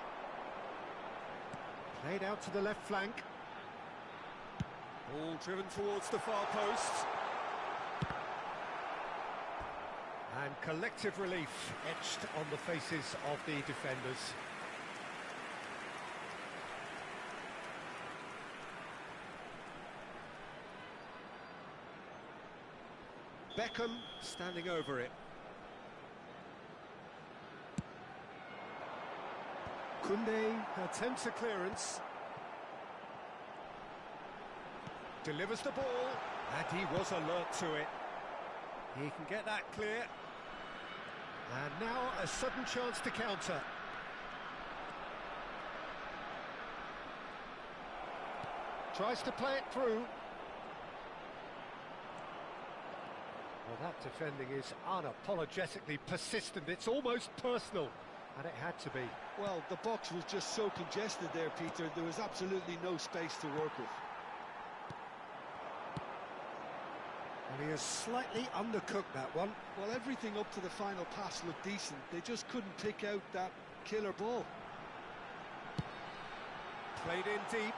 Played out to the left flank. Ball driven towards the far post. And collective relief etched on the faces of the defenders. Beckham standing over it. Koundé attempts a clearance. Delivers the ball, and he was alert to it. He can get that clear. And now a sudden chance to counter. Tries to play it through. Well, that defending is unapologetically persistent. It's almost personal, and it had to be. Well, the box was just so congested there, Peter. There was absolutely no space to work with. And he has slightly undercooked that one. Well, everything up to the final pass looked decent. They just couldn't pick out that killer ball. Played in deep.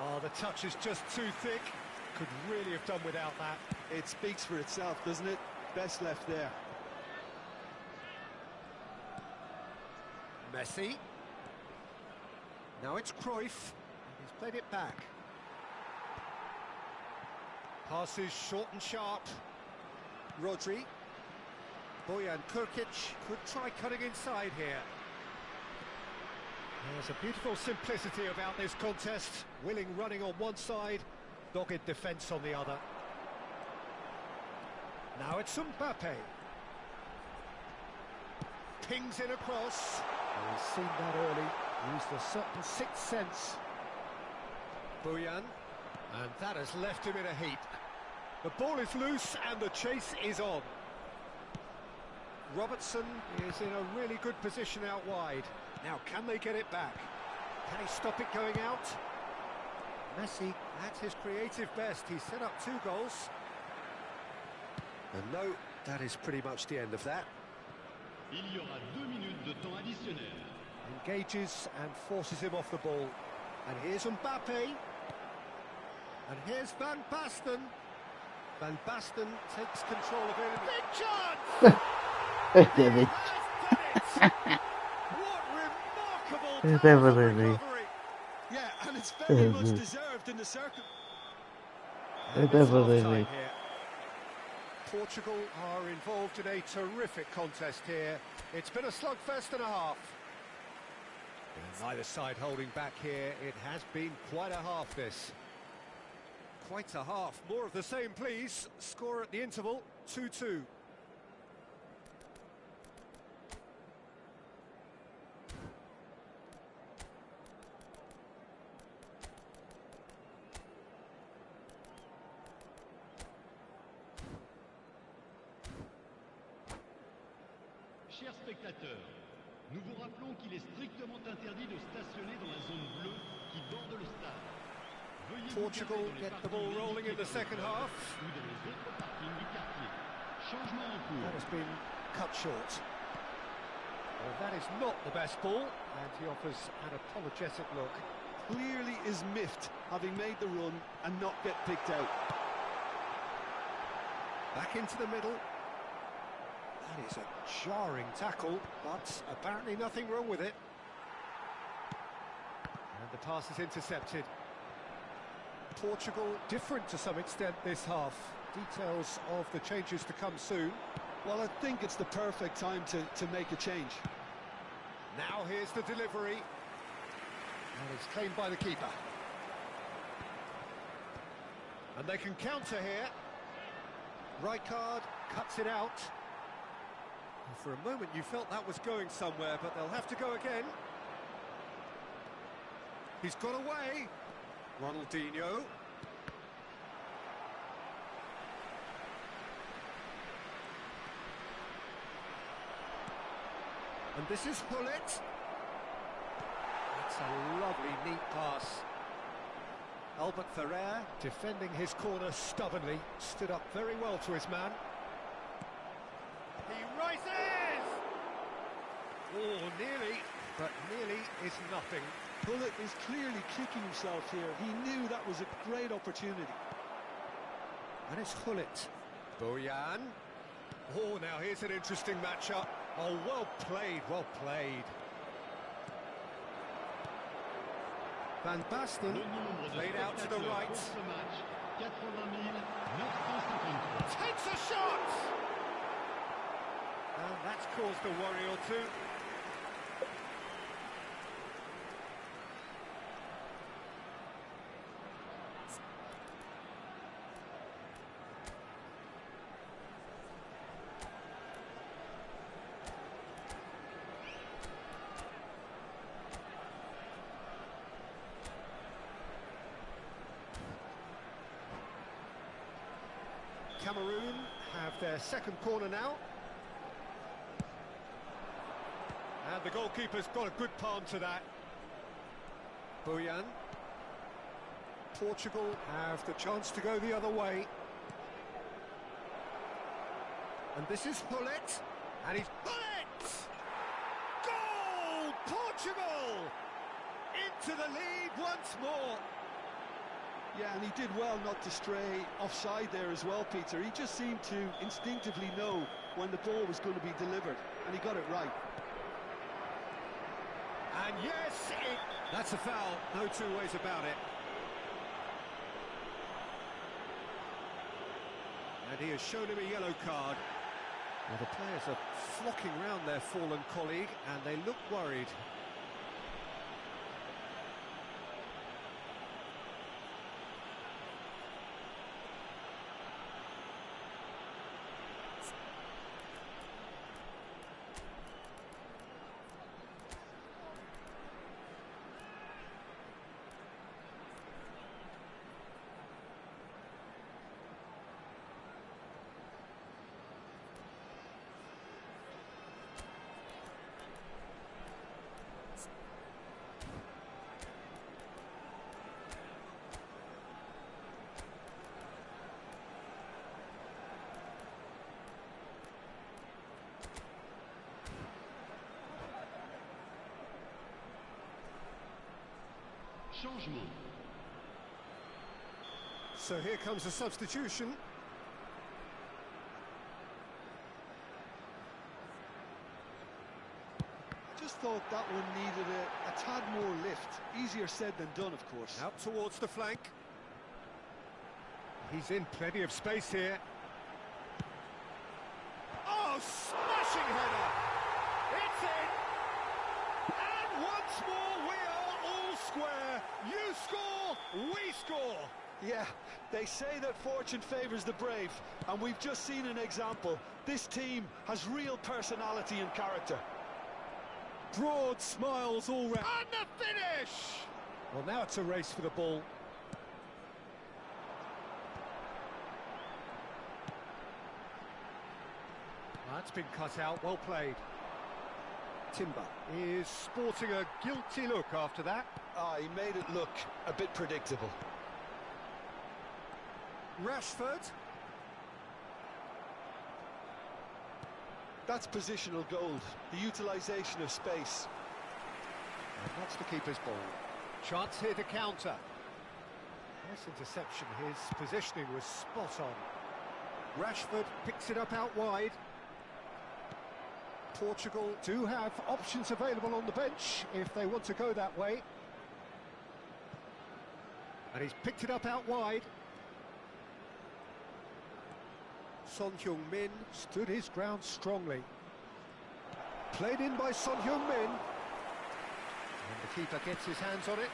Oh, the touch is just too thick. Could really have done without that. It speaks for itself, doesn't it? Best left there. Messi. Now it's Cruyff. He's played it back. Passes short and sharp. Rodri. Bojan Kurkic could try cutting inside here. There's a beautiful simplicity about this contest. Willing running on one side, dogged defence on the other. Now it's Mbappe. Pings in across. Oh, he's seen that early. Used a certain sixth sense. Bojan. And that has left him in a heap. The ball is loose and the chase is on. Robertson is in a really good position out wide. Now, can they get it back? Can he stop it going out? Messi, at his creative best, he's set up 2 goals. And no, that is pretty much the end of that. Il y aura 2 minutes de temps additionnel. Engages and forces him off the ball. And here's Mbappe. And here's Van Basten. Van Basten takes control of it. Big chance! David. What remarkable recovery! Yeah, and it's very much deserved in the circle. Portugal are involved in a terrific contest here. It's been a slugfest and a half. Neither side holding back here. It has been quite a half, this. Quite a half. More of the same, please. Score at the interval, 2-2. Chers spectateurs, nous vous rappelons qu'il est strictement interdit de stationner dans la zone bleue qui borde le stade. Veuillez Portugal get the ball rolling in the second half. Ou dans les autres parkings du quartier. Changement en cours. That has been cut short. Well, that is not the best ball, and he offers an apologetic look. Clearly is miffed, having made the run and not get picked out. Back into the middle. That is a jarring tackle, but apparently nothing wrong with it. And the pass is intercepted. Portugal different to some extent this half. Details of the changes to come soon. Well, I think it's the perfect time to make a change. Now here's the delivery. And it's claimed by the keeper. And they can counter here. Rijkaard cuts it out. And for a moment you felt that was going somewhere, but they'll have to go again. He's got away. Ronaldinho. And this is Hullet. It's a lovely, neat pass. Albert Ferrer, defending his corner stubbornly, stood up very well to his man. He rises! Oh, nearly, but nearly is nothing. Hullet is clearly kicking himself here. He knew that was a great opportunity. And it's Hullet. Bojan. Oh, now here's an interesting matchup. Oh, well played, well played. Van Basten played out to the right. Takes a shot! And that's caused a worry or two. Cameroon have their second corner now. And the goalkeeper's got a good palm to that. Bojan. Portugal have the chance to go the other way. And this is Hullet. And he's Hullet! Goal! Portugal! Into the lead once more. Yeah, and he did well not to stray offside there as well, Peter. He just seemed to instinctively know when the ball was going to be delivered, and he got it right. And yes, that's a foul, no two ways about it. And he has shown him a yellow card. Well, the players are flocking round their fallen colleague, and they look worried. Changement. So here comes a substitution. I just thought that one needed a tad more lift. Easier said than done, of course. Out towards the flank. He's in plenty of space here. Oh, smashing header! It's in! And once more we are all square. You score, we score. Yeah, they say that fortune favours the brave, and we've just seen an example. This team has real personality and character. Broad smiles all round. And the finish! Well, now it's a race for the ball. That's been cut out, well played. Timber is sporting a guilty look after that. He made it look a bit predictable. Rashford. That's positional gold, the utilisation of space. And that's the keeper's ball. Chance here to counter. Nice interception, his positioning was spot on. Rashford picks it up out wide. Portugal do have options available on the bench if they want to go that way. And he's picked it up out wide. Son Heung-min stood his ground strongly. Played in by Son Heung-min. And the keeper gets his hands on it.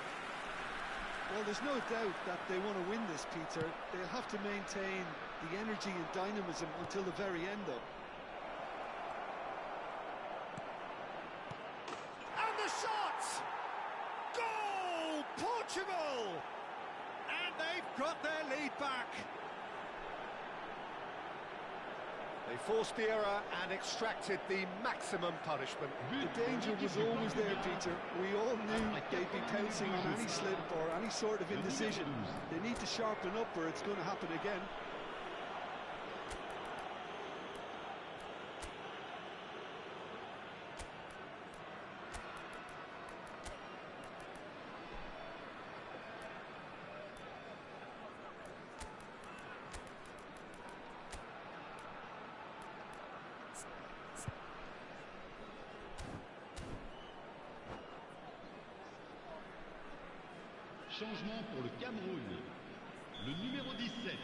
Well, there's no doubt that they want to win this, Peter. They'll have to maintain the energy and dynamism until the very end, though. And the shot! Goal! Portugal! And they've got their lead back. They forced the error and extracted the maximum punishment. The danger was always there, Peter. We all knew they'd be pouncing on any slip or any sort of indecision. They need to sharpen up or it's going to happen again. Changement pour le Cameroun. Le numéro 17.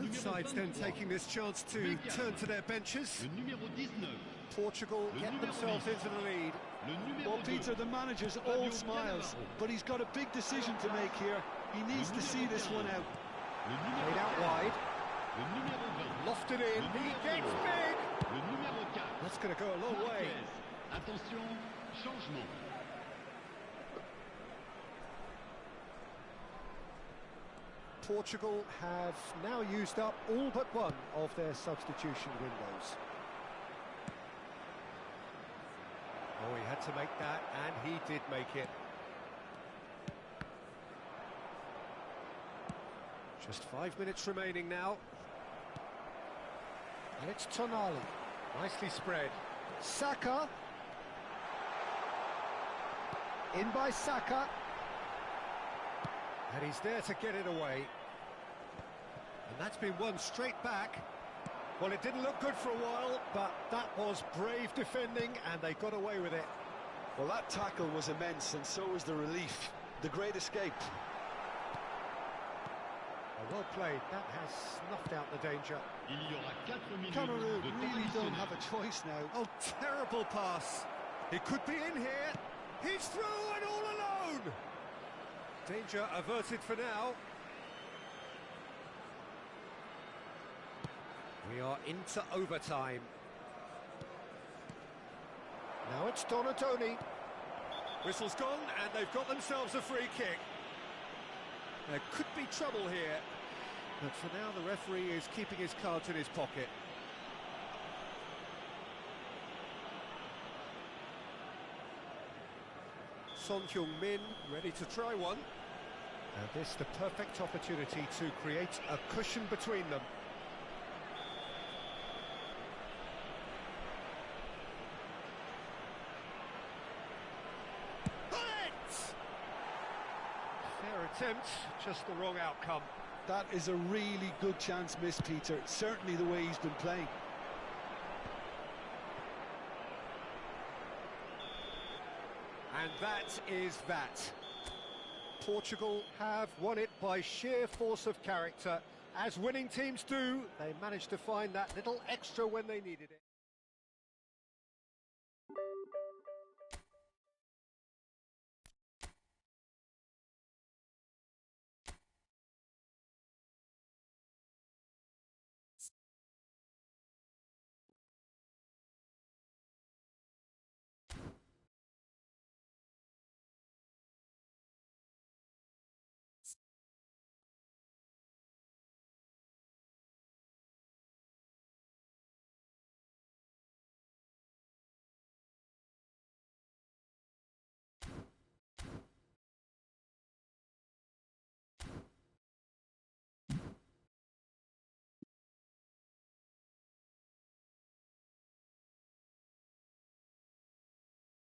Both sides then taking this chance to turn to their benches. Le numéro 19. Portugal get themselves into the lead. Well, Peter, the manager's all smiles, but he's got a big decision to make here. He needs to see this one out. Played out wide. Lofted in. He gets big. That's going to go a long way. Attention, changement. Portugal have now used up all but one of their substitution windows. Oh, he had to make that, and he did make it. Just 5 minutes remaining now. And it's Tonali. Nicely spread. Saka. In by Saka. And he's there to get it away. And that's been won straight back. Well, it didn't look good for a while, but that was brave defending, and they got away with it. Well, that tackle was immense, and so was the relief. The great escape. Well played. That has snuffed out the danger. Cameroon really don't have a choice now. Oh, terrible pass. It could be in here. He's through and all alone. Danger averted for now. We are into overtime. Now it's Donatoni. Whistle's gone and they've got themselves a free kick. There could be trouble here, but for now the referee is keeping his cards in his pocket. Son Heung-min ready to try one. And this the perfect opportunity to create a cushion between them. Fair attempt, just the wrong outcome. That is a really good chance missed, Peter. Certainly the way he's been playing. And that is that. Portugal have won it by sheer force of character. As winning teams do, they managed to find that little extra when they needed it.